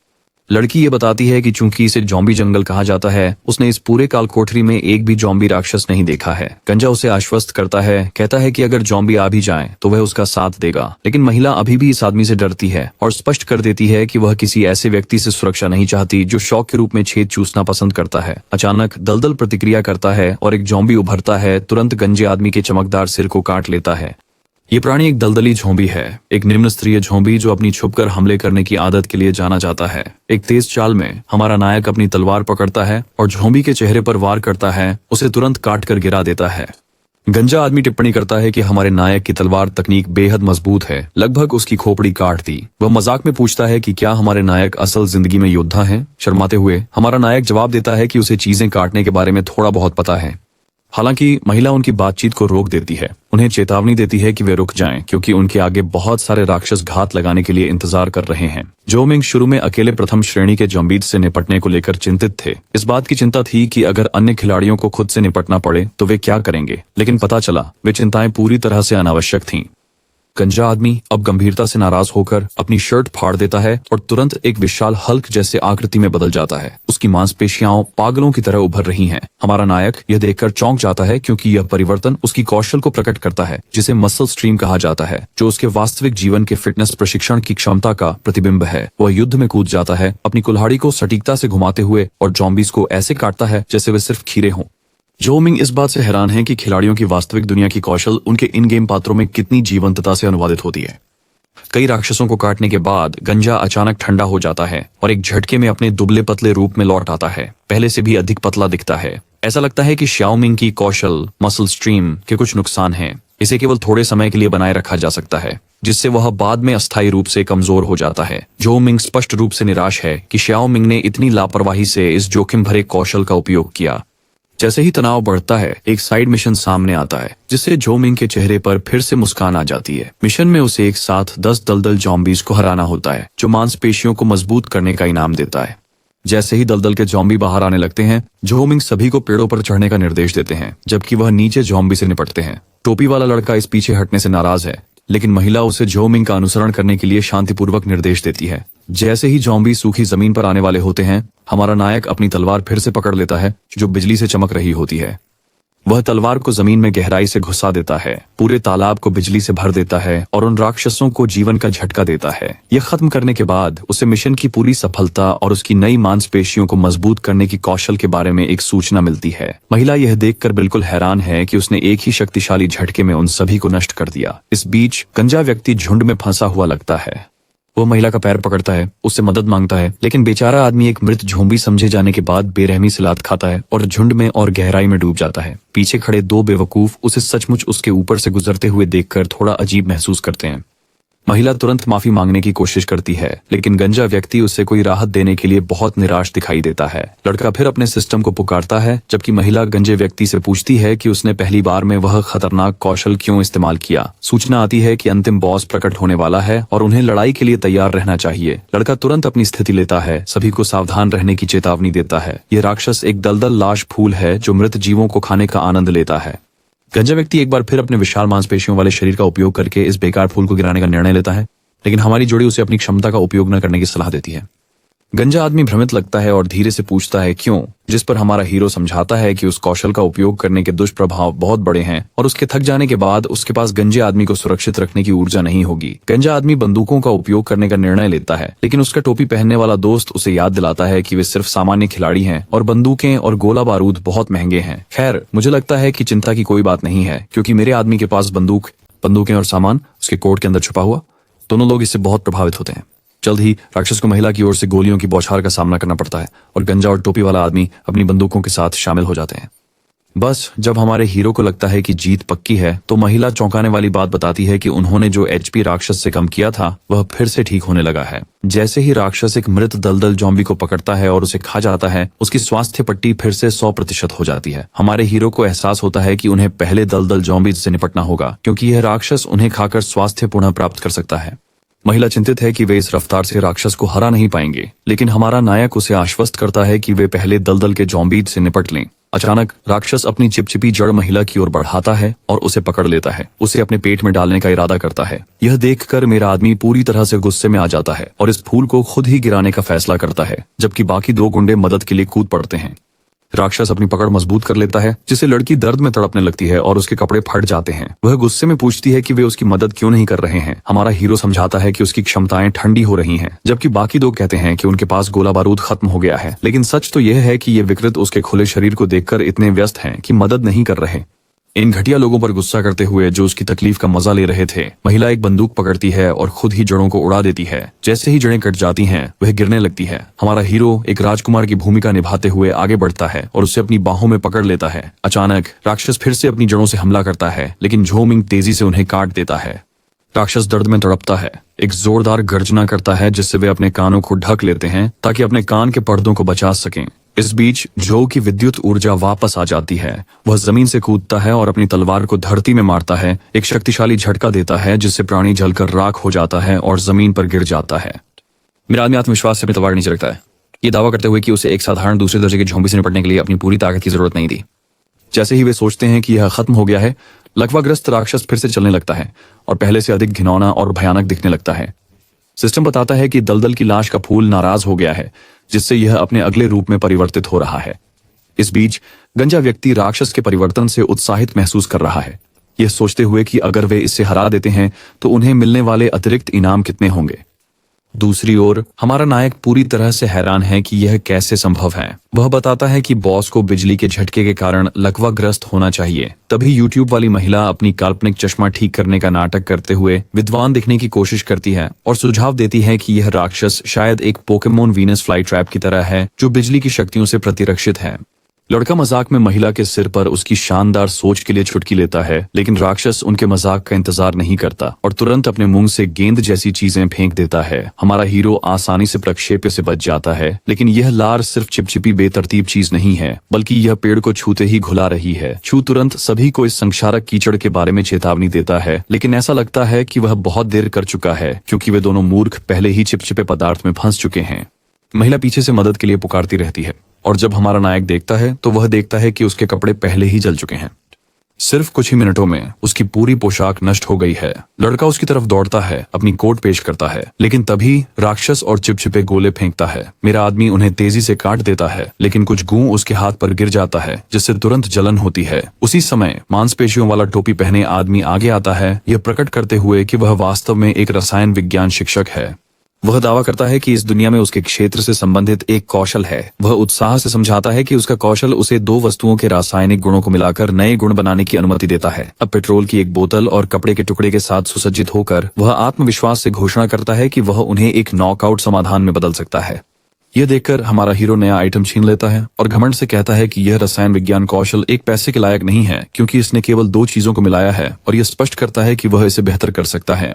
लड़की ये बताती है कि चूंकि इसे जॉम्बी जंगल कहा जाता है, उसने इस पूरे काल कोठरी में एक भी जॉम्बी राक्षस नहीं देखा है। गंजा उसे आश्वस्त करता है, कहता है कि अगर जॉम्बी आ भी जाए तो वह उसका साथ देगा, लेकिन महिला अभी भी इस आदमी से डरती है और स्पष्ट कर देती है कि वह किसी ऐसे व्यक्ति से सुरक्षा नहीं चाहती जो शौक के रूप में छेद चूसना पसंद करता है। अचानक दलदल प्रतिक्रिया करता है और एक जॉम्बी उभरता है, तुरंत गंजे आदमी के चमकदार सिर को काट लेता है। ये प्राणी एक दलदली झोंबी है, एक निम्न स्तरीय झोंबी जो अपनी छुपकर हमले करने की आदत के लिए जाना जाता है। एक तेज चाल में हमारा नायक अपनी तलवार पकड़ता है और झोंबी के चेहरे पर वार करता है, उसे तुरंत काट कर गिरा देता है। गंजा आदमी टिप्पणी करता है कि हमारे नायक की तलवार तकनीक बेहद मजबूत है, लगभग उसकी खोपड़ी काट दी। वह मजाक में पूछता है कि क्या हमारे नायक असल जिंदगी में योद्धा हैं? शर्माते हुए हमारा नायक जवाब देता है कि उसे चीजें काटने के बारे में थोड़ा बहुत पता है। हालांकि महिला उनकी बातचीत को रोक देती है, उन्हें चेतावनी देती है कि वे रुक जाएं क्योंकि उनके आगे बहुत सारे राक्षस घात लगाने के लिए इंतजार कर रहे हैं। जो मिंग शुरू में अकेले प्रथम श्रेणी के जॉम्बीज से निपटने को लेकर चिंतित थे। इस बात की चिंता थी कि अगर अन्य खिलाड़ियों को खुद से निपटना पड़े तो वे क्या करेंगे, लेकिन पता चला वे चिंताएं पूरी तरह से अनावश्यक थीं। गंजा आदमी अब गंभीरता से नाराज होकर अपनी शर्ट फाड़ देता है और तुरंत एक विशाल हल्क जैसे आकृति में बदल जाता है। उसकी मांसपेशियां पागलों की तरह उभर रही हैं। हमारा नायक यह देखकर चौंक जाता है क्योंकि यह परिवर्तन उसकी कौशल को प्रकट करता है, जिसे मसल स्ट्रीम कहा जाता है, जो उसके वास्तविक जीवन के फिटनेस प्रशिक्षण की क्षमता का प्रतिबिंब है। वह युद्ध में कूद जाता है, अपनी कुल्हाड़ी को सटीकता से घुमाते हुए और जॉम्बीज को ऐसे काटता है जैसे वे सिर्फ खीरे हों। जो मिंग इस बात से हैरान है कि खिलाड़ियों की वास्तविक दुनिया की कौशल उनके इन गेम पात्रों में कितनी जीवंतता से अनुवादित होती है। कई राक्षसों को काटने के बाद गंजा अचानक ठंडा हो जाता है और एक झटके में अपने दुबले पतले रूप में लौट आता है। पहले से भी अधिक पतला दिखता है। ऐसा लगता है कि श्याओ मिंग की कौशल मसल स्ट्रीम के कुछ नुकसान हैं। इसे केवल थोड़े समय के लिए बनाए रखा जा सकता है, जिससे वह बाद में अस्थायी रूप से कमजोर हो जाता है। जो मिंग स्पष्ट रूप से निराश है कि श्याओ मिंग ने इतनी लापरवाही से इस जोखिम भरे कौशल का उपयोग किया। जैसे ही तनाव बढ़ता है, एक साइड मिशन सामने आता है, जिससे जो मिंग के चेहरे पर फिर से मुस्कान आ जाती है। मिशन में उसे एक साथ 10 दलदल जॉम्बीज को हराना होता है, जो मांसपेशियों को मजबूत करने का इनाम देता है। जैसे ही दलदल के जॉम्बी बाहर आने लगते हैं, जो मिंग सभी को पेड़ों पर चढ़ने का निर्देश देते हैं, जबकि वह नीचे जॉम्बी से निपटते हैं। टोपी वाला लड़का इस पीछे हटने से नाराज है, लेकिन महिला उसे जो मिंग का अनुसरण करने के लिए शांतिपूर्वक निर्देश देती है। जैसे ही जॉम्बी सूखी जमीन पर आने वाले होते हैं, हमारा नायक अपनी तलवार फिर से पकड़ लेता है, जो बिजली से चमक रही होती है। वह तलवार को जमीन में गहराई से घुसा देता है, पूरे तालाब को बिजली से भर देता है और उन राक्षसों को जीवन का झटका देता है। यह खत्म करने के बाद उसे मिशन की पूरी सफलता और उसकी नई मांसपेशियों को मजबूत करने की कौशल के बारे में एक सूचना मिलती है। महिला यह देखकर बिल्कुल हैरान है कि उसने एक ही शक्तिशाली झटके में उन सभी को नष्ट कर दिया। इस बीच गंजा व्यक्ति झुंड में फंसा हुआ लगता है। वो महिला का पैर पकड़ता है, उससे मदद मांगता है, लेकिन बेचारा आदमी एक मृत झोंबी समझे जाने के बाद बेरहमी से लात खाता है और झुंड में और गहराई में डूब जाता है। पीछे खड़े 2 बेवकूफ उसे सचमुच उसके ऊपर से गुजरते हुए देखकर थोड़ा अजीब महसूस करते हैं। महिला तुरंत माफी मांगने की कोशिश करती है, लेकिन गंजा व्यक्ति उससे कोई राहत देने के लिए बहुत निराश दिखाई देता है। लड़का फिर अपने सिस्टम को पुकारता है, जबकि महिला गंजे व्यक्ति से पूछती है कि उसने पहली बार में वह खतरनाक कौशल क्यों इस्तेमाल किया। सूचना आती है कि अंतिम बॉस प्रकट होने वाला है और उन्हें लड़ाई के लिए तैयार रहना चाहिए। लड़का तुरंत अपनी स्थिति लेता है, सभी को सावधान रहने की चेतावनी देता है। ये राक्षस एक दलदल लाश फूल है जो मृत जीवों को खाने का आनंद लेता है। गंजा व्यक्ति एक बार फिर अपने विशाल मांसपेशियों वाले शरीर का उपयोग करके इस बेकार फूल को गिराने का निर्णय लेता है, लेकिन हमारी जोड़ी उसे अपनी क्षमता का उपयोग न करने की सलाह देती है। गंजा आदमी भ्रमित लगता है और धीरे से पूछता है क्यों, जिस पर हमारा हीरो समझाता है कि उस कौशल का उपयोग करने के दुष्प्रभाव बहुत बड़े हैं और उसके थक जाने के बाद उसके पास गंजे आदमी को सुरक्षित रखने की ऊर्जा नहीं होगी। गंजा आदमी बंदूकों का उपयोग करने का निर्णय लेता है, लेकिन उसका टोपी पहनने वाला दोस्त उसे याद दिलाता है कि वे सिर्फ सामान्य खिलाड़ी हैं और बंदूकें और गोला बारूद बहुत महंगे हैं। खैर, मुझे लगता है कि चिंता की कोई बात नहीं है, क्योंकि मेरे आदमी के पास बंदूकें और सामान उसके कोट के अंदर छुपा हुआ। दोनों लोग इससे बहुत प्रभावित होते हैं। जल्द ही राक्षस को महिला की ओर से गोलियों की बौछार का सामना करना पड़ता है और गंजा और टोपी वाला आदमी अपनी बंदूकों के साथ शामिल हो जाते हैं। बस जब हमारे हीरो को लगता है कि जीत पक्की है, तो महिला चौंकाने वाली बात बताती है कि उन्होंने जो एचपी राक्षस से कम किया था वह फिर से ठीक होने लगा है। जैसे ही राक्षस एक मृत दलदल जॉम्बी को पकड़ता है और उसे खा जाता है, उसकी स्वास्थ्य पट्टी फिर से 100% हो जाती है। हमारे हीरो को एहसास होता है कि उन्हें पहले दलदल जॉम्बी से निपटना होगा, क्योंकि यह राक्षस उन्हें खाकर स्वास्थ्य पुनः प्राप्त कर सकता है। महिला चिंतित है कि वे इस रफ्तार से राक्षस को हरा नहीं पाएंगे, लेकिन हमारा नायक उसे आश्वस्त करता है कि वे पहले दलदल के जॉम्बीज से निपट लें। अचानक राक्षस अपनी चिपचिपी जड़ महिला की ओर बढ़ाता है और उसे पकड़ लेता है। उसे अपने पेट में डालने का इरादा करता है। यह देखकर मेरा आदमी पूरी तरह से गुस्से में आ जाता है और इस फूल को खुद ही गिराने का फैसला करता है, जबकि बाकी 2 गुंडे मदद के लिए कूद पड़ते हैं। राक्षस अपनी पकड़ मजबूत कर लेता है, जिससे लड़की दर्द में तड़पने लगती है और उसके कपड़े फट जाते हैं। वह गुस्से में पूछती है कि वे उसकी मदद क्यों नहीं कर रहे हैं। हमारा हीरो समझाता है कि उसकी क्षमताएं ठंडी हो रही हैं, जबकि बाकी 2 कहते हैं कि उनके पास गोला बारूद खत्म हो गया है। लेकिन सच तो यह है कि ये विकृत उसके खुले शरीर को देखकर इतने व्यस्त हैं कि मदद नहीं कर रहे। इन घटिया लोगों पर गुस्सा करते हुए जो उसकी तकलीफ का मजा ले रहे थे, महिला एक बंदूक पकड़ती है और खुद ही जड़ों को उड़ा देती है। जैसे ही जड़ें कट जाती हैं, वह गिरने लगती है। हमारा हीरो एक राजकुमार की भूमिका निभाते हुए आगे बढ़ता है और उसे अपनी बाहों में पकड़ लेता है। अचानक राक्षस फिर से अपनी जड़ों से हमला करता है, लेकिन झो मिंग तेजी से उन्हें काट देता है। राक्षस दर्द में तड़पता है, एक जोरदार गर्जना करता है, जिससे वे अपने कानों को ढक लेते हैं ताकि अपने कान के पर्दों को बचा सकें। इस बीच जो की विद्युत ऊर्जा वापस आ जाती है। वह जमीन से कूदता है और अपनी तलवार को धरती में मारता है। एक शक्तिशाली झटका देता है, जिससे प्राणी जलकर राख हो जाता है और जमीन पर गिर जाता है। मेरा आदमी आत्मविश्वास से अपनी तलवार नीचे रखता है, ये दावा करते हुए कि उसे एक साधारण दूसरे दर्जे के झोंबी से निपटने के लिए अपनी पूरी ताकत की जरूरत नहीं थी। जैसे ही वे सोचते हैं कि यह खत्म हो गया है, लकवाग्रस्त राक्षस फिर से चलने लगता है और पहले से अधिक घिनौना और भयानक दिखने लगता है। सिस्टम बताता है कि दलदल की लाश का फूल नाराज हो गया है, जिससे यह अपने अगले रूप में परिवर्तित हो रहा है। इस बीच गंजा व्यक्ति राक्षस के परिवर्तन से उत्साहित महसूस कर रहा है, यह सोचते हुए कि अगर वे इससे हरा देते हैं तो उन्हें मिलने वाले अतिरिक्त इनाम कितने होंगे। दूसरी ओर हमारा नायक पूरी तरह से हैरान है कि यह कैसे संभव है। वह बताता है कि बॉस को बिजली के झटके के कारण लकवाग्रस्त होना चाहिए। तभी यूट्यूब वाली महिला अपनी काल्पनिक चश्मा ठीक करने का नाटक करते हुए विद्वान दिखने की कोशिश करती है और सुझाव देती है कि यह राक्षस शायद एक पोकेमोन वीनस फ्लाई ट्रैप की तरह है, जो बिजली की शक्तियों से प्रतिरक्षित है। लड़का मजाक में महिला के सिर पर उसकी शानदार सोच के लिए चुटकी लेता है, लेकिन राक्षस उनके मजाक का इंतजार नहीं करता और तुरंत अपने मुंह से गेंद जैसी चीजें फेंक देता है। हमारा हीरो आसानी से प्रक्षेप्य से बच जाता है, लेकिन यह लार सिर्फ चिपचिपी बेतरतीब चीज नहीं है, बल्कि यह पेड़ को छूते ही घुला रही है। छू तुरंत सभी को इस संक्षारक कीचड़ के बारे में चेतावनी देता है, लेकिन ऐसा लगता है कि वह बहुत देर कर चुका है, क्योंकि वे दोनों मूर्ख पहले ही चिपचिपे पदार्थ में फंस चुके हैं। महिला पीछे से मदद के लिए पुकारती रहती है और जब हमारा नायक देखता है तो वह देखता है कि उसके कपड़े पहले ही जल चुके हैं। सिर्फ कुछ ही मिनटों में उसकी पूरी पोशाक नष्ट हो गई है। लड़का उसकी तरफ दौड़ता है, अपनी कोट पेश करता है, लेकिन तभी राक्षस और चिपचिपे गोले फेंकता है। मेरा आदमी उन्हें तेजी से काट देता है, लेकिन कुछ गूं उसके हाथ पर गिर जाता है, जिससे तुरंत जलन होती है। उसी समय मांसपेशियों वाला टोपी पहने आदमी आगे आता है, यह प्रकट करते हुए कि वह वास्तव में एक रसायन विज्ञान शिक्षक है। वह दावा करता है कि इस दुनिया में उसके क्षेत्र से संबंधित एक कौशल है। वह उत्साह से समझाता है कि उसका कौशल उसे 2 वस्तुओं के रासायनिक गुणों को मिलाकर नए गुण बनाने की अनुमति देता है। अब पेट्रोल की एक बोतल और कपड़े के टुकड़े के साथ सुसज्जित होकर वह आत्मविश्वास से घोषणा करता है कि वह उन्हें एक नॉकआउट समाधान में बदल सकता है। यह देखकर हमारा हीरो नया आइटम छीन लेता है और घमंड से कहता है कि यह रसायन विज्ञान कौशल एक पैसे के लायक नहीं है, क्योंकि इसने केवल 2 चीजों को मिलाया है, और यह स्पष्ट करता है कि वह इसे बेहतर कर सकता है।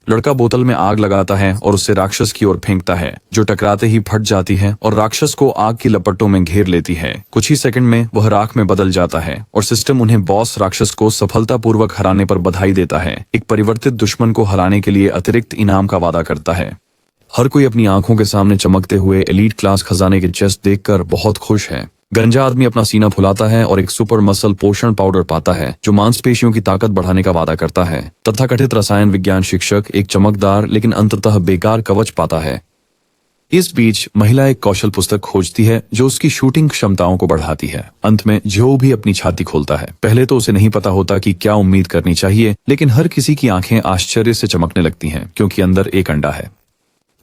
लड़का बोतल में आग लगाता है और उससे राक्षस की ओर फेंकता है, जो टकराते ही फट जाती है और राक्षस को आग की लपटों में घेर लेती है। कुछ ही सेकंड में वह राख में बदल जाता है और सिस्टम उन्हें बॉस राक्षस को सफलतापूर्वक हराने पर बधाई देता है। एक परिवर्तित दुश्मन को हराने के लिए अतिरिक्त इनाम का वादा करता है। हर कोई अपनी आंखों के सामने चमकते हुए एलीट क्लास खजाने के चेस्ट देखकर बहुत खुश है। गंजा आदमी अपना सीना फुलाता है और एक सुपर मसल पोषण पाउडर पाता है, जो मांसपेशियों की ताकत बढ़ाने का वादा करता है। तथाकथित रसायन विज्ञान शिक्षक एक चमकदार लेकिन अंततः बेकार कवच पाता है। इस बीच महिला एक कौशल पुस्तक खोजती है जो उसकी शूटिंग क्षमताओं को बढ़ाती है। अंत में जो भी अपनी छाती खोलता है। पहले तो उसे नहीं पता होता कि क्या उम्मीद करनी चाहिए, लेकिन हर किसी की आंखें आश्चर्य से चमकने लगती हैं, क्योंकि अंदर एक अंडा है।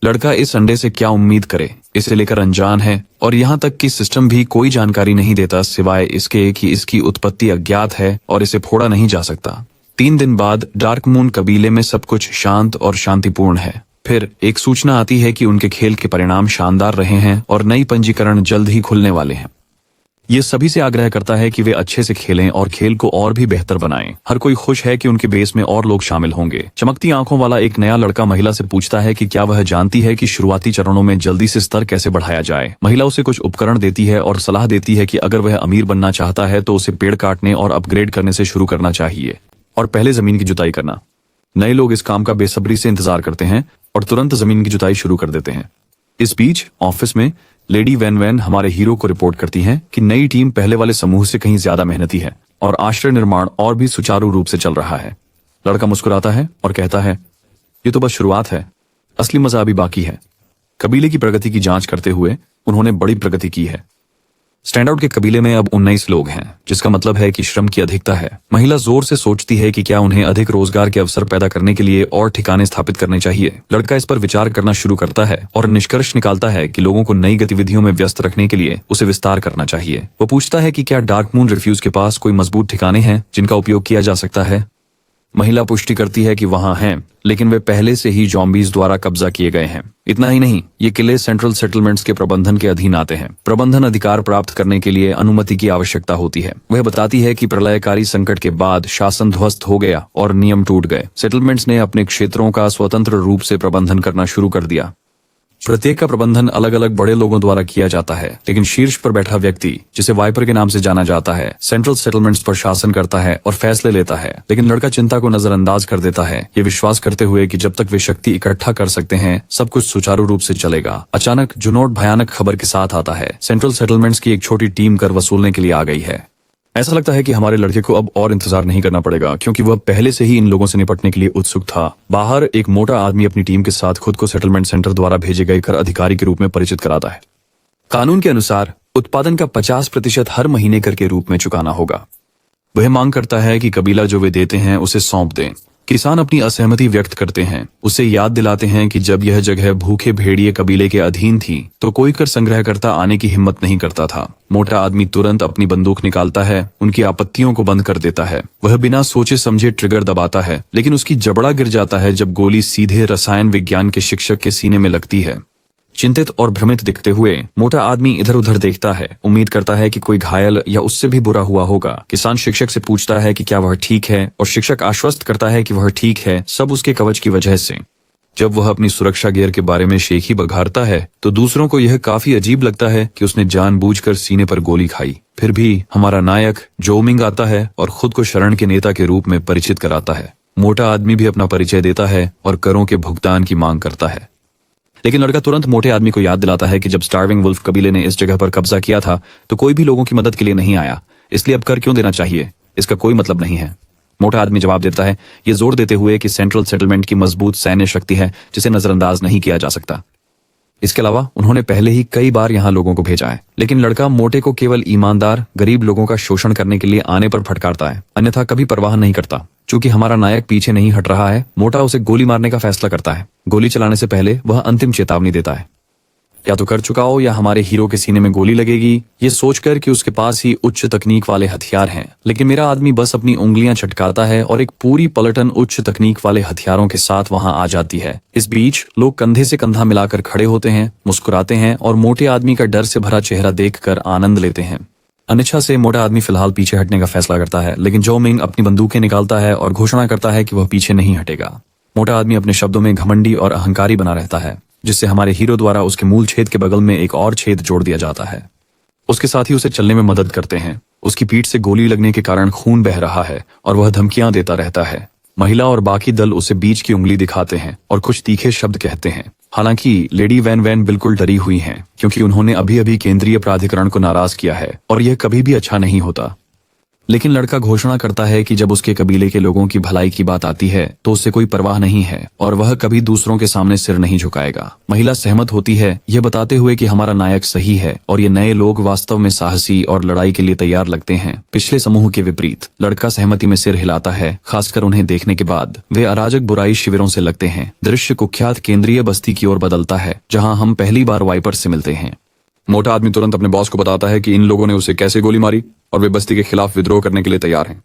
लड़का इस अंडे से क्या उम्मीद करे, इसे लेकर अनजान है, और यहाँ तक कि सिस्टम भी कोई जानकारी नहीं देता सिवाय इसके कि इसकी उत्पत्ति अज्ञात है और इसे फोड़ा नहीं जा सकता। 3 दिन बाद डार्क मून कबीले में सब कुछ शांत और शांतिपूर्ण है। फिर एक सूचना आती है कि उनके खेल के परिणाम शानदार रहे हैं और नई पंजीकरण जल्द ही खुलने वाले हैं। ये सभी से आग्रह करता है कि वे अच्छे से खेलें और खेल को और भी बेहतर बनाएं। हर कोई खुश है कि उनके बेस में और लोग शामिल होंगे। चमकती आंखों वाला एक नया लड़का महिला से पूछता है कि क्या वह जानती है कि शुरुआती चरणों में जल्दी से स्तर कैसे बढ़ाया जाए। महिला उसे कुछ उपकरण देती है और सलाह देती है कि अगर वह अमीर बनना चाहता है तो उसे पेड़ काटने और अपग्रेड करने से शुरू करना चाहिए, और पहले जमीन की जुताई करना। नए लोग इस काम का बेसब्री से इंतजार करते हैं और तुरंत जमीन की जुताई शुरू कर देते हैं। इस बीच ऑफिस में लेडी वैन वैन हमारे हीरो को रिपोर्ट करती हैं कि नई टीम पहले वाले समूह से कहीं ज्यादा मेहनती है और आश्रय निर्माण और भी सुचारू रूप से चल रहा है। लड़का मुस्कुराता है और कहता है, ये तो बस शुरुआत है, असली मजा अभी बाकी है। कबीले की प्रगति की जांच करते हुए उन्होंने बड़ी प्रगति की है। स्टैंड आउट के कबीले में अब 19 लोग हैं, जिसका मतलब है कि श्रम की अधिकता है। महिला जोर से सोचती है कि क्या उन्हें अधिक रोजगार के अवसर पैदा करने के लिए और ठिकाने स्थापित करने चाहिए। लड़का इस पर विचार करना शुरू करता है और निष्कर्ष निकालता है कि लोगों को नई गतिविधियों में व्यस्त रखने के लिए उसे विस्तार करना चाहिए। वो पूछता है कि क्या डार्क मून रिफ्यूज के पास कोई मजबूत ठिकाने हैं जिनका उपयोग किया जा सकता है। महिला पुष्टि करती है कि वहां हैं, लेकिन वे पहले से ही जॉम्बीज द्वारा कब्जा किए गए हैं। इतना ही नहीं, ये किले सेंट्रल सेटलमेंट्स के प्रबंधन के अधीन आते हैं। प्रबंधन अधिकार प्राप्त करने के लिए अनुमति की आवश्यकता होती है। वह बताती है कि प्रलयकारी संकट के बाद शासन ध्वस्त हो गया और नियम टूट गए। सेटलमेंट्स ने अपने क्षेत्रों का स्वतंत्र रूप से प्रबंधन करना शुरू कर दिया। प्रत्येक का प्रबंधन अलग अलग बड़े लोगों द्वारा किया जाता है, लेकिन शीर्ष पर बैठा व्यक्ति, जिसे वाइपर के नाम से जाना जाता है, सेंट्रल सेटलमेंट्स पर शासन करता है और फैसले लेता है। लेकिन लड़का चिंता को नजरअंदाज कर देता है, ये विश्वास करते हुए कि जब तक वे शक्ति इकट्ठा कर सकते हैं सब कुछ सुचारू रूप से चलेगा। अचानक जुनोट भयानक खबर के साथ आता है, सेंट्रल सेटलमेंट्स की एक छोटी टीम कर वसूलने के लिए आ गई है। ऐसा लगता है कि हमारे लड़के को अब और इंतजार नहीं करना पड़ेगा, क्योंकि वह पहले से ही इन लोगों से निपटने के लिए उत्सुक था। बाहर एक मोटा आदमी अपनी टीम के साथ खुद को सेटलमेंट सेंटर द्वारा भेजे गए कर अधिकारी के रूप में परिचित कराता है। कानून के अनुसार उत्पादन का 50% हर महीने कर के रूप में चुकाना होगा। वह मांग करता है कि कबीला जो वे देते हैं उसे सौंप दें। किसान अपनी असहमति व्यक्त करते हैं, उसे याद दिलाते हैं कि जब यह जगह भूखे भेड़िए कबीले के अधीन थी तो कोई कर संग्रहकर्ता आने की हिम्मत नहीं करता था। मोटा आदमी तुरंत अपनी बंदूक निकालता है, उनकी आपत्तियों को बंद कर देता है। वह बिना सोचे समझे ट्रिगर दबाता है, लेकिन उसकी जबड़ा गिर जाता है जब गोली सीधे रसायन विज्ञान के शिक्षक के सीने में लगती है। चिंतित और भ्रमित दिखते हुए मोटा आदमी इधर उधर देखता है, उम्मीद करता है कि कोई घायल या उससे भी बुरा हुआ होगा। किसान शिक्षक से पूछता है कि क्या वह ठीक है और शिक्षक आश्वस्त करता है कि वह ठीक है, सब उसके कवच की वजह से। जब वह अपनी सुरक्षा गियर के बारे में शेखी बघारता है तो दूसरों को यह काफी अजीब लगता है कि उसने जानबूझकर सीने पर गोली खाई। फिर भी हमारा नायक जो मिंग आता है और खुद को शरण के नेता के रूप में परिचित कराता है। मोटा आदमी भी अपना परिचय देता है और करों के भुगतान की मांग करता है, लेकिन लड़का तुरंत मोटे आदमी को याद दिलाता है कि जब स्टार्विंग वुल्फ कबीले ने इस जगह पर कब्जा किया था तो कोई भी लोगों की मदद के लिए नहीं आया, इसलिए अब कर क्यों देना चाहिए, इसका कोई मतलब नहीं है। मोटा आदमी जवाब देता है, ये जोर देते हुए कि सेंट्रल सेटलमेंट की मजबूत सैन्य शक्ति है जिसे नजरअंदाज नहीं किया जा सकता। इसके अलावा उन्होंने पहले ही कई बार यहाँ लोगों को भेजा है। लेकिन लड़का मोटे को केवल ईमानदार गरीब लोगों का शोषण करने के लिए आने पर फटकारता है, अन्यथा कभी परवाह नहीं करता। चूंकि हमारा नायक पीछे नहीं हट रहा है, मोटा उसे गोली मारने का फैसला करता है। गोली चलाने से पहले वह अंतिम चेतावनी देता है, या तो कर चुकाओ या हमारे हीरो के सीने में गोली लगेगी, ये सोचकर कि उसके पास ही उच्च तकनीक वाले हथियार हैं। लेकिन मेरा आदमी बस अपनी उंगलियां छटकाता है और एक पूरी पलटन उच्च तकनीक वाले हथियारों के साथ वहां आ जाती है। इस बीच लोग कंधे से कंधा मिलाकर खड़े होते हैं, मुस्कुराते हैं और मोटे आदमी का डर से भरा चेहरा देखकर आनंद लेते हैं। अनिच्छा से मोटा आदमी फिलहाल पीछे हटने का फैसला करता है, लेकिन जो मिंग अपनी बंदूकें निकालता है और घोषणा करता है कि वह पीछे नहीं हटेगा। मोटा आदमी अपने शब्दों में घमंडी और अहंकारी बना रहता है, जिससे हमारे हीरो द्वारा उसके मूल छेद के बगल में एक और छेद जोड़ दिया जाता है। उसके साथी उसे चलने में मदद करते हैं। उसकी पीठ से गोली लगने के कारण खून बह रहा है और वह धमकियां देता रहता है। महिला और बाकी दल उसे बीच की उंगली दिखाते हैं और कुछ तीखे शब्द कहते हैं। हालांकि लेडी वैन वैन बिल्कुल डरी हुई हैं, क्योंकि उन्होंने अभी अभी केंद्रीय प्राधिकरण को नाराज किया है और यह कभी भी अच्छा नहीं होता। लेकिन लड़का घोषणा करता है कि जब उसके कबीले के लोगों की भलाई की बात आती है तो उससे कोई परवाह नहीं है और वह कभी दूसरों के सामने सिर नहीं झुकाएगा। महिला सहमत होती है, यह बताते हुए कि हमारा नायक सही है और ये नए लोग वास्तव में साहसी और लड़ाई के लिए तैयार लगते हैं। पिछले समूह के विपरीत लड़का सहमति में सिर हिलाता है, खासकर उन्हें देखने के बाद। वे अराजक बुराई शिविरों से लगते हैं। दृश्य कुख्यात केंद्रीय बस्ती की ओर बदलता है, जहाँ हम पहली बार वाइपर से मिलते हैं। मोटा आदमी तुरंत अपने बॉस को बताता है कि इन लोगों ने उसे कैसे गोली मारी और वे बस्ती के खिलाफ विद्रोह करने के लिए तैयार हैं।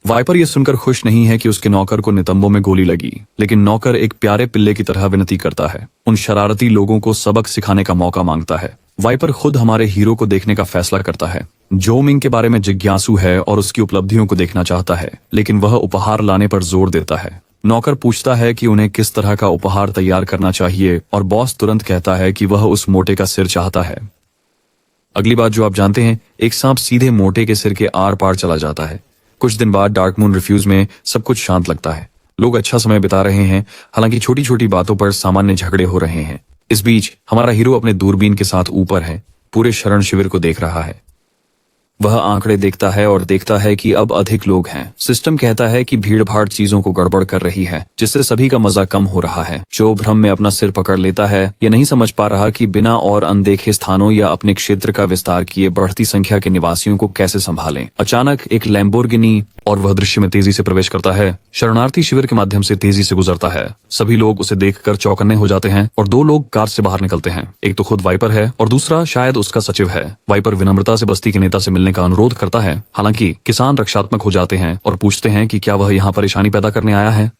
वाइपर ये सुनकर खुश नहीं है कि उसके नौकर को नितंबों में गोली लगी, लेकिन नौकर एक प्यारे पिल्ले की तरह विनती करता है, उन शरारती लोगों को सबक सिखाने का मौका मांगता है। वाइपर खुद हमारे हीरो को देखने का फैसला करता है। जो मिंग के बारे में जिज्ञासु है और उसकी उपलब्धियों को देखना चाहता है, लेकिन वह उपहार लाने पर जोर देता है। नौकर पूछता है कि उन्हें किस तरह का उपहार तैयार करना चाहिए और बॉस तुरंत कहता है कि वह उस मोटे का सिर चाहता है। अगली बात जो आप जानते हैं, एक सांप सीधे मोटे के सिर के आर पार चला जाता है। कुछ दिन बाद डार्क मून रिफ्यूज में सब कुछ शांत लगता है। लोग अच्छा समय बिता रहे हैं, हालांकि छोटी छोटी बातों पर सामान्य झगड़े हो रहे हैं। इस बीच हमारा हीरो अपने दूरबीन के साथ ऊपर है, पूरे शरण शिविर को देख रहा है। वह आंकड़े देखता है और देखता है कि अब अधिक लोग हैं। सिस्टम कहता है कि भीड़ भाड़ चीजों को गड़बड़ कर रही है, जिससे सभी का मजा कम हो रहा है। जो भ्रम में अपना सिर पकड़ लेता है, ये नहीं समझ पा रहा कि बिना और अनदेखे स्थानों या अपने क्षेत्र का विस्तार किए बढ़ती संख्या के निवासियों को कैसे संभालें। अचानक एक लैम्बोर्गिनी और वह दृश्य में तेजी से प्रवेश करता है। शरणार्थी शिविर के माध्यम से तेजी से गुजरता है। सभी लोग उसे देखकर चौकन्ने हो जाते हैं और 2 लोग कार से बाहर निकलते हैं। एक तो खुद वाइपर है और दूसरा शायद उसका सचिव है। वाइपर विनम्रता से बस्ती के नेता से मिलने का अनुरोध करता है। हालांकि किसान रक्षात्मक हो जाते हैं और पूछते हैं कि क्या वह यहाँ परेशानी पैदा करने आया है,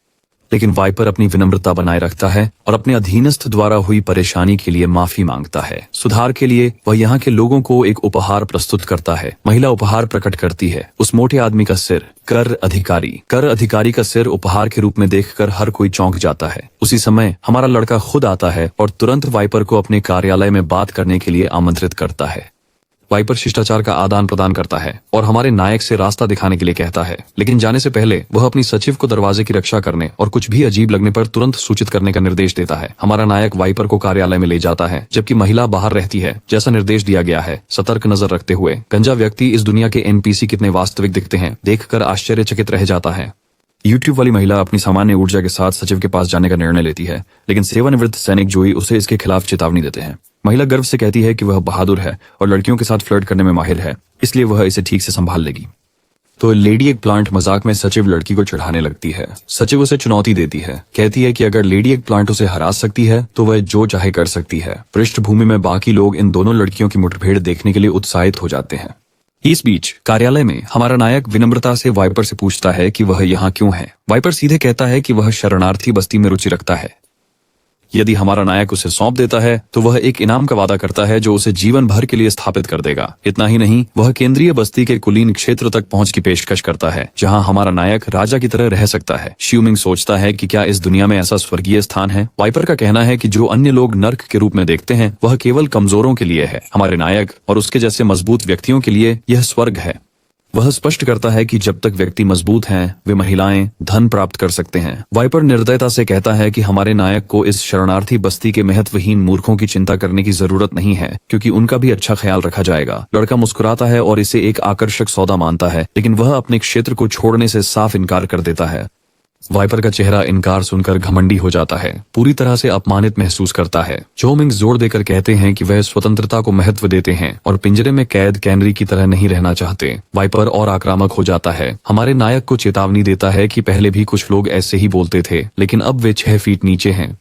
लेकिन वाइपर अपनी विनम्रता बनाए रखता है और अपने अधीनस्थ द्वारा हुई परेशानी के लिए माफी मांगता है। सुधार के लिए वह यहाँ के लोगों को एक उपहार प्रस्तुत करता है। महिला उपहार प्रकट करती है, उस मोटे आदमी का सिर। कर अधिकारी का सिर उपहार के रूप में देखकर हर कोई चौंक जाता है। उसी समय हमारा लड़का खुद आता है और तुरंत वाइपर को अपने कार्यालय में बात करने के लिए आमंत्रित करता है। वाइपर शिष्टाचार का आदान प्रदान करता है और हमारे नायक से रास्ता दिखाने के लिए कहता है, लेकिन जाने से पहले वह अपनी सचिव को दरवाजे की रक्षा करने और कुछ भी अजीब लगने पर तुरंत सूचित करने का निर्देश देता है। हमारा नायक वाइपर को कार्यालय में ले जाता है, जबकि महिला बाहर रहती है, जैसा निर्देश दिया गया है। सतर्क नजर रखते हुए गंजा व्यक्ति इस दुनिया के एनपीसी कितने वास्तविक दिखते हैं देखकर आश्चर्यचकित रह जाता है। यूट्यूब वाली महिला अपनी सामान्य ऊर्जा के साथ सचिव के पास जाने का निर्णय लेती है, लेकिन सेवानिवृत्त सैनिक जोई उसे इसके खिलाफ चेतावनी देते हैं। महिला गर्व से कहती है कि वह बहादुर है और लड़कियों के साथ फ्लर्ट करने में माहिर है, इसलिए वह इसे ठीक से संभाल लेगी। तो लेडी एक प्लांट मजाक में सचिव लड़की को चिढ़ाने लगती है। सचिव उसे चुनौती देती है, कहती है कि अगर लेडी एक प्लांट उसे हरा सकती है तो वह जो चाहे कर सकती है। पृष्ठभूमि में बाकी लोग इन दोनों लड़कियों की मुठभेड़ देखने के लिए उत्साहित हो जाते हैं। इस बीच कार्यालय में हमारा नायक विनम्रता से वाइपर से पूछता है कि वह यहाँ क्यों है। वाइपर सीधे कहता है कि वह शरणार्थी बस्ती में रुचि रखता है। यदि हमारा नायक उसे सौंप देता है तो वह एक इनाम का वादा करता है जो उसे जीवन भर के लिए स्थापित कर देगा। इतना ही नहीं, वह केंद्रीय बस्ती के कुलीन क्षेत्र तक पहुंच की पेशकश करता है, जहां हमारा नायक राजा की तरह रह सकता है। शिवमिंग सोचता है कि क्या इस दुनिया में ऐसा स्वर्गीय स्थान है। वाइपर का कहना है कि जो अन्य लोग नर्क के रूप में देखते हैं वह केवल कमजोरों के लिए है। हमारे नायक और उसके जैसे मजबूत व्यक्तियों के लिए यह स्वर्ग है। वह स्पष्ट करता है कि जब तक व्यक्ति मजबूत हैं, वे महिलाएं धन प्राप्त कर सकते हैं। वाइपर निर्दयता से कहता है कि हमारे नायक को इस शरणार्थी बस्ती के महत्वहीन मूर्खों की चिंता करने की जरूरत नहीं है, क्योंकि उनका भी अच्छा ख्याल रखा जाएगा। लड़का मुस्कुराता है और इसे एक आकर्षक सौदा मानता है, लेकिन वह अपने क्षेत्र को छोड़ने से साफ इनकार कर देता है। वाइपर का चेहरा इनकार सुनकर घमंडी हो जाता है, पूरी तरह से अपमानित महसूस करता है। जोमिंग जोर देकर कहते हैं कि वह स्वतंत्रता को महत्व देते हैं और पिंजरे में कैद कैनरी की तरह नहीं रहना चाहते। वाइपर और आक्रामक हो जाता है। हमारे नायक को चेतावनी देता है कि पहले भी कुछ लोग ऐसे ही बोलते थे, लेकिन अब वे 6 फीट नीचे हैं।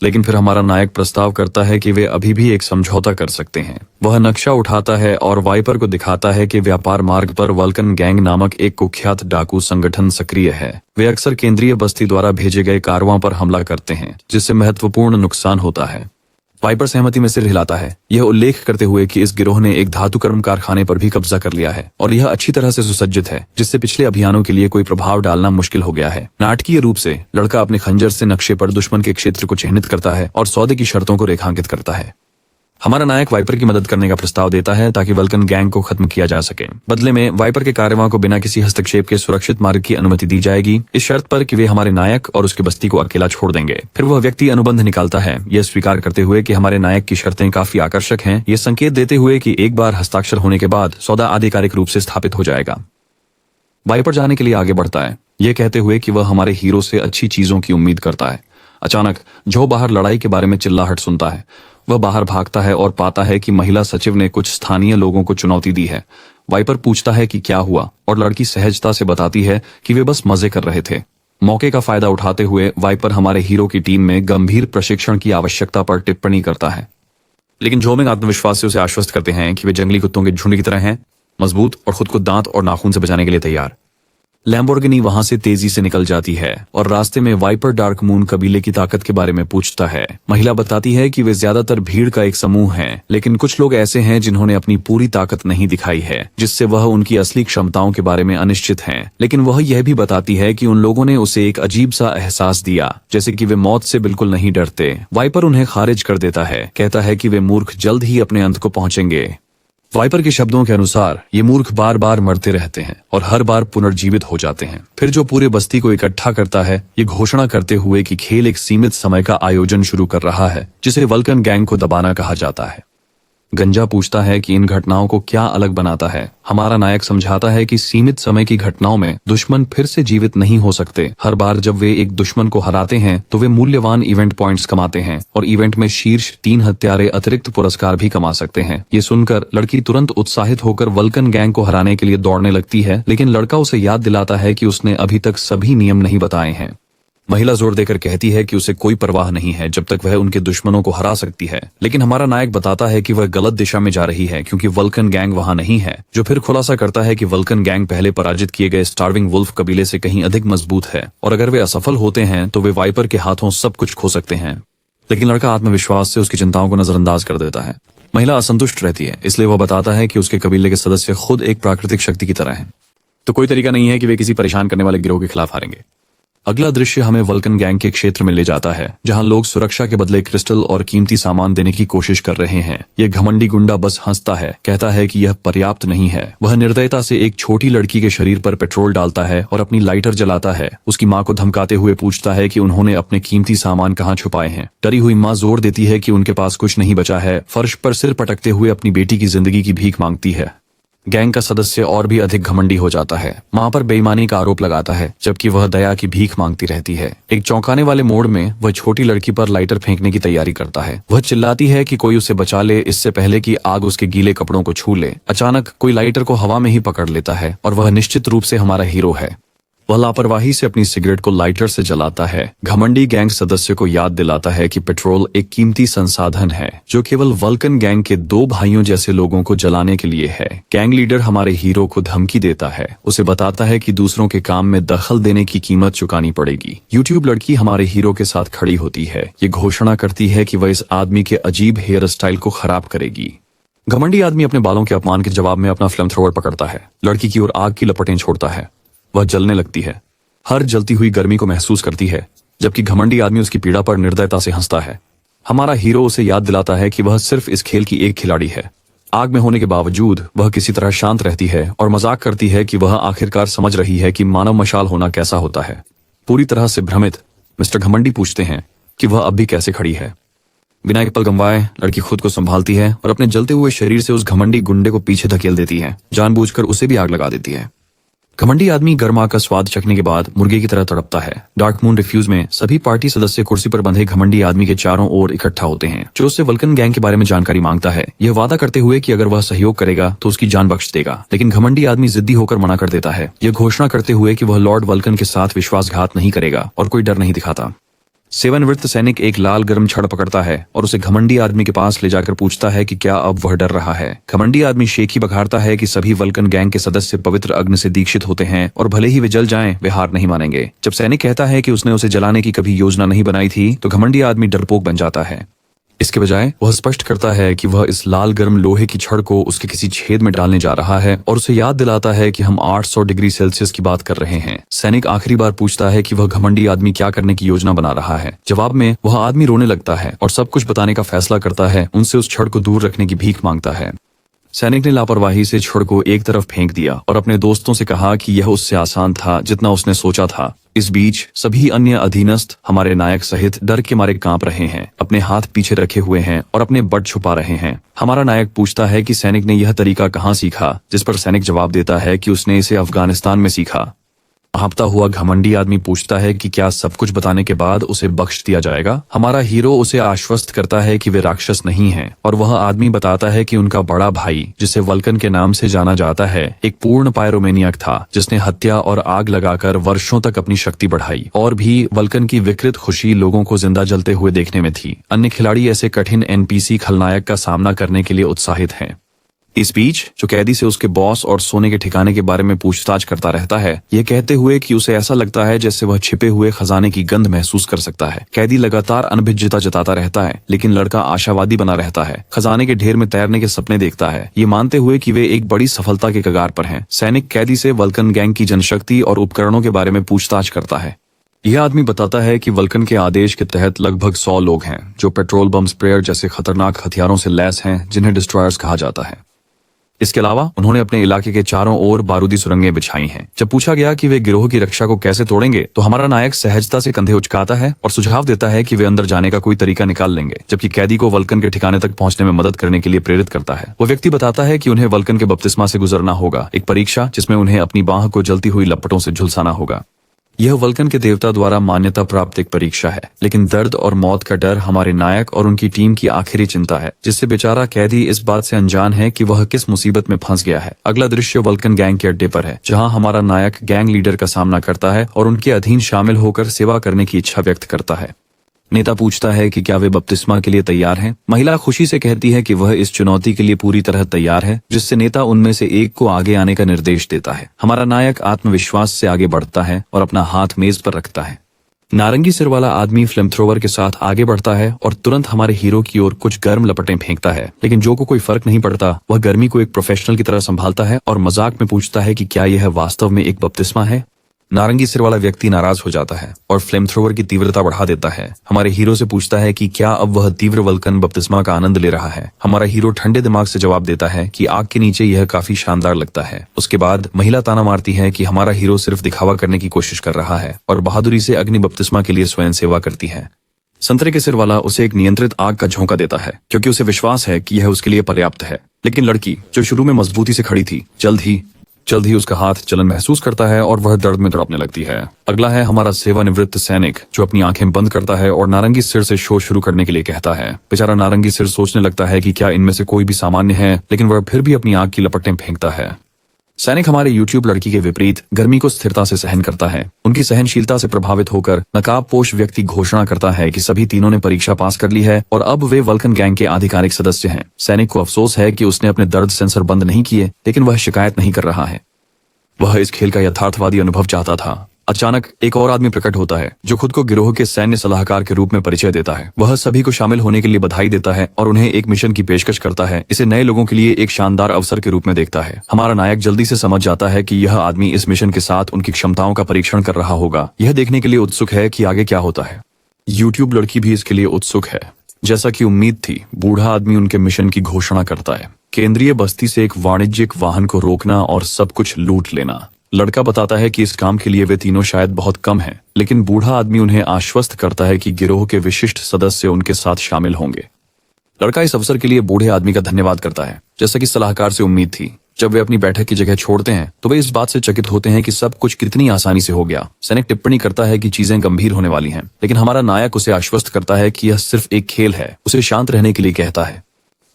लेकिन फिर हमारा नायक प्रस्ताव करता है कि वे अभी भी एक समझौता कर सकते हैं। वह नक्शा उठाता है और वाइपर को दिखाता है कि व्यापार मार्ग पर वल्कन गैंग नामक एक कुख्यात डाकू संगठन सक्रिय है। वे अक्सर केंद्रीय बस्ती द्वारा भेजे गए कारवां पर हमला करते हैं, जिससे महत्वपूर्ण नुकसान होता है। वाइपर सहमति में सिर हिलाता है, यह उल्लेख करते हुए कि इस गिरोह ने एक धातुकर्म कारखाने पर भी कब्जा कर लिया है और यह अच्छी तरह से सुसज्जित है, जिससे पिछले अभियानों के लिए कोई प्रभाव डालना मुश्किल हो गया है। नाटकीय रूप से लड़का अपने खंजर से नक्शे पर दुश्मन के क्षेत्र को चिह्नित करता है और सौदे की शर्तों को रेखांकित करता है। हमारा नायक वाइपर की मदद करने का प्रस्ताव देता है ताकि वल्कन गैंग को खत्म किया जा सके। बदले में वाइपर के कार्यवाह को बिना किसी हस्तक्षेप के सुरक्षित मार्ग की अनुमति दी जाएगी, इस शर्त पर कि वे हमारे नायक और उसकी बस्ती को अकेला छोड़ देंगे। फिर वह व्यक्ति अनुबंध निकालता है, यह स्वीकार करते हुए कि हमारे नायक की शर्तें काफी आकर्षक हैं, ये संकेत देते हुए कि एक बार हस्ताक्षर होने के बाद सौदा आधिकारिक रूप से स्थापित हो जाएगा। वाइपर जाने के लिए आगे बढ़ता है, यह कहते हुए कि वह हमारे हीरो से अच्छी चीजों की उम्मीद करता है। अचानक जो बाहर लड़ाई के बारे में चिल्लाहट सुनता है। वह बाहर भागता है और पाता है कि महिला सचिव ने कुछ स्थानीय लोगों को चुनौती दी है। वाइपर पूछता है कि क्या हुआ और लड़की सहजता से बताती है कि वे बस मजे कर रहे थे। मौके का फायदा उठाते हुए वाइपर हमारे हीरो की टीम में गंभीर प्रशिक्षण की आवश्यकता पर टिप्पणी करता है, लेकिन जोमिंग आत्मविश्वास से उसे आश्वस्त करते हैं कि वे जंगली कुत्तों के झुंड की तरह हैं, मजबूत और खुद को दांत और नाखून से बचाने के लिए तैयार। लैम्बोर्गिनी वहां से तेजी से निकल जाती है और रास्ते में वाइपर डार्क मून कबीले की ताकत के बारे में पूछता है। महिला बताती है कि वे ज्यादातर भीड़ का एक समूह हैं, लेकिन कुछ लोग ऐसे हैं जिन्होंने अपनी पूरी ताकत नहीं दिखाई है, जिससे वह उनकी असली क्षमताओं के बारे में अनिश्चित हैं। लेकिन वह यह भी बताती है कि उन लोगों ने उसे एक अजीब सा एहसास दिया, जैसे कि वे मौत से बिल्कुल नहीं डरते। वाइपर उन्हें खारिज कर देता है, कहता है कि वे मूर्ख जल्द ही अपने अंत को पहुंचेंगे। वाइपर के शब्दों के अनुसार ये मूर्ख बार बार मरते रहते हैं और हर बार पुनर्जीवित हो जाते हैं। फिर जो पूरे बस्ती को इकट्ठा करता है, ये घोषणा करते हुए कि खेल एक सीमित समय का आयोजन शुरू कर रहा है जिसे वल्कन गैंग को दबाना कहा जाता है। गंजा पूछता है कि इन घटनाओं को क्या अलग बनाता है। हमारा नायक समझाता है कि सीमित समय की घटनाओं में दुश्मन फिर से जीवित नहीं हो सकते। हर बार जब वे एक दुश्मन को हराते हैं तो वे मूल्यवान इवेंट पॉइंट्स कमाते हैं और इवेंट में शीर्ष 3 हत्यारे अतिरिक्त पुरस्कार भी कमा सकते हैं। ये सुनकर लड़की तुरंत उत्साहित होकर वल्कन गैंग को हराने के लिए दौड़ने लगती है, लेकिन लड़का उसे याद दिलाता है कि उसने अभी तक सभी नियम नहीं बताए हैं। महिला जोर देकर कहती है कि उसे कोई परवाह नहीं है जब तक वह उनके दुश्मनों को हरा सकती है, लेकिन हमारा नायक बताता है कि वह गलत दिशा में जा रही है क्योंकि वल्कन गैंग वहां नहीं है, जो फिर खुलासा करता है कि वल्कन गैंग पहले पराजित किए गए स्टार्विंग वुल्फ कबीले से कहीं अधिक मजबूत है और अगर वे असफल होते हैं तो वे वाइपर के हाथों सब कुछ खो सकते हैं। लेकिन लड़का आत्मविश्वास से उसकी चिंताओं को नजरअंदाज कर देता है। महिला असंतुष्ट रहती है, इसलिए वह बताता है कि उसके कबीले के सदस्य खुद एक प्राकृतिक शक्ति की तरह हैं, तो कोई तरीका नहीं है कि वे किसी परेशान करने वाले गिरोह के खिलाफ हारेंगे। अगला दृश्य हमें वल्कन गैंग के क्षेत्र में ले जाता है जहां लोग सुरक्षा के बदले क्रिस्टल और कीमती सामान देने की कोशिश कर रहे हैं। ये घमंडी गुंडा बस हंसता है, कहता है कि यह पर्याप्त नहीं है। वह निर्दयता से एक छोटी लड़की के शरीर पर पेट्रोल डालता है और अपनी लाइटर जलाता है। उसकी माँ को धमकाते हुए पूछता है कि उन्होंने अपने कीमती सामान कहाँ छुपाए हैं। डरी हुई माँ जोर देती है कि उनके पास कुछ नहीं बचा है, फर्श पर सिर पटकते हुए अपनी बेटी की जिंदगी की भीख मांगती है। गैंग का सदस्य और भी अधिक घमंडी हो जाता है, मां पर बेईमानी का आरोप लगाता है जबकि वह दया की भीख मांगती रहती है। एक चौंकाने वाले मोड़ में वह छोटी लड़की पर लाइटर फेंकने की तैयारी करता है। वह चिल्लाती है कि कोई उसे बचा ले, इससे पहले कि आग उसके गीले कपड़ों को छू ले। अचानक कोई लाइटर को हवा में ही पकड़ लेता है और वह निश्चित रूप से हमारा हीरो है। वह लापरवाही से अपनी सिगरेट को लाइटर से जलाता है। घमंडी गैंग सदस्य को याद दिलाता है कि पेट्रोल एक कीमती संसाधन है जो केवल वल्कन गैंग के 2 भाइयों जैसे लोगों को जलाने के लिए है। गैंग लीडर हमारे हीरो को धमकी देता है, उसे बताता है कि दूसरों के काम में दखल देने की कीमत चुकानी पड़ेगी। यूट्यूब लड़की हमारे हीरो के साथ खड़ी होती है। ये घोषणा करती है कि वह इस आदमी के अजीब हेयर स्टाइल को खराब करेगी। घमंडी आदमी अपने बालों के अपमान के जवाब में अपना फ्लेम थ्रोवर पकड़ता है, लड़की की ओर आग की लपटें छोड़ता है। वह जलने लगती है, हर जलती हुई गर्मी को महसूस करती है, जबकि घमंडी आदमी उसकी पीड़ा पर निर्दयता से हंसता है। हमारा हीरो उसे याद दिलाता है कि वह सिर्फ इस खेल की एक खिलाड़ी है। आग में होने के बावजूद वह किसी तरह शांत रहती है और मजाक करती है कि वह आखिरकार समझ रही है कि मानव मशाल होना कैसा होता है। पूरी तरह से भ्रमित मिस्टर घमंडी पूछते हैं कि वह अब भी कैसे खड़ी है। बिना एक पल गंवाए लड़की खुद को संभालती है और अपने जलते हुए शरीर से उस घमंडी गुंडे को पीछे धकेल देती है, जानबूझकर उसे भी आग लगा देती है। घमंडी आदमी गर्मा का स्वाद चखने के बाद मुर्गे की तरह तड़पता है। डार्क मून रिफ्यूज में सभी पार्टी सदस्य कुर्सी पर बंधे घमंडी आदमी के चारों ओर इकट्ठा होते हैं, जो उससे वल्कन गैंग के बारे में जानकारी मांगता है। यह वादा करते हुए कि अगर वह सहयोग करेगा तो उसकी जान बख्श देगा, लेकिन घमंडी आदमी जिद्दी होकर मना कर देता है, यह घोषणा करते हुए कि वह लॉर्ड वल्कन के साथ विश्वासघात नहीं करेगा और कोई डर नहीं दिखाता। सेवानिवृत्त सैनिक एक लाल गर्म छड़ पकड़ता है और उसे घमंडी आदमी के पास ले जाकर पूछता है कि क्या अब वह डर रहा है। घमंडी आदमी शेखी बघारता है कि सभी वल्कन गैंग के सदस्य पवित्र अग्नि से दीक्षित होते हैं और भले ही वे जल जाएं, वे हार नहीं मानेंगे। जब सैनिक कहता है कि उसने उसे जलाने की कभी योजना नहीं बनाई थी तो घमंडी आदमी डरपोक बन जाता है। इसके बजाय वह स्पष्ट करता है कि वह इस लाल गर्म लोहे की छड़ को उसके किसी छेद में डालने जा रहा है और उसे याद दिलाता है कि हम 800 डिग्री सेल्सियस की बात कर रहे हैं। सैनिक आखिरी बार पूछता है कि वह घमंडी आदमी क्या करने की योजना बना रहा है। जवाब में वह आदमी रोने लगता है और सब कुछ बताने का फैसला करता है, उनसे उस छड़ को दूर रखने की भीख मांगता है। सैनिक ने लापरवाही से छड़ को एक तरफ फेंक दिया और अपने दोस्तों से कहा कि यह उससे आसान था जितना उसने सोचा था। इस बीच सभी अन्य अधीनस्थ हमारे नायक सहित डर के मारे कांप रहे हैं, अपने हाथ पीछे रखे हुए हैं और अपने बट छुपा रहे हैं। हमारा नायक पूछता है कि सैनिक ने यह तरीका कहाँ सीखा, जिस पर सैनिक जवाब देता है कि उसने इसे अफगानिस्तान में सीखा। हाँफता हुआ घमंडी आदमी पूछता है कि क्या सब कुछ बताने के बाद उसे बख्श दिया जाएगा। हमारा हीरो उसे आश्वस्त करता है कि वे राक्षस नहीं हैं और वह आदमी बताता है कि उनका बड़ा भाई, जिसे वल्कन के नाम से जाना जाता है, एक पूर्ण पायरोमेनियक था जिसने हत्या और आग लगाकर वर्षों तक अपनी शक्ति बढ़ाई। और भी वल्कन की विकृत खुशी लोगों को जिंदा जलते हुए देखने में थी। अन्य खिलाड़ी ऐसे कठिन एनपीसी खलनायक का सामना करने के लिए उत्साहित हैं। इस बीच जो कैदी से उसके बॉस और सोने के ठिकाने के बारे में पूछताछ करता रहता है, यह कहते हुए कि उसे ऐसा लगता है जैसे वह छिपे हुए खजाने की गंध महसूस कर सकता है। कैदी लगातार अनभिज्ञता जताता रहता है, लेकिन लड़का आशावादी बना रहता है। खजाने के ढेर में तैरने के सपने देखता है, ये मानते हुए कि वे एक बड़ी सफलता के कगार पर हैं। सैनिक कैदी से वल्कन गैंग की जनशक्ति और उपकरणों के बारे में पूछताछ करता है। यह आदमी बताता है कि वल्कन के आदेश के तहत लगभग 100 लोग हैं जो पेट्रोल बम स्प्रेयर जैसे खतरनाक हथियारों से लैस हैं, जिन्हें डिस्ट्रॉयर्स कहा जाता है। इसके अलावा उन्होंने अपने इलाके के चारों ओर बारूदी सुरंगें बिछाई हैं। जब पूछा गया कि वे गिरोह की रक्षा को कैसे तोड़ेंगे तो हमारा नायक सहजता से कंधे उचकाता है और सुझाव देता है कि वे अंदर जाने का कोई तरीका निकाल लेंगे, जबकि कैदी को वल्कन के ठिकाने तक पहुंचने में मदद करने के लिए प्रेरित करता है। वो व्यक्ति बताता है कि उन्हें वल्कन के बपतिस्मा से गुजरना होगा, एक परीक्षा जिसमें उन्हें अपनी बाह को जलती हुई लपटों से झुलसाना होगा। यह वल्कन के देवता द्वारा मान्यता प्राप्त एक परीक्षा है, लेकिन दर्द और मौत का डर हमारे नायक और उनकी टीम की आखिरी चिंता है, जिससे बेचारा कैदी इस बात से अनजान है कि वह किस मुसीबत में फंस गया है। अगला दृश्य वल्कन गैंग के अड्डे पर है, जहां हमारा नायक गैंग लीडर का सामना करता है और उनके अधीन शामिल होकर सेवा करने की इच्छा व्यक्त करता है। नेता पूछता है कि क्या वे बपतिस्मा के लिए तैयार हैं। महिला खुशी से कहती है कि वह इस चुनौती के लिए पूरी तरह तैयार है, जिससे नेता उनमें से एक को आगे आने का निर्देश देता है। हमारा नायक आत्मविश्वास से आगे बढ़ता है और अपना हाथ मेज पर रखता है। नारंगी सिर वाला आदमी फ्लेम थ्रोवर के साथ आगे बढ़ता है और तुरंत हमारे हीरो की ओर कुछ गर्म लपटें फेंकता है, लेकिन जो को कोई फर्क नहीं पड़ता। वह गर्मी को एक प्रोफेशनल की तरह संभालता है और मजाक में पूछता है कि क्या यह वास्तव में एक बपतिस्मा है। नारंगी सिर वाला व्यक्ति नाराज हो जाता है और फ्लेम थ्रोवर की तीव्रता बढ़ा देता है। हमारे हीरो से पूछता है कि क्या अब वह तीव्र वल्कन बपतिस्मा का आनंद ले रहा है। हमारा हीरो ठंडे दिमाग से जवाब देता है कि आग के नीचे यह काफी शानदार लगता है। उसके बाद महिला ताना मारती है कि हमारा हीरो सिर्फ दिखावा करने की कोशिश कर रहा है और बहादुरी से अग्नि बपतिस्मा के लिए स्वयं सेवा करती है। संतरे के सिर वाला उसे एक नियंत्रित आग का झोंका देता है, क्योंकि उसे विश्वास है कि यह उसके लिए पर्याप्त है। लेकिन लड़की, जो शुरू में मजबूती से खड़ी थी, जल्द ही उसका हाथ जलन महसूस करता है और वह दर्द में तड़पने लगती है। अगला है हमारा सेवानिवृत्त सैनिक, जो अपनी आंखें बंद करता है और नारंगी सिर से शो शुरू करने के लिए कहता है। बेचारा नारंगी सिर सोचने लगता है कि क्या इनमें से कोई भी सामान्य है, लेकिन वह फिर भी अपनी आग की लपटें फेंकता है। सैनिक हमारे यूट्यूब लड़की के विपरीत गर्मी को स्थिरता से सहन करता है। उनकी सहनशीलता से प्रभावित होकर नकाबपोश व्यक्ति घोषणा करता है कि सभी तीनों ने परीक्षा पास कर ली है और अब वे वल्कन गैंग के आधिकारिक सदस्य हैं। सैनिक को अफसोस है कि उसने अपने दर्द सेंसर बंद नहीं किए, लेकिन वह शिकायत नहीं कर रहा है। वह इस खेल का यथार्थवादी अनुभव चाहता था। अचानक एक और आदमी प्रकट होता है, जो खुद को गिरोह के सैन्य सलाहकार के रूप में परिचय देता है। वह सभी को शामिल होने के लिए बधाई देता है और उन्हें एक मिशन की पेशकश करता है। इसे नए लोगों के लिए एक शानदार अवसर के रूप में देखता है। हमारा नायक जल्दी से समझ जाता है कि यह आदमी इस मिशन के साथ उनकी क्षमताओं का परीक्षण कर रहा होगा। यह देखने के लिए उत्सुक है कि आगे क्या होता है। यूट्यूब लड़की भी इसके लिए उत्सुक है। जैसा कि उम्मीद थी, बूढ़ा आदमी उनके मिशन की घोषणा करता है। केंद्रीय बस्ती से एक वाणिज्यिक वाहन को रोकना और सब कुछ लूट लेना। लड़का बताता है कि इस काम के लिए वे तीनों शायद बहुत कम हैं, लेकिन बूढ़ा आदमी उन्हें आश्वस्त करता है कि गिरोह के विशिष्ट सदस्य उनके साथ शामिल होंगे। लड़का इस अवसर के लिए बूढ़े आदमी का धन्यवाद करता है, जैसा कि सलाहकार से उम्मीद थी। जब वे अपनी बैठक की जगह छोड़ते हैं तो वे इस बात से चकित होते हैं कि सब कुछ कितनी आसानी से हो गया। सैनिक टिप्पणी करता है कि चीजें गंभीर होने वाली हैं, लेकिन हमारा नायक उसे आश्वस्त करता है कि यह सिर्फ एक खेल है। उसे शांत रहने के लिए कहता है।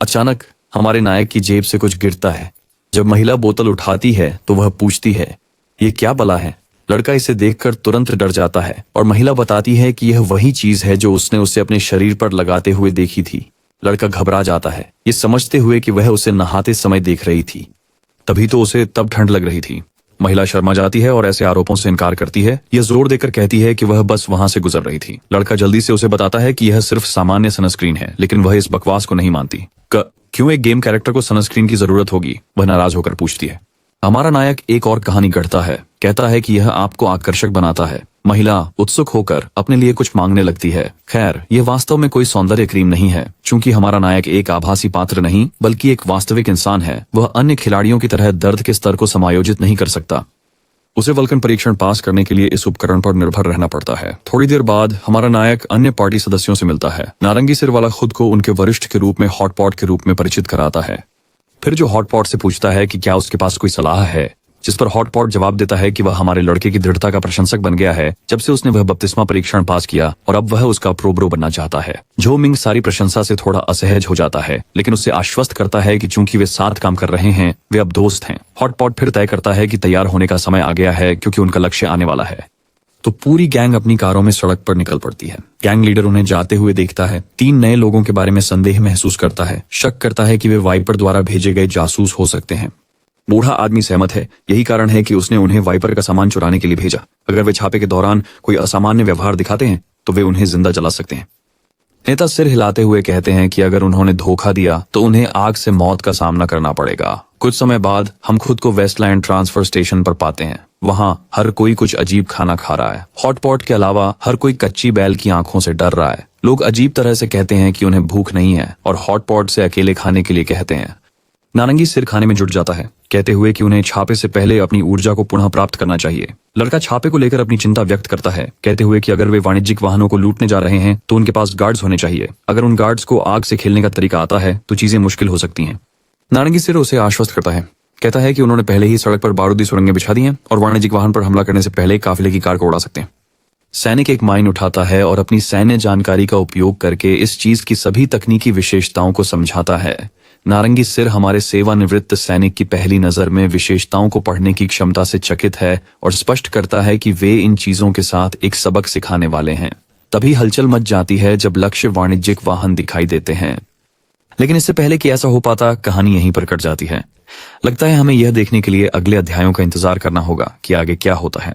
अचानक हमारे नायक की जेब से कुछ गिरता है। जब महिला बोतल उठाती है तो वह पूछती है, ये क्या बला है? लड़का इसे देखकर तुरंत डर जाता है और महिला बताती है कि यह वही चीज है जो उसने उसे अपने शरीर पर लगाते हुए देखी थी। लड़का घबरा जाता है, ये समझते हुए कि वह उसे नहाते समय देख रही थी। तभी तो उसे तब ठंड लग रही थी। महिला शर्मा जाती है और ऐसे आरोपों से इनकार करती है। यह जोर देकर कहती है कि वह बस वहां से गुजर रही थी। लड़का जल्दी से उसे बताता है कि यह सिर्फ सामान्य सनस्क्रीन है, लेकिन वह इस बकवास को नहीं मानती। क्यों एक गेम कैरेक्टर को सनस्क्रीन की जरूरत होगी? वह नाराज होकर पूछती है। हमारा नायक एक और कहानी गढ़ता है। कहता है कि यह आपको आकर्षक बनाता है। महिला उत्सुक होकर अपने लिए कुछ मांगने लगती है। खैर, यह वास्तव में कोई सौंदर्य क्रीम नहीं है, क्योंकि हमारा नायक एक आभासी पात्र नहीं बल्कि एक वास्तविक इंसान है। वह अन्य खिलाड़ियों की तरह दर्द के स्तर को समायोजित नहीं कर सकता। उसे वल्कन परीक्षण पास करने के लिए इस उपकरण पर निर्भर रहना पड़ता है। थोड़ी देर बाद हमारा नायक अन्य पार्टी सदस्यों से मिलता है। नारंगी सिर वाला खुद को उनके वरिष्ठ के रूप में हॉटपॉट के रूप में परिचित कराता है। फिर जो हॉटपॉट से पूछता है कि क्या उसके पास कोई सलाह है, जिस पर हॉटपॉट जवाब देता है कि वह हमारे लड़के की दृढ़ता का प्रशंसक बन गया है जब से उसने वह बपतिस्मा परीक्षण पास किया और अब वह उसका प्रोब्रो बनना चाहता है। जो मिंग सारी प्रशंसा से थोड़ा असहज हो जाता है, लेकिन उससे आश्वस्त करता है कि चूंकि वे साथ काम कर रहे हैं, वे अब दोस्त हैं। हॉटपॉट फिर तय करता है कि तैयार होने का समय आ गया है, क्योंकि उनका लक्ष्य आने वाला है। तो पूरी गैंग अपनी कारों में सड़क पर निकल पड़ती है। गैंग लीडर उन्हें जाते हुए देखता है। 3 नए लोगों के बारे में संदेह महसूस करता है। शक करता है कि वे वाइपर द्वारा भेजे गए जासूस हो सकते हैं। बूढ़ा आदमी सहमत है। यही कारण है कि उसने उन्हें वाइपर का सामान चुराने के लिए भेजा। अगर वे छापे के दौरान कोई असामान्य व्यवहार दिखाते हैं तो वे उन्हें जिंदा जला सकते हैं। नेता सिर हिलाते हुए कहते हैं कि अगर उन्होंने धोखा दिया तो उन्हें आग से मौत का सामना करना पड़ेगा। कुछ समय बाद हम खुद को वेस्टलैंड ट्रांसफर स्टेशन पर पाते हैं। वहाँ हर कोई कुछ अजीब खाना खा रहा है। हॉटपॉट के अलावा हर कोई कच्ची बैल की आंखों से डर रहा है। लोग अजीब तरह से कहते हैं कि उन्हें भूख नहीं है और हॉटपॉट से अकेले खाने के लिए कहते हैं। नारंगी सिर खाने में जुट जाता है, कहते हुए कि उन्हें छापे से पहले अपनी ऊर्जा को पुनः प्राप्त करना चाहिए। लड़का छापे को लेकर अपनी चिंता व्यक्त करता है, कहते हुए कि अगर वे वाणिज्यिक वाहनों को लूटने जा रहे हैं तो उनके पास गार्ड्स होने चाहिए। अगर उन गार्ड्स को आग से खेलने का तरीका आता है तो चीजें मुश्किल हो सकती हैं। नारंगी सिर उसे आश्वस्त करता है, कहता है कि उन्होंने पहले ही सड़क पर बारूदी सुरंगें बिछा दी हैं और वाणिज्यिक वाहन पर हमला करने से पहले काफिले की कार को उड़ा सकते हैं। सैनिक एक माइन उठाता है और अपनी सैन्य जानकारी का उपयोग करके इस चीज की सभी तकनीकी विशेषताओं को समझाता है। नारंगी सिर हमारे सेवानिवृत्त सैनिक की पहली नजर में विशेषताओं को पढ़ने की क्षमता से चकित है और स्पष्ट करता है कि वे इन चीजों के साथ एक सबक सिखाने वाले हैं। तभी हलचल मच जाती है जब लक्ष्य वाणिज्यिक वाहन दिखाई देते हैं। लेकिन इससे पहले कि ऐसा हो पाता, कहानी यहीं पर कट जाती है। लगता है हमें यह देखने के लिए अगले अध्यायों का इंतजार करना होगा कि आगे क्या होता है।